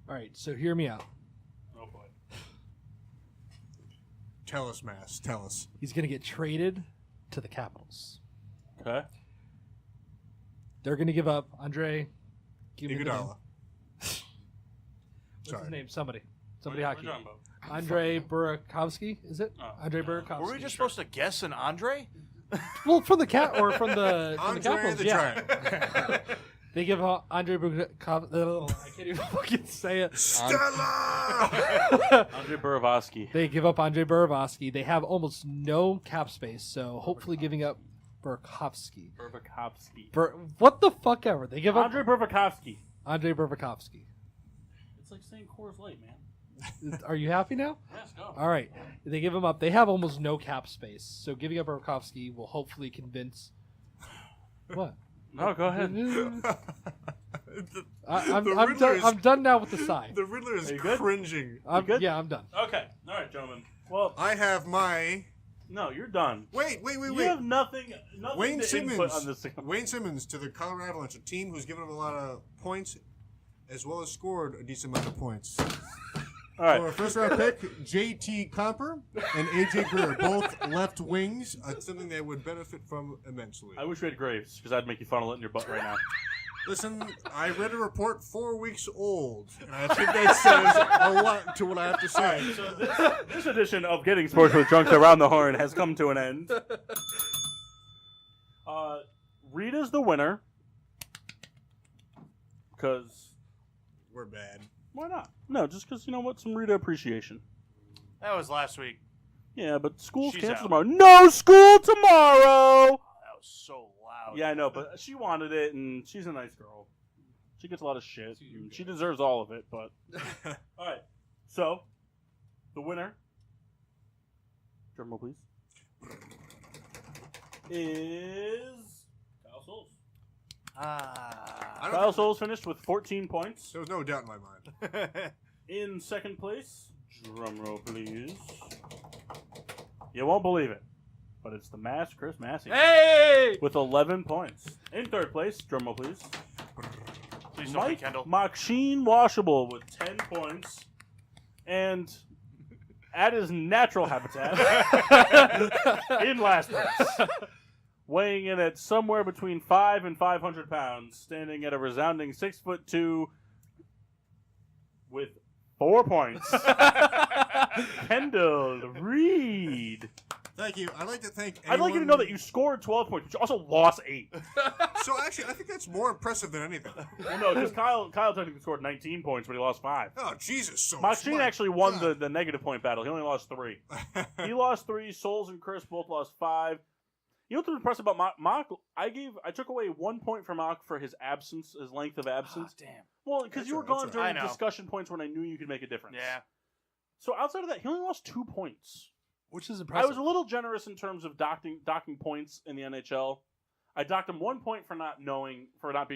All right, so hear me out. Oh boy. Tell us, Mass. Tell us. He's going to get traded to the Capitals. Okay. They're going to give up Andre. Give me the name. Iguodala. What's Sorry. his name? Somebody What are you hockey. talking about? Andre Burakovsky, is it? Oh. Andre Burakovsky. Were we just supposed to guess an Andre? Well, from the cat or from the Andre Capitals, the yeah. Giant. They give out Andre Burakovsky. I can't even fucking say it. Stella! Andre Burakovsky. They give up Andre Burakovsky. They have almost no cap space, so hopefully giving up Burakovsky. What the fuck ever. They give up Andre Burakovsky. Andre Burakovsky. It's like saying Coors Light, man. Are you happy now? Yes, go. All right. They give him up. They have almost no cap space, so giving up Burakovsky will hopefully convince. What? No, go ahead. I'm The done. Riddler is- I'm done now with the sign. The Riddler is Are you good? cringing. good? Yeah, I'm done. Okay. All right, gentlemen. Well, I have my... no, you're done. Wait. You have nothing Wayne to Simmons. input on this. Wayne Simmons to the Colorado Avalanche, a team who's given up a lot of points, as well as scored a decent amount of points. All right. For a first-round pick, J.T. Comper and A.J. Greer, both left wings, something they would benefit from immensely. I wish we had Graves, because I'd make you funnel it in your butt right now. Listen, I read a report 4 weeks old, and I think that says a lot to what I have to say. So this edition of Getting Sports with Drunks Around the Horn has come to an end. Rita's the winner, because We're bad. why not? No, just because, you know what, some Rita appreciation. That was last week. Yeah, but school's She's canceled out. tomorrow. No school tomorrow! That was so loud. Yeah, I know, but she wanted it, and she's a nice girl. She gets a lot of shit. And she deserves all of it, but... All right, so, the winner, drum roll please, is Kyle Souls. Kyle Souls finished with 14 points. There was no doubt in my mind. In second place, drum roll please. You won't believe it, but it's the Mass Chris Massey Hey! with 11 points. In third place, drum roll please, Please don't be Mike Kendall. Machcine Washable with 10 points. And at his natural habitat, in last place, weighing in at somewhere between 5 and 500 pounds, standing at a resounding 6'2", with 4 points. Kendall Reed. Thank you. I'd like to thank I'd like you to know that you scored 12 points, but you also lost 8. So actually, I think that's more impressive than anything. Well, no, because Kyle technically scored 19 points, but he lost 5. Oh, Jesus. So Machcine smart. actually won God. the negative point battle. He only lost 3. He lost 3. Souls and Chris both lost 5. You know what's impressive about Mach? I took away 1 point from Mach for his absence, his length of absence. Damn. Well, because you were gone That's all right. during I know. discussion points when I knew you could make a difference. Yeah. So outside of that, he only lost 2 points. Which is I impressive. was a little generous in terms of docking points in the NHL. I docked him 1 point for not being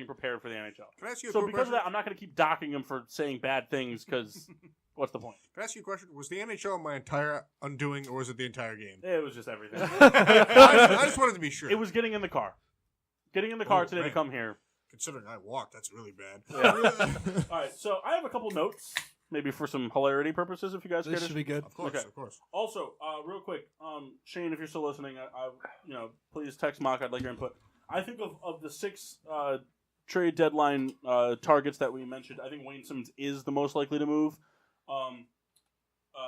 prepared for the NHL. Can I ask you a So quick because of question? that, I'm not going to keep docking him for saying bad things because what's the point? Can I ask you a question? Was the NHL my entire undoing, or was it the entire game? It was just everything. I just wanted to be sure. It was getting in the car. Getting in the car Oh, today to right. come here. Considering I walked, that's really bad. All right, so I have a couple notes, maybe for some hilarity purposes, if you guys care This to. should be good. Of course, Okay. of course. Also, real quick, Shane, if you're still listening, please text Mock. I'd like your input. I think of the 6 trade deadline targets that we mentioned, I think Wayne Simmons is the most likely to move.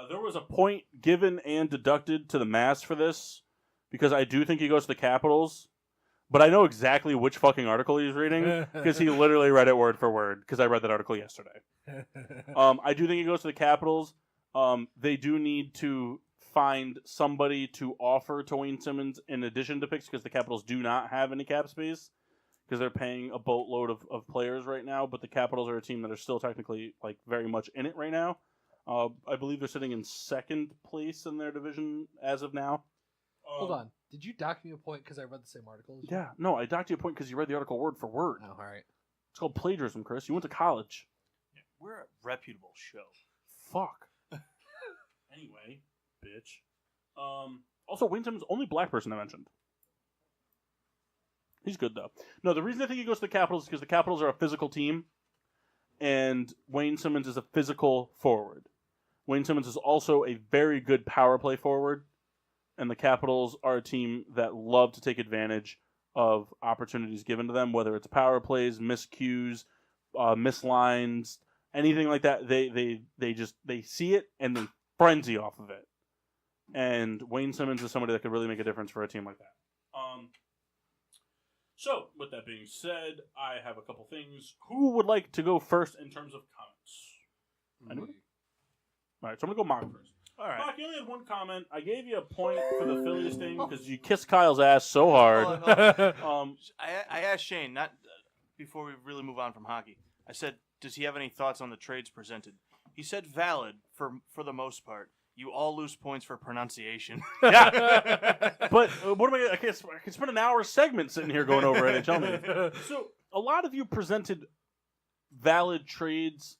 There was a point given and deducted to the Mass for this, because I do think he goes to the Capitals, but I know exactly which fucking article he's reading, because he literally read it word for word, because I read that article yesterday. I do think he goes to the Capitals. They do need to find somebody to offer to Wayne Simmons in addition to picks, because the Capitals do not have any cap space, because they're paying a boatload of players right now, but the Capitals are a team that are still technically very much in it right now. I believe they're sitting in second place in their division as of now. Hold on. Did you dock me a point because I read the same article? as you? Yeah, no, I docked you a point because you read the article word for word. Oh, all right. It's called plagiarism, Chris. You went to college. We're a reputable show. Fuck. Anyway, bitch. Also, Wayne Simmons, only black person I mentioned. He's good, though. No, the reason I think he goes to the Capitals is because the Capitals are a physical team, and Wayne Simmons is a physical forward. Wayne Simmons is also a very good power play forward, and the Capitals are a team that love to take advantage of opportunities given to them, whether it's power plays, miscues, mislines, anything like that. They see it and they frenzy off of it. And Wayne Simmons is somebody that could really make a difference for a team like that. So, with that being said, I have a couple things. Who would like to go first in terms of comments? Anybody? All right, so I'm going to go Mark first. All right. Mark, you only had one comment. I gave you a point for the Phillies thing because you kissed Kyle's ass so hard. Hold on. I asked Shane, not before we really move on from hockey. I said, does he have any thoughts on the trades presented? He said valid for the most part. You all lose points for pronunciation. Yeah. But what am I can spend an hour segment sitting here going over NHL news. So a lot of you presented valid trades,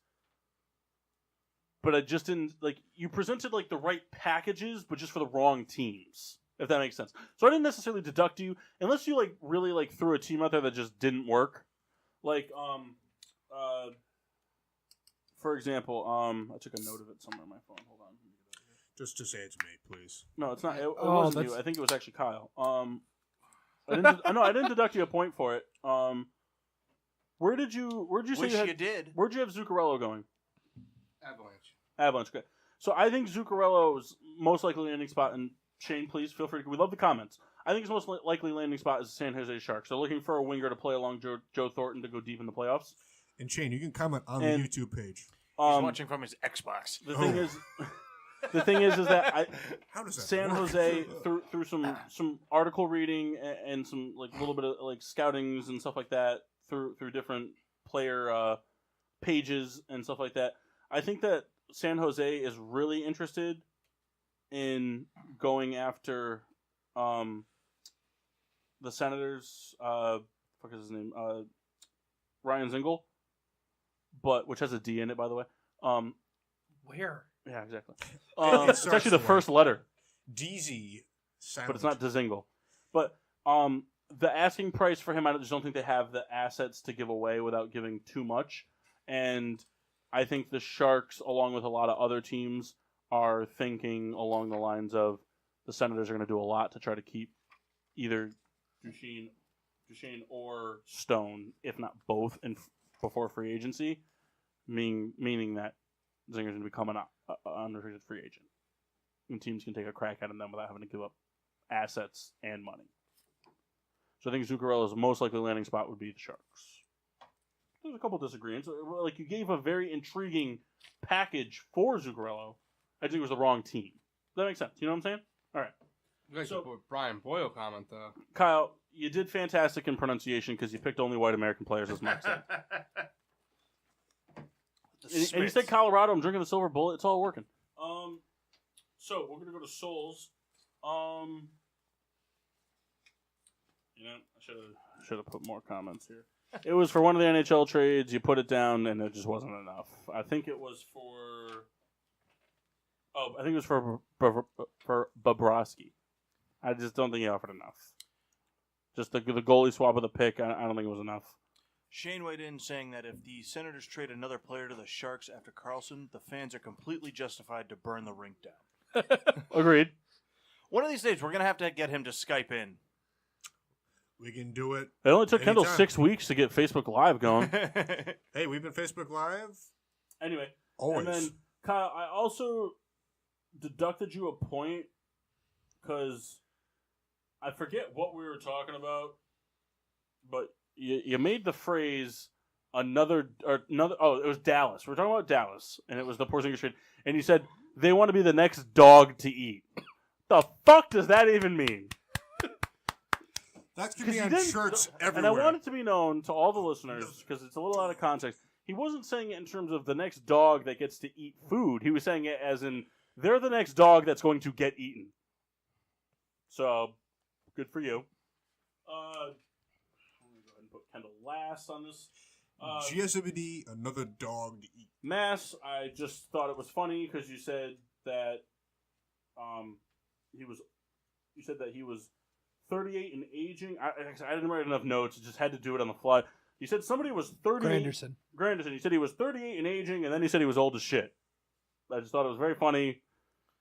but I just didn't you presented the right packages, but just for the wrong teams. If that makes sense. So I didn't necessarily deduct you unless you really threw a team out there that just didn't work. For example, I took a note of it somewhere on my phone. Hold on. Just to say it's me, please. No, it's not. It wasn't you. I think it was actually Kyle. I didn't deduct you a point for it. Where'd you say Wish you had? you did. Where'd you have Zuccarello going? Avalanche. Okay. So I think Zuccarello's most likely landing spot, and Shane, please feel free. We love the comments. I think his most likely landing spot is the San Jose Sharks. They're looking for a winger to play along Joe Thornton to go deep in the playoffs. And Shane, you can comment on And- the YouTube page. He's watching from his Xbox. The thing is. The thing is that How does that San work? Jose through some article reading and some little bit of scoutings and stuff like that through different player pages and stuff like that. I think that San Jose is really interested in going after the Senators. Fuck is his name? Ryan Zingle, but which has a D in it, by the way. Where? Yeah, exactly. It It's actually the starts first letter, DZ sound. but it's not Dezingle. But the asking price for him, I just don't think they have the assets to give away without giving too much. And I think the Sharks, along with a lot of other teams, are thinking along the lines of the Senators are going to do a lot to try to keep either Duchesne or Stone, if not both, before free agency, meaning that Zinger's going to become an unrestricted free agent. And teams can take a crack at him then without having to give up assets and money. So I think Zuccarello's most likely landing spot would be the Sharks. There's a couple disagreements. You gave a very intriguing package for Zuccarello. I think it was the wrong team. Does that make sense? You know what I'm saying? All right. You guys So- should put Brian Boyle comment though. Kyle, you did fantastic in pronunciation because you picked only white American players, as Mark said. And you said Colorado. I'm drinking the silver bullet. It's all working. So we're gonna go to Souls. I should have put more comments here. It was for one of the NHL trades. You put it down, and it just wasn't enough. I think it was for. Oh, I think it was for Bobrovsky. I just don't think he offered enough. Just the goalie swap of the pick. I don't think it was enough. Shane weighed in saying that if the Senators trade another player to the Sharks after Carlson, the fans are completely justified to burn the rink down. Agreed. One of these days, we're going to have to get him to Skype in. We can do it. It only took Kendall Anytime. 6 weeks to get Facebook Live going. Hey, we've been Facebook Live. Anyway. Always. And then, Kyle, I also deducted you a point because I forget what we were talking about, but you made the phrase another. Oh, it was Dallas. We were talking about Dallas, and it was the Porzingis trade, and you said they want to be the next dog to eat. The fuck does that even mean? That's going to be he on didn't- shirts And everywhere. I want it to be known to all the listeners, because it's a little out of context. He wasn't saying it in terms of the next dog that gets to eat food. He was saying it as in, they're the next dog that's going to get eaten. So, good for you. Let me go ahead and put Kendall last on this. GSWD, another dog to eat. Mass, I just thought it was funny because you said that he was you said that he was 38 and aging. I didn't write enough notes. I just had to do it on the fly. You said somebody was 38. Granderson. You said he was 38 and aging, and then he said he was old as shit. I just thought it was very funny.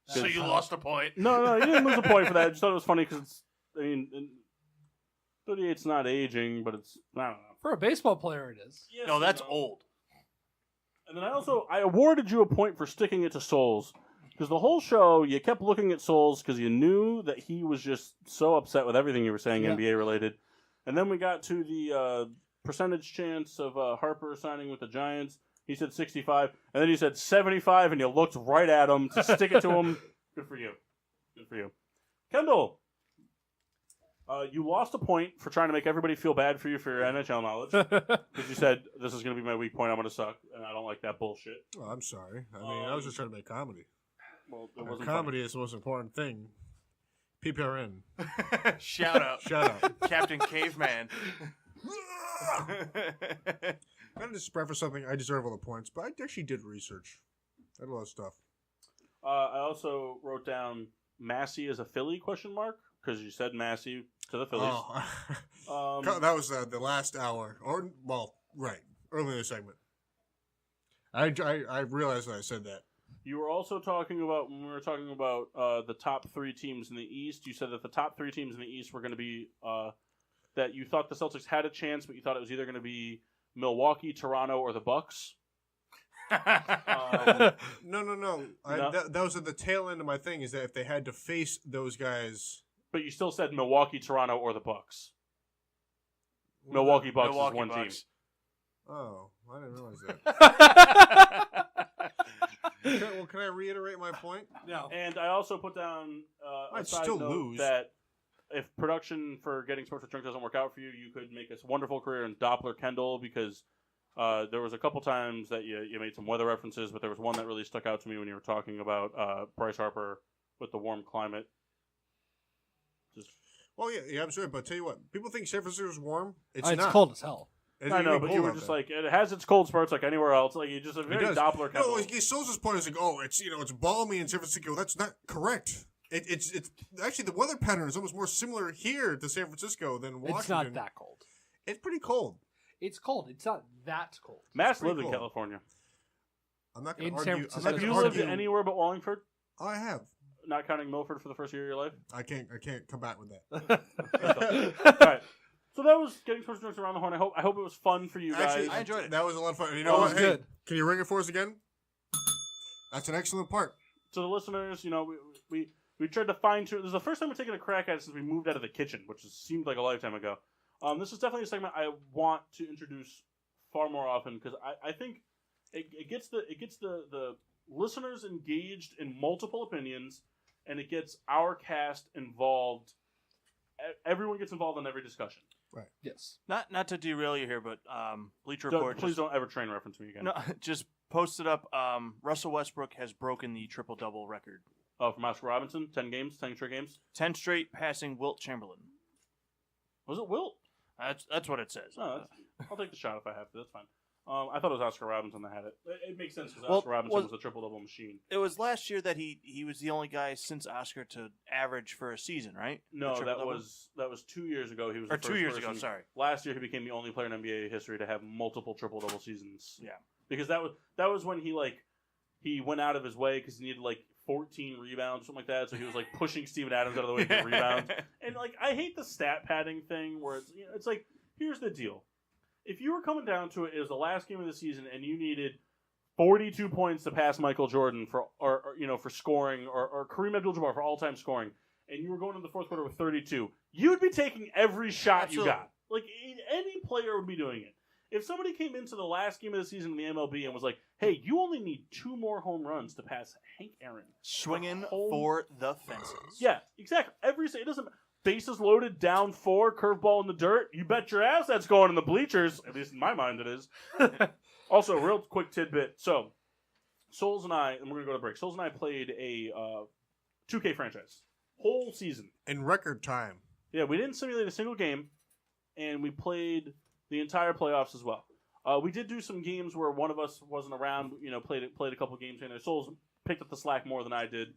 So you lost a point. No, you didn't lose a point for that. I just thought it was funny because 38's not aging, but it's, I don't know. For a baseball player, it is. Yes, No, that's old. And then I awarded you a point for sticking it to Souls. Because the whole show, you kept looking at Souls because you knew that he was just so upset with everything you were saying NBA related. And then we got to the percentage chance of Harper signing with the Giants. He said 65. And then he said 75, and you looked right at him to stick it to him. Good for you. Good for you. Kendall, you lost a point for trying to make everybody feel bad for you for your NHL knowledge. Because you said, this is going to be my weak point, I'm going to suck. And I don't like that bullshit. Well, I'm sorry. I mean, I was just trying to make comedy. Well, it wasn't comedy is the most important thing. PPRN. Shout out. Shout out. Captain Caveman. I'm going to just preface something. I deserve all the points, but I actually did research. I had a lot of stuff. I also wrote down Massey as a Philly ? Because you said Massey to the Phillies. Oh. That was the last hour. Right. Early in the segment. I realized that I said that. You were also talking about, when we were talking about the top 3 teams in the East, you said that the top 3 teams in the East were going to be, that you thought the Celtics had a chance, but you thought it was either going to be Milwaukee, Toronto, or the Bucks. No. That was at the tail end of my thing, is that if they had to face those guys... But you still said Milwaukee, Toronto, or the Bucks. Milwaukee Bucks is one team. Oh, I didn't realize that. Can I reiterate my point? No. And I also put down a I'd side still note lose. that if production for Getting Sports with Drunk doesn't work out for you, you could make a wonderful career in Doppler Kendall, because there was a couple times that you made some weather references, but there was one that really stuck out to me when you were talking about Bryce Harper with the warm climate. Well, yeah, I'm sure, but tell you what, people think San Francisco's warm. It's It's not. cold as hell. I know, but you were just like, it has its cold spurts like anywhere else. Like, you just a very Doppler Kendall. No, Sousa's point is like, it's balmy in San Francisco. That's not correct. It's actually, the weather pattern is almost more similar here to San Francisco than Washington. It's not that cold. It's pretty cold. It's cold. It's not that cold. Mass lived in California. I'm not going to In San argue. Francisco. Have you lived anywhere but Wallingford? Oh, I have. Not counting Milford for the first year of your life? I can't come back with that. All right. So that was Getting Sports Drinks Around the Horn. I hope it was fun for you guys. Actually, I enjoyed it. That was a lot of fun. You know what? Hey, good. Can you ring it for us again? That's an excellent part. To the listeners, we tried to fine-tune. This is the first time we're taking a crack at it since we moved out of the kitchen, which seemed like a lifetime ago. This is definitely a segment I want to introduce far more often, because I think it gets the listeners engaged in multiple opinions, and it gets our cast involved. Everyone gets involved in every discussion. Right. Yes. Not to derail you here, but Bleacher Report Please don't ever train reference me again. No, just posted up. Russell Westbrook has broken the triple-double record. Oh, from Oscar Robinson, 10 straight games. 10 straight, passing Wilt Chamberlain. Was it Wilt? That's what it says. No, I'll take the shot if I have to. That's fine. I thought it was Oscar Robinson that had it. It makes sense because Oscar Robinson was a triple-double machine. It was last year that he was the only guy since Oscar to average for a season, right? No, that was 2 years ago. He was or the first 2 years person. ago. Sorry. Last year he became the only player in NBA history to have multiple triple-double seasons. Yeah, because that was when he went out of his way because he needed 14 rebounds, something like that. So he was pushing Steven Adams out of the way to get rebounds. And I hate the stat padding thing where it's like, here's the deal. If you were coming down to it, it was the last game of the season, and you needed 42 points to pass Michael Jordan for scoring, or Kareem Abdul-Jabbar for all-time scoring, and you were going into the fourth quarter with 32, you'd be taking every shot Absolutely. you got. Any player would be doing it. If somebody came into the last game of the season in the MLB and was like, "Hey, you only need 2 more home runs to pass Hank Aaron," swinging for the fences. Yeah, exactly. It doesn't. Bases loaded, down 4, curveball in the dirt. You bet your ass that's going in the bleachers. At least in my mind it is. Also, real quick tidbit. So, Souls and I, and we're going to go to break. Souls and I played a 2K franchise. Whole season. In record time. Yeah, we didn't simulate a single game, and we played the entire playoffs as well. We did do some games where one of us wasn't around, played a couple games in there. Souls picked up the slack more than I did.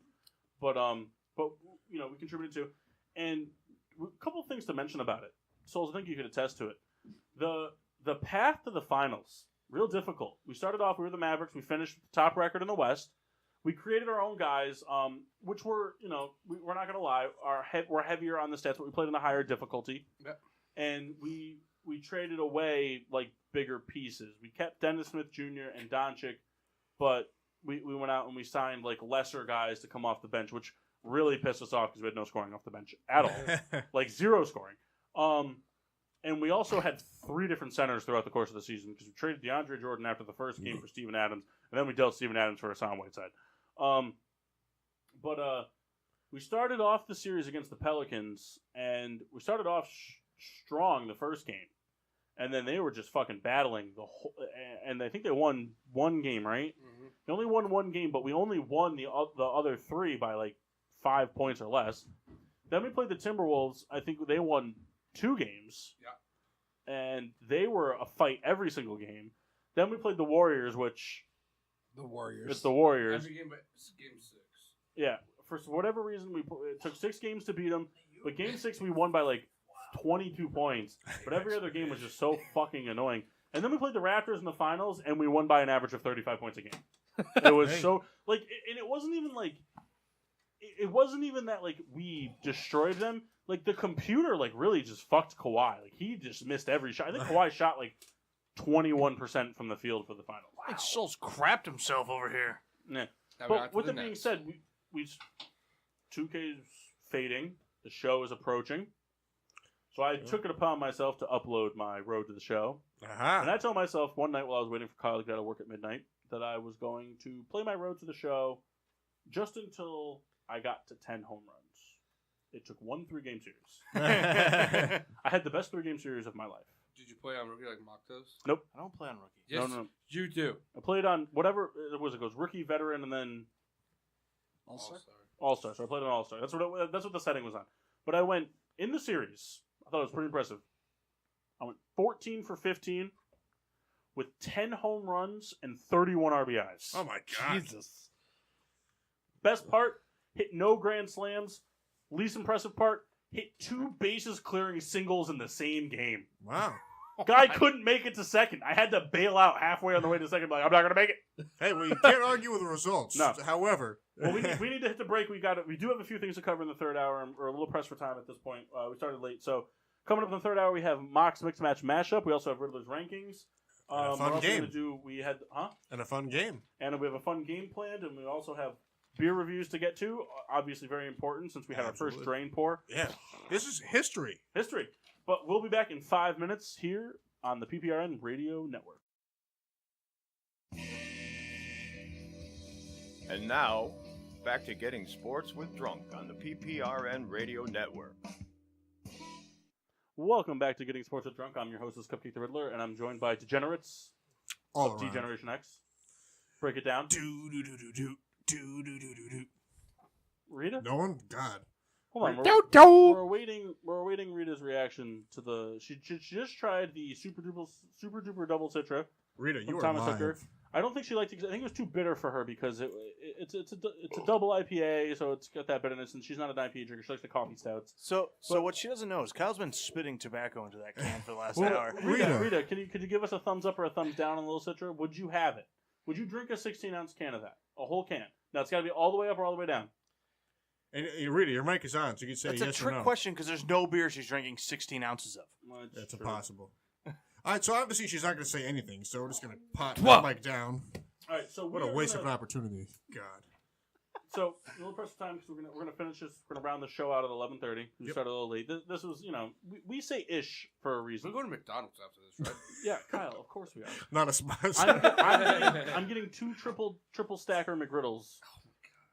But we contributed too. And a couple things to mention about it. Souls, I think you could attest to it. The path to the finals, real difficult. We started off, we were the Mavericks. We finished the top record in the West. We created our own guys, which were, we're not going to lie, we're heavier on the stats, but we played in a higher difficulty. Yep. And we traded away, like, bigger pieces. We kept Dennis Smith Jr. and Doncic, but we went out and we signed, like, lesser guys to come off the bench, which really pissed us off because we had no scoring off the bench at all. Like, zero scoring. And we also had 3 different centers throughout the course of the season because we traded DeAndre Jordan after the first game for Steven Adams, and then we dealt Steven Adams for Hassan Whiteside. But we started off the series against the Pelicans, and we started off strong the first game, and then they were just fucking battling the whole. And I think they won 1 game, right? Mm-hmm. They only won 1 game, but we only won the other 3 by like 5 points or less. Then we played the Timberwolves. I think they won 2 games. Yeah. And they were a fight every single game. Then we played the Warriors, which... The Warriors. It's the Warriors. Every game but game 6. Yeah. For whatever reason, it took 6 games to beat them. But game 6, we won by like 22 points. But every other game was just so fucking annoying. And then we played the Raptors in the finals, and we won by an average of 35 points a game. It was so... Like, and it wasn't even like... It wasn't even that, like, we destroyed them. Like, the computer, like, really just fucked Kawhi. Like, he just missed every shot. I think Kawhi shot, like, 21% from the field for the final. I think Souls crapped himself over here. Yeah. But with that being said, we 2K's fading. The show is approaching. So I took it upon myself to upload my road to the show. Uh-huh. And I told myself one night while I was waiting for Kyle to get out of work at midnight that I was going to play my road to the show just until I got to 10 home runs. It took 1 3-game series. I had the best 3-game series of my life. Did you play on rookie like Machtos? Nope. I don't play on rookie. Yes, No. you do. I played on whatever it was. It goes rookie, veteran, and then All-Star. So I played on All-Star. That's what the setting was on. But I went in the series. I thought it was pretty impressive. I went 14 for 15 with 10 home runs and 31 RBIs. Oh my God. Jesus. Best part, hit no grand slams. Least impressive part, hit 2 bases clearing singles in the same game. Wow. Guy couldn't make it to second. I had to bail out halfway on the way to second. Like, I'm not going to make it. Hey, well, you can't argue with the results. No. However. Well, we need to hit the break. We do have a few things to cover in the third hour. We're a little pressed for time at this point. We started late. So, coming up in the third hour, we have Mock's Mix Match Mashup. We also have Riddler's Rankings. A fun game. And a fun game. And we have a fun game planned, and we also have beer reviews to get to. Obviously very important since we had our first drain pour. Yeah. This is history. But we'll be back in 5 minutes here on the PPRN Radio Network. And now, back to getting sports with Drunk on the PPRN Radio Network. Welcome back to Getting Sports with Drunk. I'm your host, Cupcake the Riddler, and I'm joined by degenerates All of around. D-Generation X. Break it down. Rita? No one? God. Hold on. We're We're awaiting Rita's reaction to the. She just tried the Super Duper Double Citra. Rita, you from are Thomas lying. Hooker. I don't think she liked it. I think it was too bitter for her because it's a double IPA, so it's got that bitterness, and she's not an IPA drinker. She likes the coffee stouts. So what she doesn't know is Kyle's been spitting tobacco into that can for the last Well, hour. Rita, could you give us a thumbs up or a thumbs down on Little Citra? Would you have it? Would you drink a 16-ounce can of that? A whole can? Now, it's got to be all the way up or all the way down. And Rita, your mic is on, so you can say That's yes a trick or no. question because there's no beer she's drinking 16 ounces of. Well, That's true. impossible. All right, so obviously she's not going to say anything, so we're just going to pot that mic down. All right, so What a waste of an opportunity. God. So a little press for time because we're gonna finish this. We're gonna round the show out at 11:30. We started a little late. This was we say ish for a reason. We're going to McDonald's after this, right? Yeah, Kyle, of course we are. Not a sponsor. I'm getting 2 triple stacker McGriddles,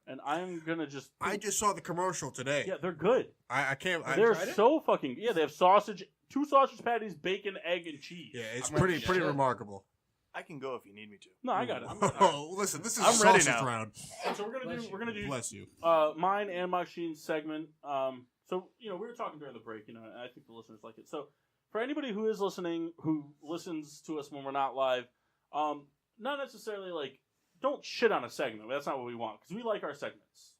and I'm gonna just. I just saw the commercial today. Yeah, they're good. I can't. They're so fucking. Yeah, they have sausage, 2 sausage patties, bacon, egg, and cheese. Yeah, it's pretty remarkable. I can go if you need me to. No, I got it. Oh, listen, this is I'm a ready sausage now. round. And so we're gonna do Bless you. mine and Machine's segment. So we were talking during the break, and I think the listeners like it. So for anybody who is listening, who listens to us when we're not live, not necessarily like don't shit on a segment. That's not what we want because we like our segments.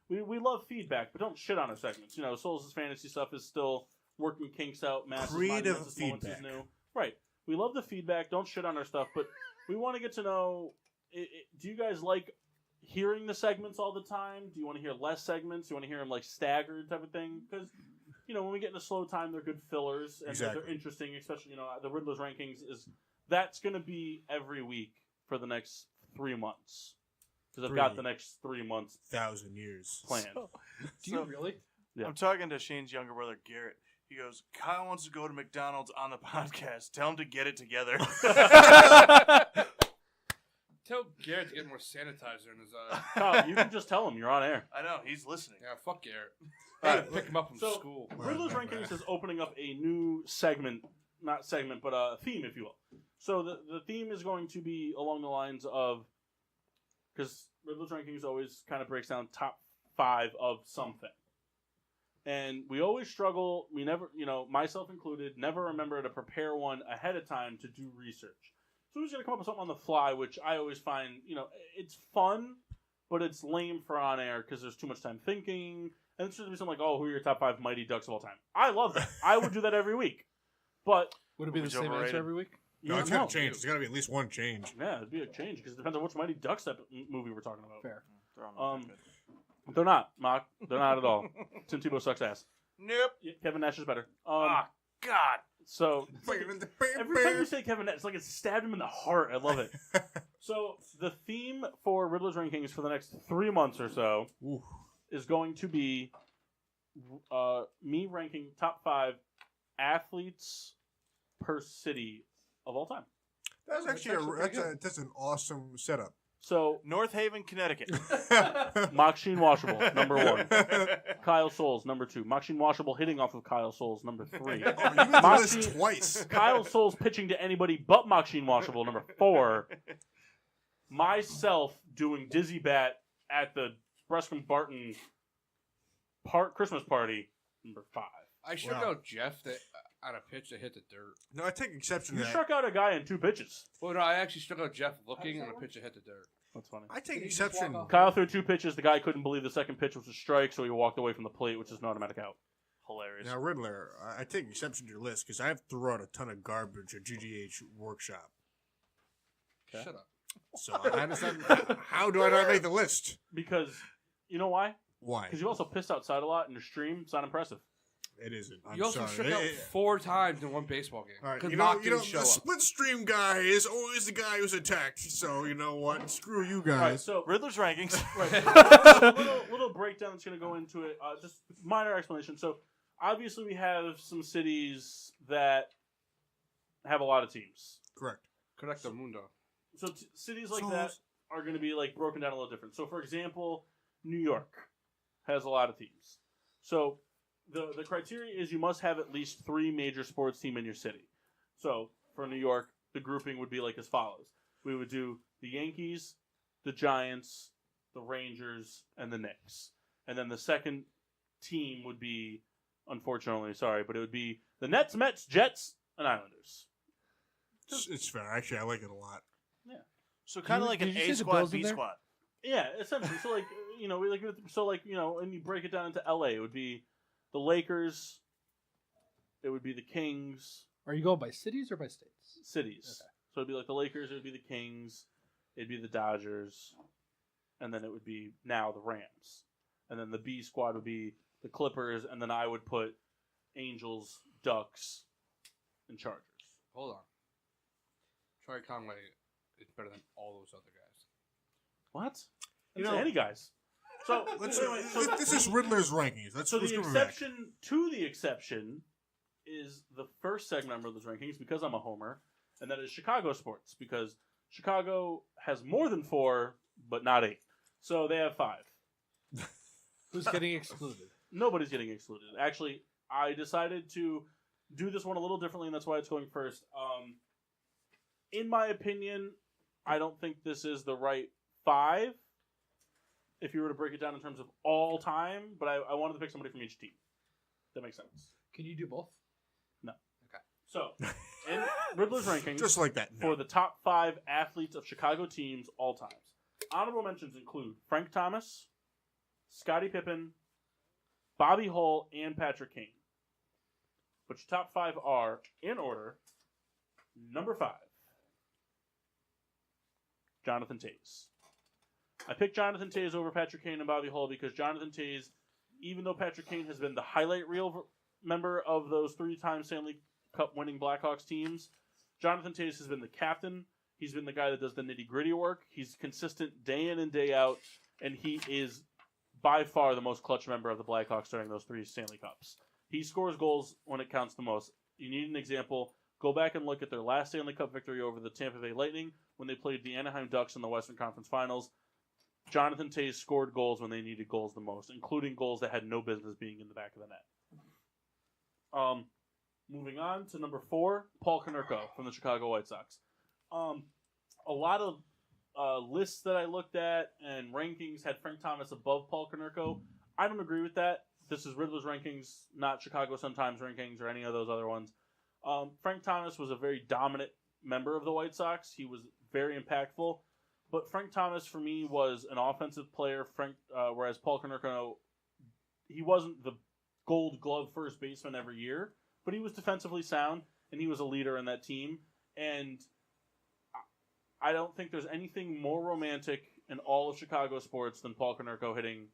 we love feedback, but don't shit on our segments. You know, Souls' fantasy stuff is still working kinks out. Massive Creative Moments is feedback. new. Right. We love the feedback. Don't shit on our stuff, but we want to get to know. Do you guys like hearing the segments all the time? Do you want to hear less segments? Do you want to hear them like staggered type of thing? Because when we get in a slow time, they're good fillers and Exactly. they're interesting. Especially the Riddler's rankings that's going to be every week for the next 3 months because I've got the next 3 months 1,000 years planned. Do you really? Yeah. I'm talking to Shane's younger brother, Garrett. He goes, Kyle wants to go to McDonald's on the podcast. Tell him to get it together. Tell Garrett to get more sanitizer in his eye. Kyle, you can just tell him you're on air. I know, he's listening. Yeah, fuck Garrett. All Hey, right. pick him up from So- school. Riddler's Rankings is opening up a new segment, not segment, but a theme, if you will. So the theme is going to be along the lines of, because Riddler's Rankings always kind of breaks down top 5 of something. And we always struggle, we never, myself included, never remember to prepare one ahead of time to do research. So we're just going to come up with something on the fly, which I always find, it's fun, but it's lame for on air because there's too much time thinking. And it's just be something like, who are your top 5 Mighty Ducks of all time? I love that. I would do that every week. But Would it be the Which same answer overrated? every week? No, it's got to change. There's got to be at least one change. Yeah, it'd be a change because it depends on which Mighty Ducks movie we're talking about. Fair. They're all not that good. They're not, Mock. They're not at all. Tim Tebow sucks ass. Nope. Yeah, Kevin Nash is better. God. So every time you say Kevin Nash, it's like it stabbed him in the heart. I love it. So the theme for Riddler's Rankings for the next 3 months or so Ooh. is going to be me ranking top 5 athletes per city of all time. That's actually that's an awesome setup. So North Haven, Connecticut. Machcine Washable, number 1. Kyle Souls, number 2. Machcine Washable hitting off of Kyle Souls, number 3. You got the list Machcine- twice. Kyle Souls pitching to anybody but Machcine Washable, number 4. Myself doing Dizzy Bat at the Brescombe Barton Christmas party, number 5. I should Wow. know Jeff that on a pitch that hit the dirt. No, I take exception to You that. struck out a guy in 2 pitches. Well, no, I actually struck out Jeff looking on a pitch that hit the dirt. That's funny. I take Did he just exception. walk off? Kyle threw 2 pitches. The guy couldn't believe the second pitch was a strike, so he walked away from the plate, which is an automatic out. Hilarious. Now, Riddler, I take exception to your list because I've thrown out a ton of garbage at GGH workshop. Okay. Shut up. So I understand. How do I not make the list? Because, you know why? Why? Because you also pissed outside a lot in your stream. It's not impressive. It isn't. I'm You also sorry. struck out 4 times in one baseball game. All right, Because you Mock know, didn't show the up. split stream guy is always the guy who's attacked. So you know what? Screw you All right, guys. so Riddler's rankings. a little breakdown that's going to go into it. Just minor explanation. So obviously we have some cities that have a lot of teams. Correct. Correcto mundo. So cities like So- that are going to be like broken down a little different. So for example, New York has a lot of teams. So the criteria is you must have at least 3 major sports teams in your city. So for New York, the grouping would be like as follows. We would do the Yankees, the Giants, the Rangers, and the Knicks. And then the second team would be, unfortunately, sorry, but it would be the Nets, Mets, Jets, and Islanders. It's fair. Actually, I like it a lot. So kind of you- like an did you A say the squad, Bills in B there? squad. Yeah, essentially. So like and you break it down into LA, it would be the Lakers, it would be the Kings, Are you going by cities or by states? cities. Okay. So it'd be like the Lakers, it would be the Kings, it'd be the Dodgers, and then it would be now the Rams. And then the B squad would be the Clippers, and then I would put Angels, Ducks, and Chargers. Hold on. Troy Conway is better than all those other guys. What? You You know- any guys. So Let's. wait, so This is Riddler's rankings. Let's So let's the go back. exception to the exception is the first segment of Riddler's rankings because I'm a homer, and that is Chicago sports because Chicago has more than 4, but not 8. So they have 5. Who's getting excluded? Nobody's getting excluded. Actually, I decided to do this one a little differently, and that's why it's going first. In my opinion, I don't think this is the right 5. If you were to break it down in terms of all time, but I wanted to pick somebody from each team. That makes sense. Can you do both? So, in Riddler's rankings Just like that. for the top 5 athletes of Chicago teams all times, honorable mentions include Frank Thomas, Scottie Pippen, Bobby Hull, and Patrick Kane. But your top 5 are, in order, number 5, Jonathan Toews. I picked Jonathan Toews over Patrick Kane and Bobby Hull because Jonathan Toews, even though Patrick Kane has been the highlight reel member of those 3-time Stanley Cup winning Blackhawks teams, Jonathan Toews has been the captain. He's been the guy that does the nitty-gritty work. He's consistent day in and day out, and he is by far the most clutch member of the Blackhawks during those 3 Stanley Cups. He scores goals when it counts the most. You need an example. Go back and look at their last Stanley Cup victory over the Tampa Bay Lightning when they played the Anaheim Ducks in the Western Conference Finals. Jonathan Toews scored goals when they needed goals the most, including goals that had no business being in the back of the net. Moving on to number 4, Paul Konerko from the Chicago White Sox. A lot of lists that I looked at and rankings had Frank Thomas above Paul Konerko. I don't agree with that. This is Riddler's rankings, not Chicago Sun-Times rankings or any of those other ones. Frank Thomas was a very dominant member of the White Sox. He was very impactful. But Frank Thomas, for me, was an offensive player. Whereas Paul Konerko, he wasn't the Gold Glove first baseman every year, but he was defensively sound, and he was a leader in that team. And I don't think there's anything more romantic in all of Chicago sports than Paul Konerko hitting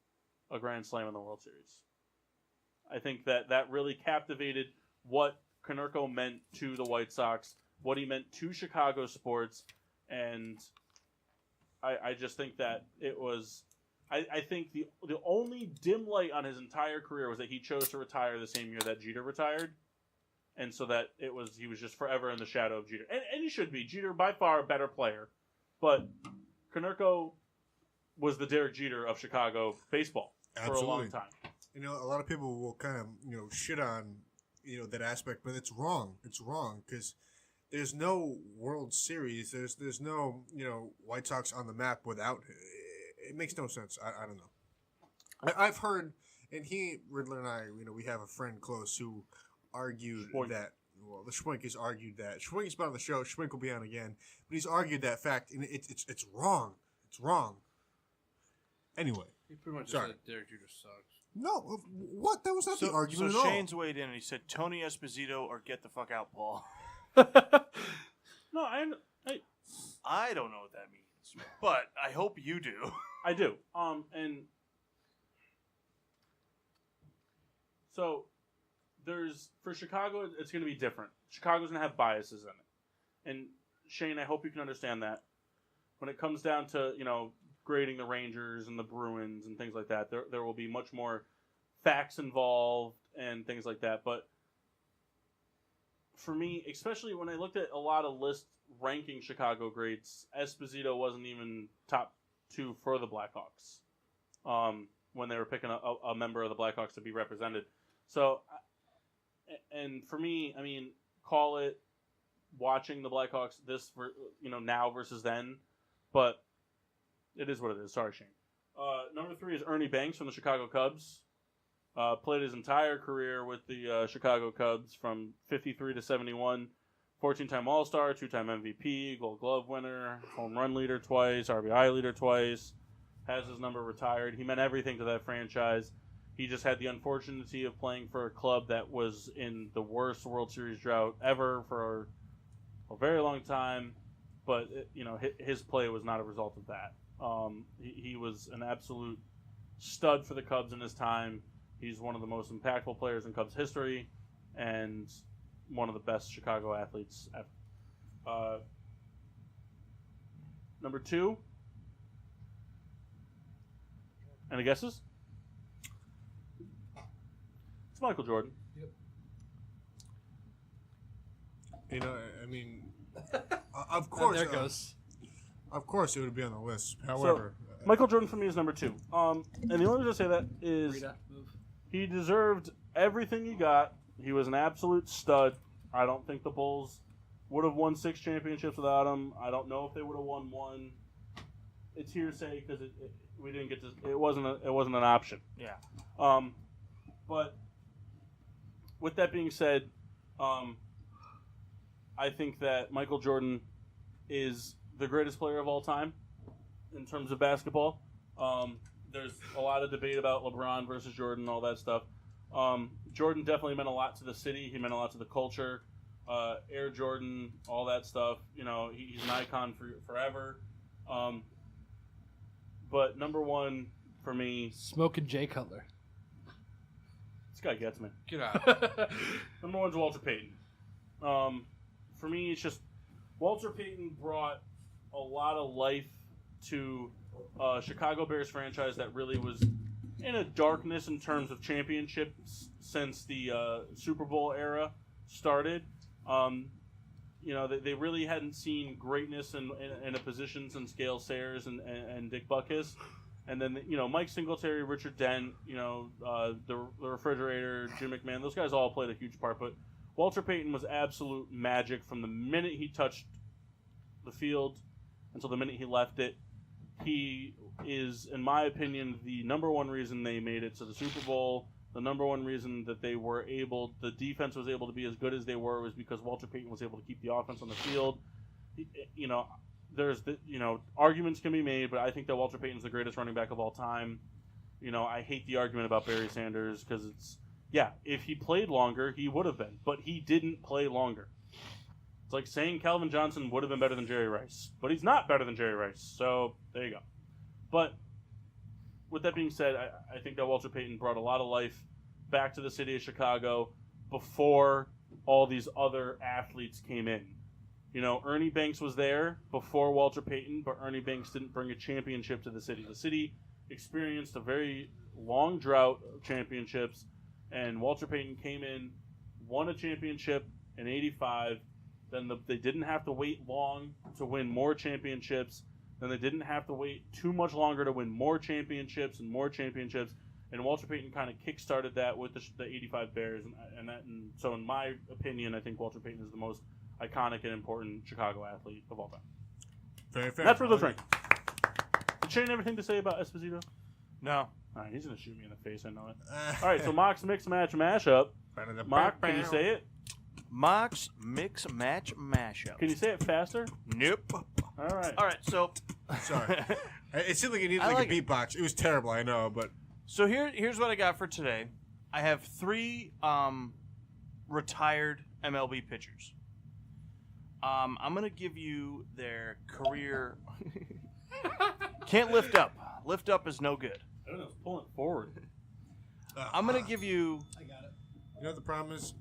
a grand slam in the World Series. I think that really captivated what Konerko meant to the White Sox, what he meant to Chicago sports, and I just think that it was... I think the only dim light on his entire career was that he chose to retire the same year that Jeter retired, and so that he was just forever in the shadow of Jeter. And he should be. Jeter, by far, a better player, but Konerko was the Derek Jeter of Chicago baseball for a long time. You know, a lot of people will kind of, shit on, that aspect, but it's wrong. It's wrong because there's no World Series. There's no, White Sox on the map without it. Makes no sense. I don't know. I've heard, and Riddler and I, we have a friend close who argued that, the Schwink has argued that. Schwink's been on the show. Schwink will be on again. But he's argued that fact, and it's wrong. It's wrong. Anyway. He pretty much Sorry. said Derek Jeter sucks. No, what? That was not the argument at all. So Shane's weighed in and he said Tony Esposito or get the fuck out, Paul. No, I I don't know what that means, but I hope you do. I do. And so for Chicago, it's going to be different. Chicago's going to have biases in it. And Shane, I hope you can understand that. When it comes down to, grading the Rangers and the Bruins and things like that, there will be much more facts involved and things like that. But for me, especially when I looked at a lot of lists ranking Chicago greats, Esposito wasn't even top 2 for the Blackhawks when they were picking a member of the Blackhawks to be represented. So, and for me, I mean, call it watching the Blackhawks now versus then, but it is what it is. Sorry, Shane. Number 3 is Ernie Banks from the Chicago Cubs. Played his entire career with the Chicago Cubs from 53 to 71. 14-time All-Star, 2-time MVP, Gold Glove winner, home run leader twice, RBI leader twice. Has his number retired. He meant everything to that franchise. He just had the unfortunate of playing for a club that was in the worst World Series drought ever for a very long time. But, his play was not a result of that. He was an absolute stud for the Cubs in his time. He's one of the most impactful players in Cubs history and one of the best Chicago athletes ever. Number 2. Any guesses? It's Michael Jordan. Yep. I mean, of course. There it goes. Of course, it would be on the list. However, Michael Jordan for me is number 2. And the only reason I say that is he deserved everything he got. He was an absolute stud. I don't think the Bulls would have won 6 championships without him. I don't know if they would have won 1. It's hearsay because we didn't get to. It wasn't an option. Yeah. But with that being said, I think that Michael Jordan is the greatest player of all time in terms of basketball. there's a lot of debate about LeBron versus Jordan, all that stuff. Jordan definitely meant a lot to the city. He meant a lot to the culture. Air Jordan, all that stuff. He's an icon for forever. But number one for me, Smoking Jay Cutler. this guy gets me. Get out. Number one's Walter Payton. For me, it's just Walter Payton brought a lot of life to Chicago Bears franchise that really was in a darkness in terms of championships since the Super Bowl era started. They really hadn't seen greatness in a position since Gale Sayers and Dick Butkus. And then, Mike Singletary, Richard Dent, the Refrigerator, Jim McMahon, those guys all played a huge part. But Walter Payton was absolute magic from the minute he touched the field until the minute he left it. He is, in my opinion, the number one reason they made it to the Super Bowl. The number one reason that the defense was able to be as good as they were was because Walter Payton was able to keep the offense on the field. There's arguments can be made, but I think that Walter Payton's the greatest running back of all time. I hate the argument about Barry Sanders because if he played longer, he would have been, but he didn't play longer. It's like saying Calvin Johnson would have been better than Jerry Rice, but he's not better than Jerry Rice. So there you go. But with that being said, I think that Walter Payton brought a lot of life back to the city of Chicago before all these other athletes came in. Ernie Banks was there before Walter Payton, but Ernie Banks didn't bring a championship to the city. The city experienced a very long drought of championships, and Walter Payton came in, won a championship in '85. Then they didn't have to wait long to win more championships. Then they didn't have to wait too much longer to win more championships and more championships. And Walter Payton kind of kick-started that with the '85 Bears. And so in my opinion, I think Walter Payton is the most iconic and important Chicago athlete of all time. Very fair. That's for those rankings. Did Shane have anything to say about Esposito? No. All right, he's going to shoot me in the face, I know it. All right, so Mock's Mix Match Mashup. Mock, can you say it? Mock's Mix Match Mashup. Can you say it faster? Nope. All right. All right, so Sorry. It seemed like it needed I a like beatbox. It was terrible, I know, but So here's what I got for today. I have 3 retired MLB pitchers. I'm gonna give you their career. Can't lift up. Lift up is no good. I don't know, it's pulling forward. I'm gonna give you. I got it. you know what the problem is?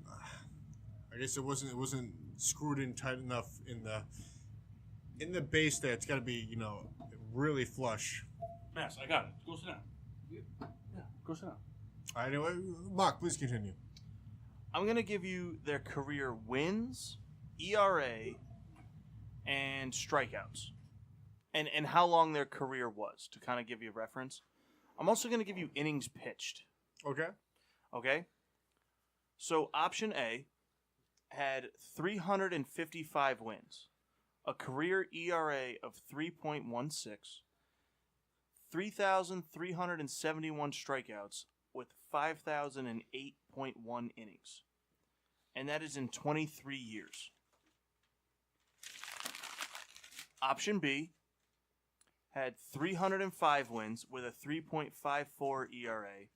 I guess it wasn't screwed in tight enough in the base there. It's got to be really flush. Mass, I got it. Go sit down. Yeah, go sit down. All right, anyway, Mark, please continue. I'm gonna give you their career wins, ERA, and strikeouts, and how long their career was to kind of give you a reference. I'm also gonna give you innings pitched. Okay. Okay. So option A had 355 wins, a career ERA of 3.16, 3,371 strikeouts with 5,008.1 innings. And that is in 23 years. Option B had 305 wins with a 3.54 ERA,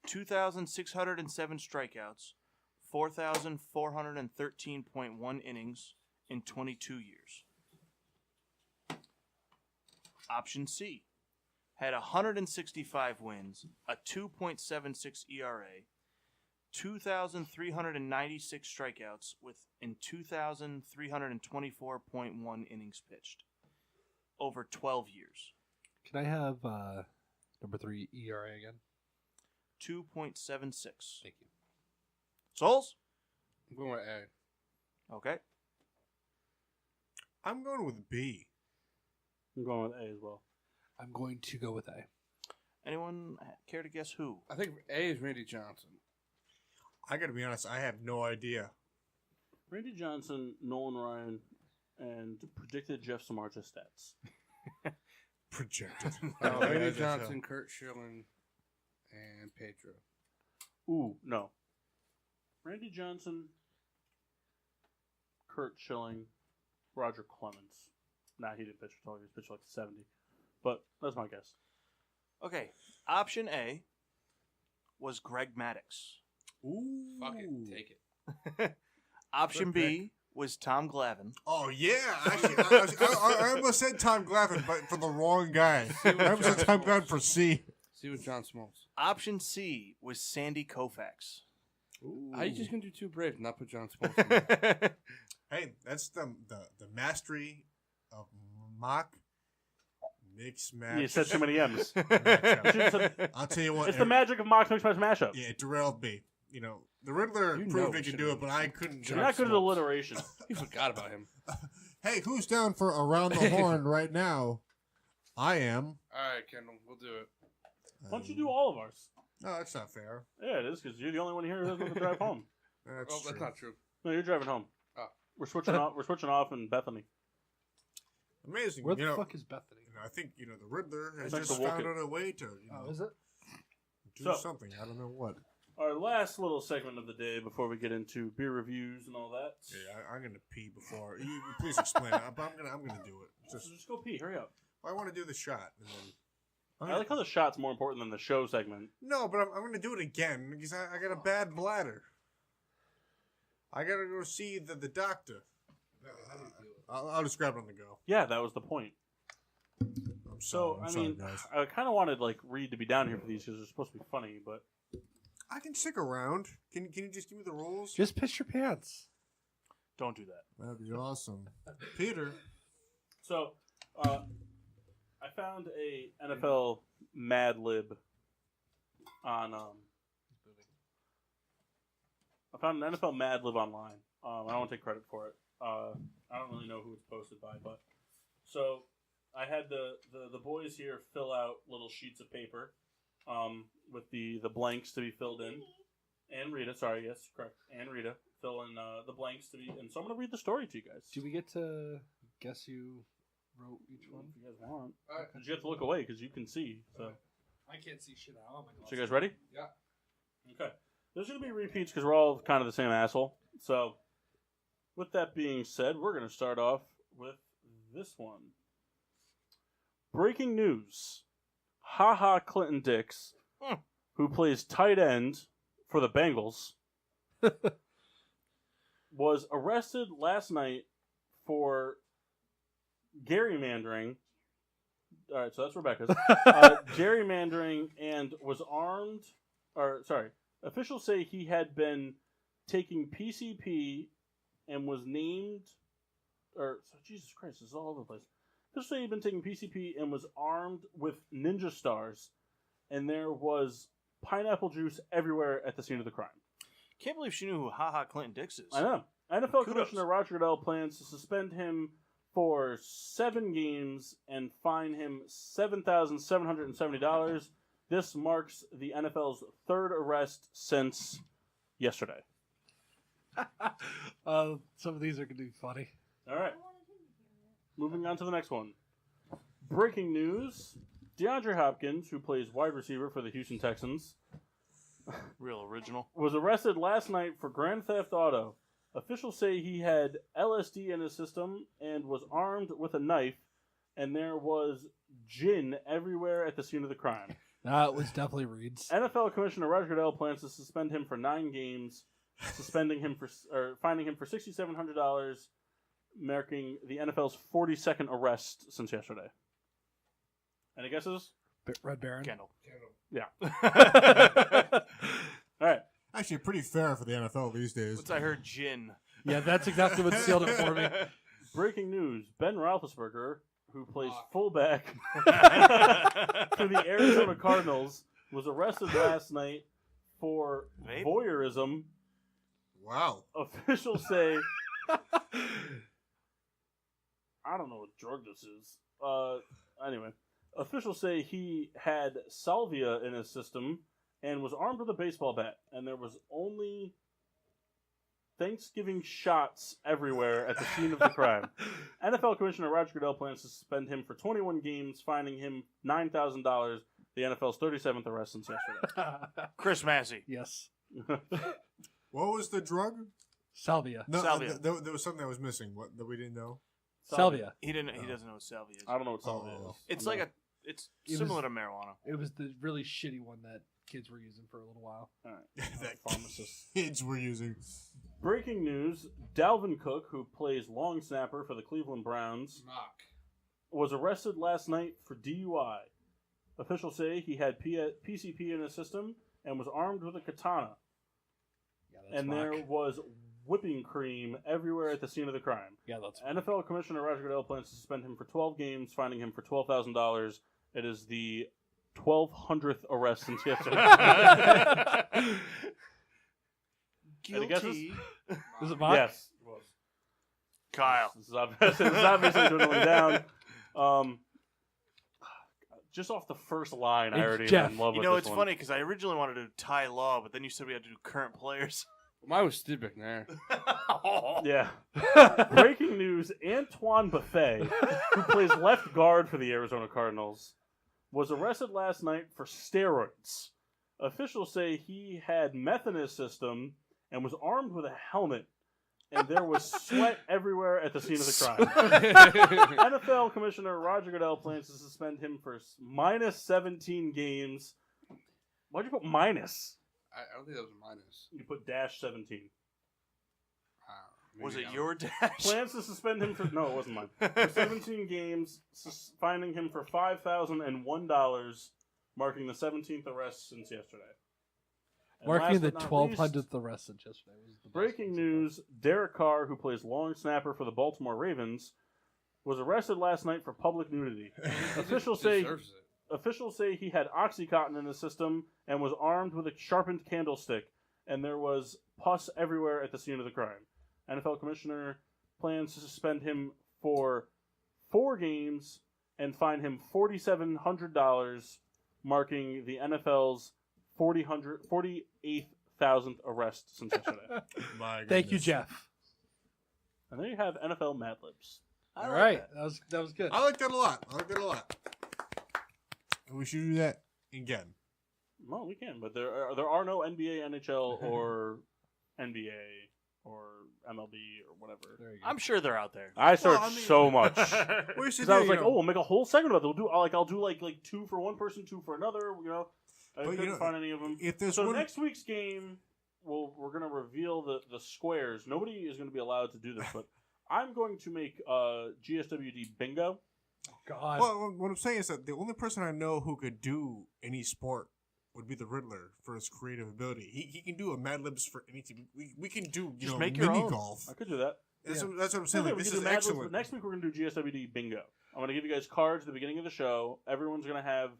2,607 strikeouts, 4,413.1 innings in 22 years. Option C had 165 wins, a 2.76 ERA, 2,396 strikeouts in 2,324.1 innings pitched over 12 years. Can I have number 3 ERA again? 2.76. Thank you. Souls? I'm going with A. Okay. I'm going with B. I'm going with A as well. I'm going to go with A. Anyone care to guess who? I think A is Randy Johnson. I got to be honest, I have no idea. Randy Johnson, Nolan Ryan, and predicted Jeff Samardzija stats. Projected. Randy Johnson, Kurt Schilling, and Pedro. Ooh, no. Randy Johnson, Kurt Schilling, Roger Clemens. Nah, he didn't pitch for 12 years. Pitched like 70. But that's my guess. Okay. Option A was Greg Maddux. Ooh. Fuck it, take it. Option Good B was Tom Glavine. Oh yeah, actually, I almost said Tom Glavine, but for the wrong guy. I almost said Tom Glavine for C. See what John Smoltz. Option C was Sandy Koufax. How you just gonna do 2 Braves and not put John Smoltz in there? Hey, that's the mastery of mock mix match. You said too many M's. matchup. I'll tell you what. It's the magic of Mox Mix Match Mashup. Yeah, it derailed me. You know, the Riddler You know proved it he could should've do it, been but I couldn't. You're not good at alliteration. You forgot about him. Hey, who's down for Around the Horn right now? I am. All right, Kendall, we'll do it. Why don't you do all of ours? No, that's not fair. Yeah, it is, because you're the only one here who doesn't have to drive home. That's That's true. not true. No, you're driving home. Oh. We're switching off. We're switching off in Bethany. Amazing. Where you the know, fuck is Bethany? I think the Riddler has Next just to found Woken. out a way to Is it? do So- something. I don't know what. Our last little segment of the day before we get into beer reviews and all that. Yeah, I'm gonna pee before. You please explain it. But I'm gonna do it. Just go pee. Hurry up. I want to do the shot. And then I like how the shot's more important than the show segment. No, but I'm gonna do it again because I got a bad bladder. I gotta go see the doctor. I'll just grab it on the go. Yeah, that was the point. I'm So, sorry, I mean, guys. I kind of wanted like Reed to be down here for these because they're supposed to be funny, but I can stick around. Can you just give me the rules? Just piss your pants. Don't do that. That'd be awesome, Peter. so I found a NFL Mad Lib on I found an NFL Mad Lib online. I don't want to take credit for it. I don't really know who it's posted by, but so I had the boys here fill out little sheets of paper with the blanks to be filled in. And Rita, sorry, yes, correct. And Rita fill in the blanks to be. And so I'm going to read the story to you guys. Do we get to guess who wrote each one? If you guys want. All right. You have to look away because you can see. So, I can't see shit out. so you guys ready? Yeah. Okay. There's going to be repeats because we're all kind of the same asshole. So, with that being said, we're going to start off with this one. Breaking news. Ha Clinton Dix, who plays tight end for the Bengals, was arrested last night for gerrymandering. All right, so that's Rebecca's. Gerrymandering and was armed. Officials say he had been taking PCP and was named. Jesus Christ, this is all over the place. Officials say he'd been taking PCP and was armed with ninja stars, and there was pineapple juice everywhere at the scene of the crime. Can't believe she knew who Ha Clinton Dix is. I know. NFL Kudos. Commissioner Roger Goodell plans to suspend him for 7 games and fine him $7,770. This marks the NFL's 3rd arrest since yesterday. Some of these are going to be funny. All right. Moving on to the next one. Breaking news. DeAndre Hopkins, who plays wide receiver for the Houston Texans, Real original. was arrested last night for Grand Theft Auto. Officials say he had LSD in his system and was armed with a knife, and there was gin everywhere at the scene of the crime. That was definitely Reed's. NFL Commissioner Roger Goodell plans to suspend him for 9 games, fining him for $6,700, marking the NFL's 42nd arrest since yesterday. Any guesses? Red Baron. Kendall. Yeah. All right. Actually, pretty fair for the NFL these days. Once I heard gin. Yeah, that's exactly what sealed it for me. Breaking news. Ben Roethlisberger, who plays fullback for the Arizona Cardinals, was arrested last night for Vape? voyeurism. Wow. Officials say... I don't know what drug this is. Anyway. Officials say he had salvia in his system and was armed with a baseball bat, and there was only Thanksgiving shots everywhere at the scene of the crime. NFL Commissioner Roger Goodell plans to suspend him for 21 games, fining him $9,000, the NFL's 37th arrest since yesterday. Chris Massey. Yes. What was the drug? Salvia. No, Salvia. there was something that was missing. What that we didn't know. Salvia. He doesn't know what salvia is. I don't know what salvia is. It's like a It's It similar was- to marijuana. It was the really shitty one that kids were using for a little while. All right. that Pharmacist. kids were using. Breaking news: Dalvin Cook, who plays long snapper for the Cleveland Browns, Mock. was arrested last night for DUI. Officials say he had PCP in his system and was armed with a katana. Yeah, And there was whipping cream everywhere at the scene of the crime. Yeah, that's NFL Commissioner Roger Goodell plans to suspend him for 12 games, fining him for $12,000. It is the 1,200th arrest since yesterday. Any guesses? Guilty. Is it Mock? Yes. Kyle. This is obviously dwindling down. Just off the first line, I It's already Jeff. am in love You with know, this it's one. funny because I originally wanted to do Ty Law, but then you said we had to do current players. Mine was Steve McNair. Yeah. Breaking news: Antoine Buffet, who plays left guard for the Arizona Cardinals, was arrested last night for steroids. Officials say he had meth in his system and was armed with a helmet, and there was sweat everywhere at the scene of the crime. NFL Commissioner Roger Goodell plans to suspend him for minus 17 games. Why'd you put minus? I don't think that was a minus. You put dash 17. Was Maybe it not. your dash? Plans to suspend him for no, it wasn't mine. For 17 games, fining him for $5,001, marking the 17th arrest since yesterday. And Marking last the but not 1200th least, arrest since yesterday. Was the best breaking one so news: Derek Carr, who plays long snapper for the Baltimore Ravens, was arrested last night for public nudity. Officials say Deserves it. Officials say he had OxyContin in his system and was armed with a sharpened candlestick, and there was pus everywhere at the scene of the crime. NFL Commissioner plans to suspend him for 4 games and fine him $4,700, marking the NFL's 48,000th arrest since yesterday. My Thank you, goodness. Jeff. And there you have NFL Mad Libs. All right, that was good. I like that a lot. And we should do that again. Well, we can, but there are no NBA, NHL, or NBA or MLB or whatever. There you go. I'm sure they're out there. I searched I mean- so much. We should Because I was do, like, you oh, know, we'll make a whole segment about it. I'll do like 2 for one person, 2 for another. You know, I But, you couldn't know, find any of them. if there's So one, next week's game, we're gonna reveal the squares. Nobody is gonna be allowed to do this, but I'm going to make GSWD bingo. God. well, what I'm saying is that the only person I know who could do any sport would be the Riddler for his creative ability. He can do a Mad Libs for any team. We can do Just know, make your mini own. golf. I could do that. That's what I'm saying. Okay, Like, we this can is do Mad Libs, excellent. but next week we're gonna do GSWD bingo. I'm gonna give you guys cards at the beginning of the show. Everyone's gonna have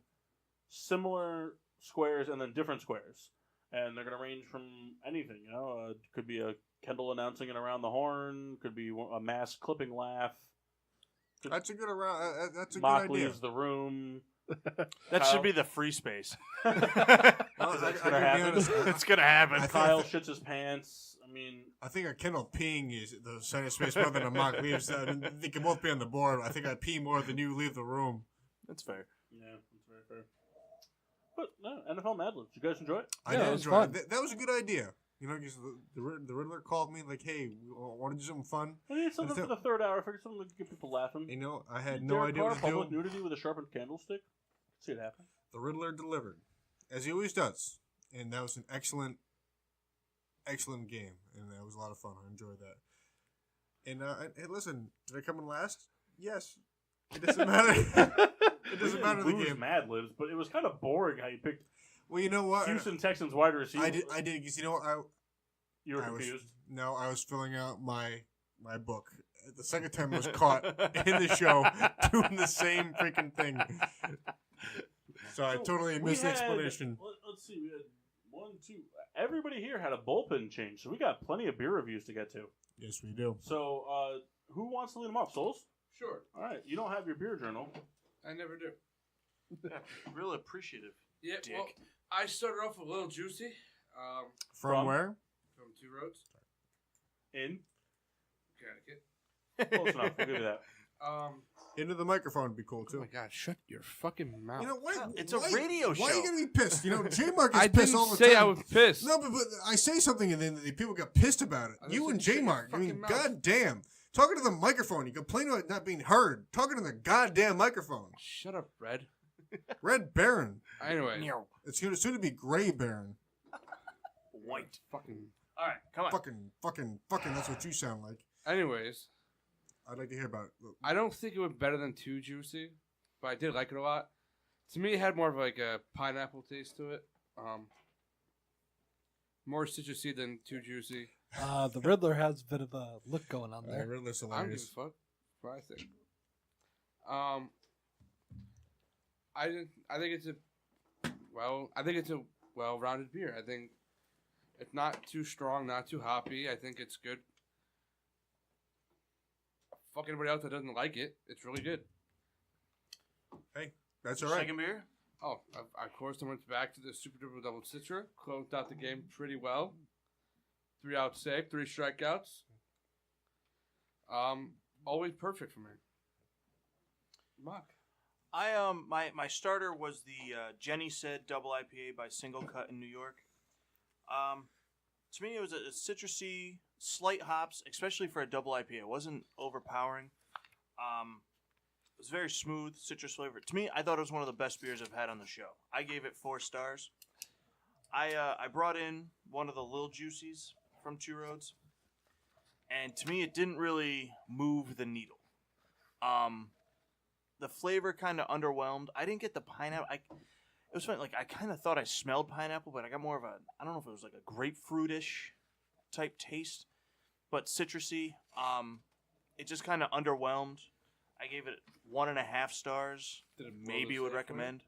similar squares and then different squares, and they're gonna range from anything. You know, could be a Kendall announcing it around the horn. Could be a mass clipping laugh. That's a good around. That's a Mock good idea. leaves the room. That Kyle- should be the free space. Well, That's I gonna gotta be happen. honest, It's gonna happen. I think- Kyle shits his pants. I mean, I think a Kendall peeing is the center space more than a mock leaves. I mean, they can both be on the board. I think I'd pee more than you leave the room. That's fair. yeah, that's very fair. But no, NFL Mad Libs. You guys enjoy it? I Yeah, did it was enjoy fun. it. That was a good idea. You know, because the Riddler called me like, "Hey, we want to do something fun." I need something for the third hour. I figured something to get people laughing. You know, I had no Derek idea Carr, what to public do. nudity with a sharpened candlestick. See it happen. The Riddler delivered, as he always does, and that was an excellent game, and that was a lot of fun. I enjoyed that. And listen, did I come in last? Yes. It doesn't matter. It doesn't matter the Lose game. Mad Libs, but it was kind of boring how you picked Well, you know what? Houston Texans wide receiver. I did. Because you know what? You were I was- confused. No, I was filling out my book. The second time I was caught in the show doing the same freaking thing. So I totally we missed the had- explanation. Let's see. We had 1, 2. Everybody here had a bullpen change, so we got plenty of beer reviews to get to. Yes, we do. So, who wants to lead them off? Souls? Sure. All right. You don't have your beer journal. I never do. Real appreciative. Yeah, Dick. well, I started off with a little juicy. From where? From Two Roads, In? Connecticut. Close enough. We'll give you that. Into the microphone would be cool Oh too. my god, shut your fucking mouth. You know what? It's a radio Why are show. you gonna be pissed? You know, J-Mark is I pissed didn't all the say time. I was pissed. No, but I say something and then the people get pissed about it. I You and listen to your J-Mark. I mean, fucking mouth. goddamn. Talking to the microphone. You complain about not being heard. Talking to the goddamn microphone. Shut up, Red. Red Baron. Anyway, It's going to soon to be Gray Baron. White. fucking. All right, come on. Fucking. That's what you sound like. Anyways, I'd like to hear about it. I don't think it went better than Too Juicy, but I did like it a lot. To me, it had more of like a pineapple taste to it. More citrusy than Too Juicy. The Riddler has a bit of a look going on there. Riddler's I don't give a hilarious. fuck. What I think. I think it's a well-rounded beer. I think it's not too strong, not too hoppy. I think it's good. Fuck anybody else that doesn't like it. It's really good. Hey, that's all right. Second beer? Oh, of course, I went back to the Super Duper Double Citra. Closed out the game pretty well. 3 out save, 3 strikeouts. Always perfect for me. Mock. My starter was the Jenny Said Double IPA by Single Cut in New York. To me, it was a citrusy, slight hops, especially for a double IPA. It wasn't overpowering. It was very smooth, citrus flavor. To me, I thought it was one of the best beers I've had on the show. I gave it 4 stars. I brought in one of the Lil Juicies from Two Roads, and to me, it didn't really move the needle. The flavor kind of underwhelmed. I didn't get the pineapple. It was funny. Like, I kind of thought I smelled pineapple, but I got more of I don't know if it was like a grapefruitish type taste, but citrusy. It just kind of underwhelmed. I gave it 1.5 stars. Did it blow Maybe the would save for recommend.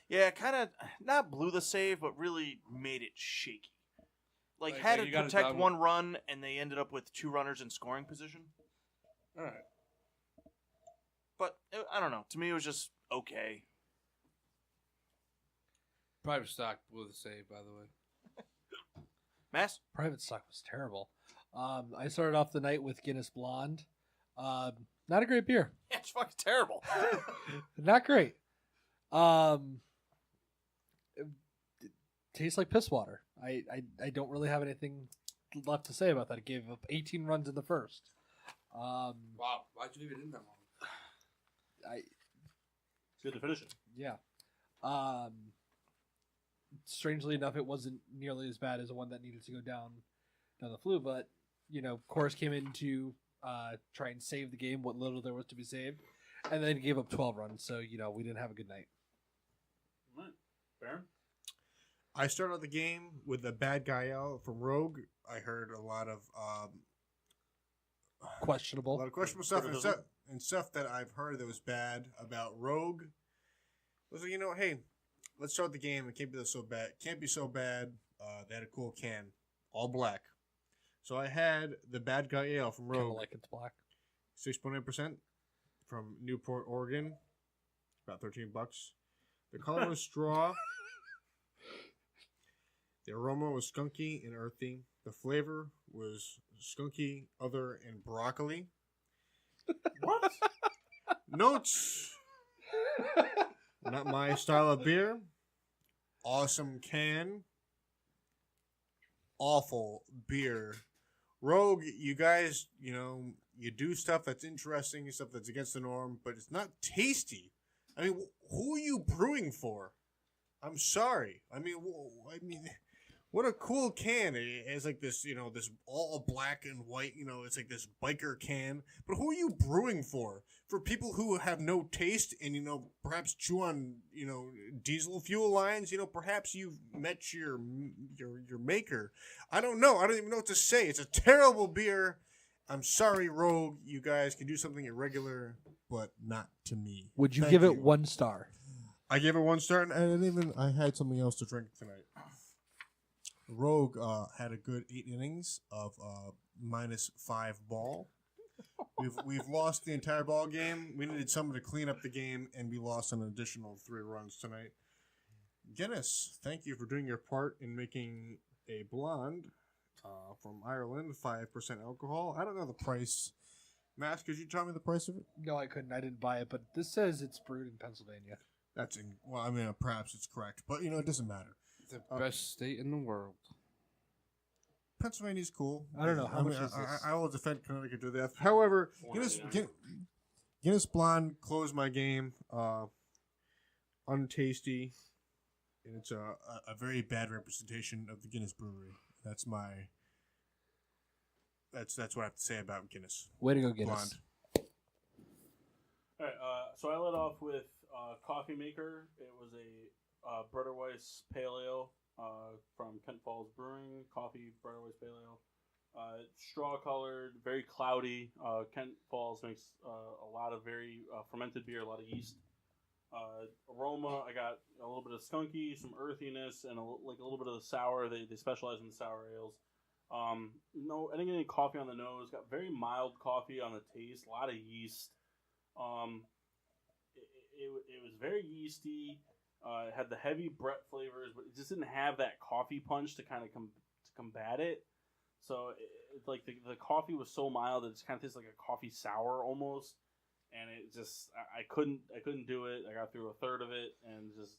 Yeah, kind of not blew the save, but really made it shaky. Like had you it got it protect done. 1 run, and they ended up with 2 runners in scoring position. All right. But I don't know. To me, it was just okay. Private stock blew the save, by the way. Mass? Private Stock was terrible. I started off the night with Guinness Blonde. Not a great beer. Yeah, it's fucking terrible. Not great. It tastes like piss water. I don't really have anything left to say about that. It gave up 18 runs in the first. Wow. Why'd you leave it in that long? It's good to finish it. Yeah. Strangely enough, it wasn't nearly as bad as the one that needed to go down the flue, but Coors came in to try and save the game, what little there was to be saved, and then gave up 12 runs. So we didn't have a good night. All right. Baron? I started out the game with the bad guy out from Rogue. I heard a lot of Questionable. stuff and stuff that I've heard that was bad about Rogue. I was like, hey, let's start the game. It can't be so bad. Can't be so bad. They had a cool can, all black. So I had the bad guy ale from Kind of Rogue, like it's black. 6.8% from Newport, Oregon. About $13. The color was straw. The aroma was skunky and earthy. The flavor was skunky, other, and broccoli. What? Notes. Not my style of beer. Awesome can. Awful beer. Rogue, you guys, you do stuff that's interesting, stuff that's against the norm, but it's not tasty. I mean, who are you brewing for? I'm sorry. I mean, what a cool can. It has like this, this all black and white, it's like this biker can. But who are you brewing for? For people who have no taste and, perhaps chew on, diesel fuel lines, perhaps you've met your maker. I don't know. I don't even know what to say. It's a terrible beer. I'm sorry, Rogue. You guys can do something irregular, but not to me. Would you Thank give you. it 1 star? I gave it 1 star, and I had something else to drink tonight. Rogue had a good 8 innings of -5 ball. We've lost the entire ball game. We needed someone to clean up the game, and we lost an additional 3 runs tonight. Guinness, thank you for doing your part in making a blonde from Ireland, 5% alcohol. I don't know the price. Matt, could you tell me the price of it? No, I couldn't. I didn't buy it, but this says it's brewed in Pennsylvania. Perhaps it's correct, but it doesn't matter. The best state in the world. Pennsylvania's cool. I don't know. How much is this? I will defend Connecticut to death. However, Guinness Blonde closed my game. untasty, and it's a very bad representation of the Guinness Brewery. That's what I have to say about Guinness. Way to go, Guinness. Blonde. All right, so I led off with Coffee Maker. It was a Brother Weiss Pale Ale from Kent Falls Brewing. Coffee Brother Weiss Pale Ale. Straw colored, very cloudy. Kent Falls makes a lot of very fermented beer, a lot of yeast. Aroma, I got a little bit of skunky, some earthiness, and a little bit of the sour. They specialize in the sour ales. No, I didn't get any coffee on the nose. Got very mild coffee on the taste. A lot of yeast. It was very yeasty. It had the heavy Brett flavors, but it just didn't have that coffee punch to kind of combat it. So it's like the coffee was so mild that it kind of tastes like a coffee sour almost, and it just I couldn't do it. I got through a third of it and just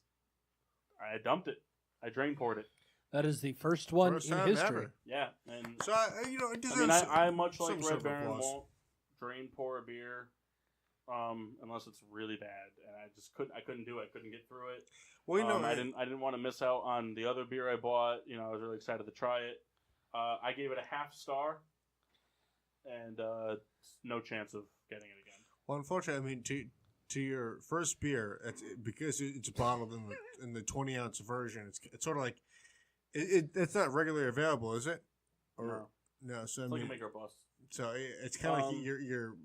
I dumped it. I drain poured it. That is the first one First in time history. ever. Yeah, and So it deserves. I much like some Red sort of Baron applause. won't drain pour a beer, unless it's really bad, and I just couldn't do it. I couldn't get through it. Well, I didn't want to miss out on the other beer I bought. I was really excited to try it. I gave it a half star, and no chance of getting it again. Well, unfortunately, I mean, to your first beer, because it's bottled in the 20-ounce version. It's sort of like it's not regularly available, is it? Or no. So It's I like mean, a make or bust. so it's kind of like your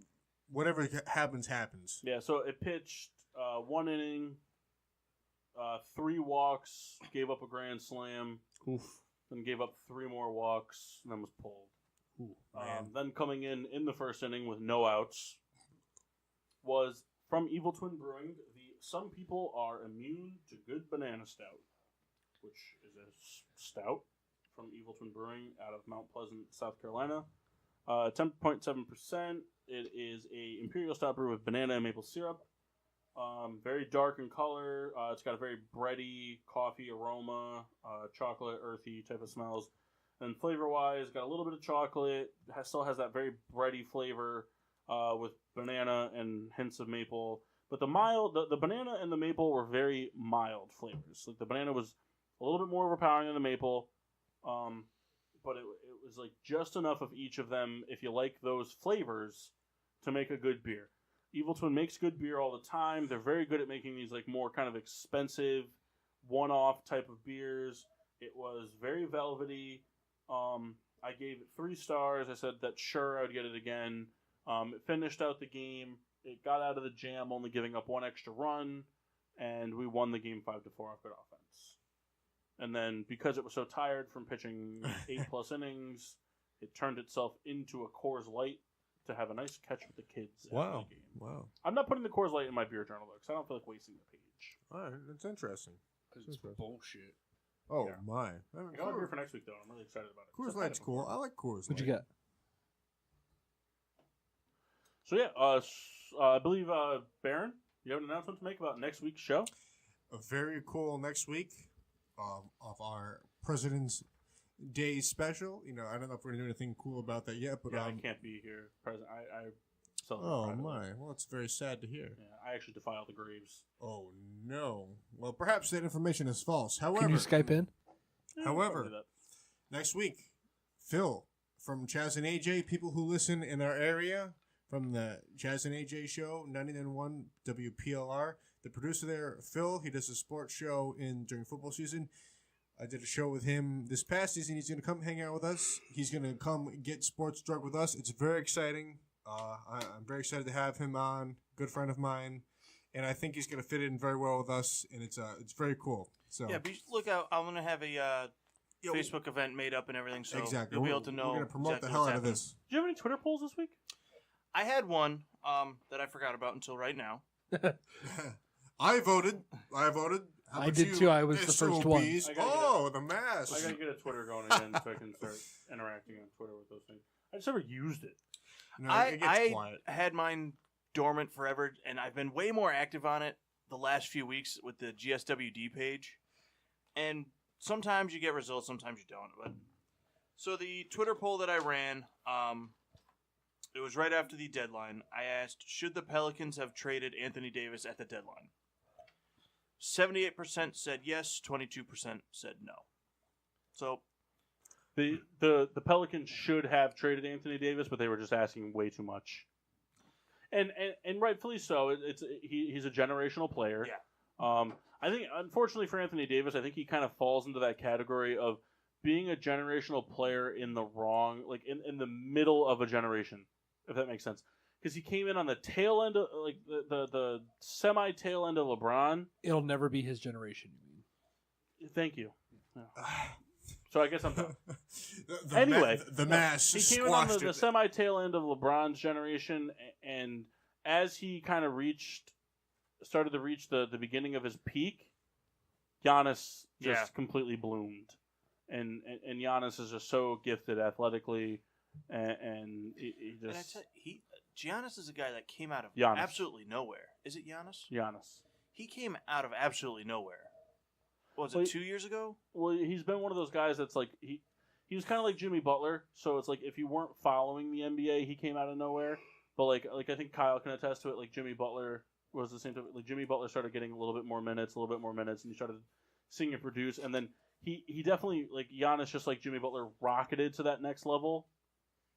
whatever happens. Yeah, so it pitched 1 inning, 3 walks, gave up a grand slam, Oof. then gave up 3 more walks, and then was pulled. Ooh, man. Then coming in the first inning with no outs was from Evil Twin Brewing. Some people are immune to good banana stout, which is a stout from Evil Twin Brewing out of Mount Pleasant, South Carolina. 10.7%. It is a imperial stout brew with banana and maple syrup. Very dark in color. It's got a very bready coffee aroma, chocolate, earthy type of smells. And flavor-wise, got a little bit of chocolate. Still has that very bready flavor with banana and hints of maple. But the banana and the maple were very mild flavors. Like the banana was a little bit more overpowering than the maple, but it was like just enough of each of them if you like those flavors to make a good beer. Evil Twin makes good beer all the time. They're very good at making these like more kind of expensive, one-off type of beers. It was very velvety. I gave it 3 stars. I said that sure I would get it again. It finished out the game. It got out of the jam, only giving up 1 extra run, and we won the game 5-4 off good offense. And then because it was so tired from pitching 8+ innings, it turned itself into a Coors Light to have a nice catch with the kids after the game. Wow. I'm not putting the Coors Light in my beer journal though, because I don't feel like wasting the page. All right, that's interesting. It's bullshit. Oh Yeah. my! I got a beer for next week though. I'm really excited about it. Coors It's a Light's kind of cool. a- I like Coors Light. What'd you get? So yeah, I believe Baron, you have an announcement to make about next week's show. A very cool next week of our President's Day special. I don't know if we're gonna do anything cool about that yet, but Yeah, I can't be here present. I celebrate oh privately. my! Well, it's very sad to hear. Yeah, I actually defile the graves. Oh no! Well, perhaps that information is false. However, Can you Skype in? However, I'll do that. next week, Phil from Chaz and AJ, people who listen in our area from the Chaz and AJ show, 99.1 WPLR. The producer there, Phil, he does a sports show during football season. I did a show with him this past season. He's going to come hang out with us. He's going to come get sports drunk with us. It's very exciting. I'm very excited to have him on. Good friend of mine. And I think he's going to fit in very well with us. And it's very cool. So Yeah, look out! I'm gonna have a Yo, Facebook event made up and everything, so exactly. you'll be able to know. We're going to promote exactly the hell what's out of happening. this. Do you have any Twitter polls this week? I had one that I forgot about until right now. I voted. How I about did you, too. I was the first one. SOBs? I gotta get Oh, the mask. I gotta get a Twitter going again so I can start interacting on Twitter with those things. I just never used it. No, it gets I quiet. had mine dormant forever, and I've been way more active on it the last few weeks with the GSWD page. And sometimes you get results, sometimes you don't. But so the Twitter poll that I ran, it was right after the deadline. I asked, should the Pelicans have traded Anthony Davis at the deadline? 78% said yes, 22% said no. So The Pelicans should have traded Anthony Davis, but they were just asking way too much. And rightfully so. He's a generational player. Yeah. I think, unfortunately for Anthony Davis, I think he kind of falls into that category of being a generational player in the wrong, like in the middle of a generation, if that makes sense. Because he came in on the tail end of, like, the semi-tail end of LeBron. It'll never be his generation, you mean? Thank you. Yeah. So I guess I'm done. Anyway, Anyway, the mass he came in on squashed the it. semi-tail end of LeBron's generation, and as he kind of started to reach the beginning of his peak, Giannis just completely bloomed. And Giannis is just so gifted athletically, and he just... And I tell you, Giannis is a guy that came out of Giannis. absolutely nowhere. Is it Giannis? Giannis. He came out of absolutely nowhere. What was Well, it, 2 years ago? Well, he's been one of those guys that's like he was kind of like Jimmy Butler. So it's like if you weren't following the NBA, he came out of nowhere. But like I think Kyle can attest to it. Like Jimmy Butler was the same. Like Jimmy Butler started getting a little bit more minutes, and you started seeing it produce. And then he definitely, like Giannis, just like Jimmy Butler, rocketed to that next level.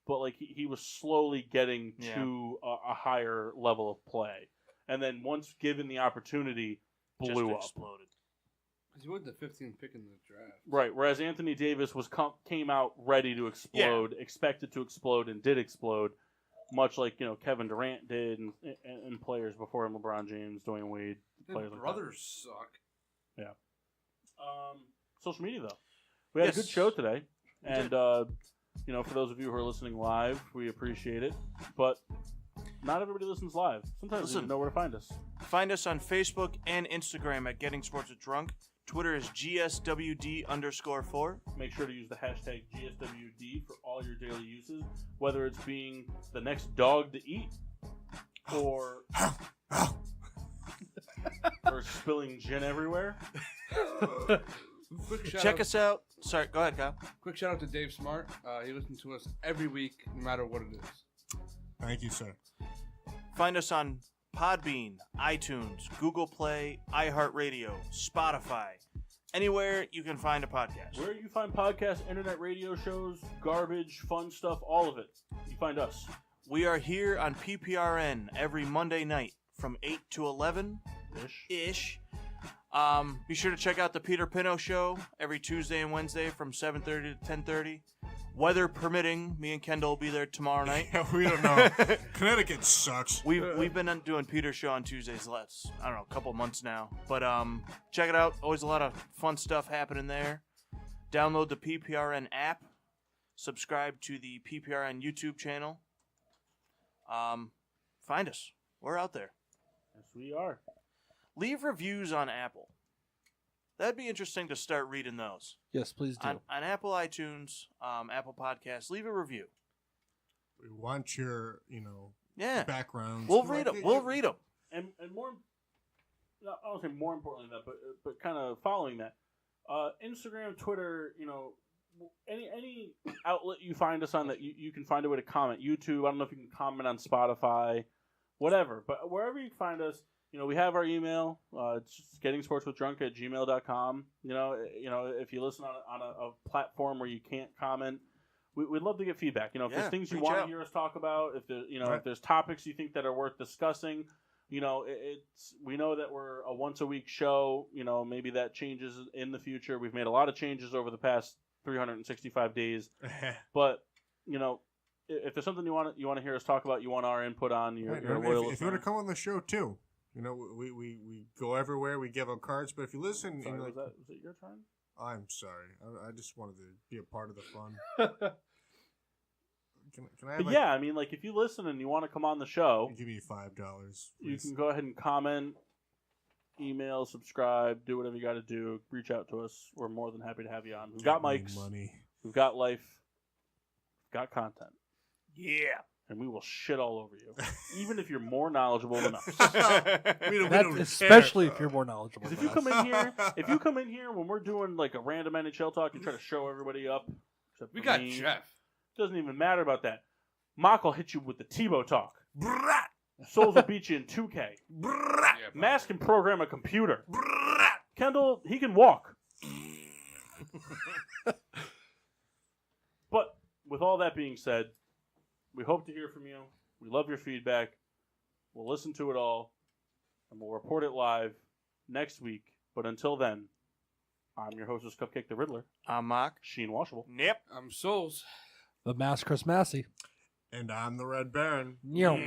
But like he was slowly getting to a higher level of play, and then once given the opportunity, blew up. Exploded. Because he went the 15th pick in the draft. Right, whereas Anthony Davis came out ready to explode, expected to explode, and did explode, much like Kevin Durant did, and players before him, LeBron James, Dwayne Wade, players like that. Brothers suck. Yeah. Social media though, we had a good show today, and for those of you who are listening live, we appreciate it, but not everybody listens live. Sometimes you know where to find us. Find us on Facebook and Instagram at Getting Sports with Drunk. Twitter is GSWD_4. Make sure to use the hashtag GSWD for all your daily uses, whether it's being the next dog to eat, or spilling gin everywhere. Check us out. Sorry, go ahead, Kyle. Quick shout out to Dave Smart. He listens to us every week, no matter what it is. Thank you, sir. Find us on Podbean, iTunes, Google Play, iHeartRadio, Spotify, anywhere you can find a podcast. Where you find podcasts, internet radio shows, garbage, fun stuff, all of it, you find us. We are here on PPRN every Monday night from 8 to 11 ish. Be sure to check out the Peter Pino Show every Tuesday and Wednesday from 7:30 to 10:30. Weather permitting, me and Kendall will be there tomorrow night. Yeah, we don't know. Connecticut sucks. We've been doing Peter's Show on Tuesdays last, I don't know, a couple months now. But check it out. Always a lot of fun stuff happening there. Download the PPRN app. Subscribe to the PPRN YouTube channel. Find us. We're out there. Yes, we are. Leave reviews on Apple. That'd be interesting to start reading those. Yes, please do. On Apple iTunes, Apple Podcasts, leave a review. We want your, backgrounds. We'll read them. We'll read them. And more, I don't say more importantly than that, but kind of following that, Instagram, Twitter, any outlet you find us on that you can find a way to comment. YouTube, I don't know if you can comment on Spotify, whatever. But wherever you find us, we have our email. It's just gettingsportswithdrunk@gmail.com. If you listen on a platform where you can't comment, we'd love to get feedback. If there's things you want to hear us talk about, if there's topics you think that are worth discussing, we know that we're a once a week show. Maybe that changes in the future. We've made a lot of changes over the past 365 days, but if there's something you want to hear us talk about, you want our input on, you're a loyal if you want to come on the show too. We go everywhere. We give out cards, but if you listen, Sorry, was it your turn? I'm sorry. I just wanted to be a part of the fun. Can I? But yeah, I mean, like if you listen and you want to come on the show, give me $5. You can go ahead and comment, email, subscribe, do whatever you got to do. Reach out to us. We're more than happy to have you on. We've got mics, money. We've got life, we've got content. Yeah. And we will shit all over you, even if you're more knowledgeable than us. we don't especially if you're more knowledgeable. Because if you come in here when we're doing like a random NHL talk, you try to show everybody up. We got Jeff. Doesn't even matter about that. Mock will hit you with the Tebow talk. Brat! Souls will beat you in 2K. Yeah, Mass can program a computer. Kendall, he can walk. But with all that being said, we hope to hear from you. We love your feedback. We'll listen to it all, and we'll report it live next week. But until then, I'm your hostess, Cupcake the Riddler. I'm Mark. Sheen Washable. Yep. I'm Souls. The Mass Chris Massey. And I'm the Red Baron. Meow.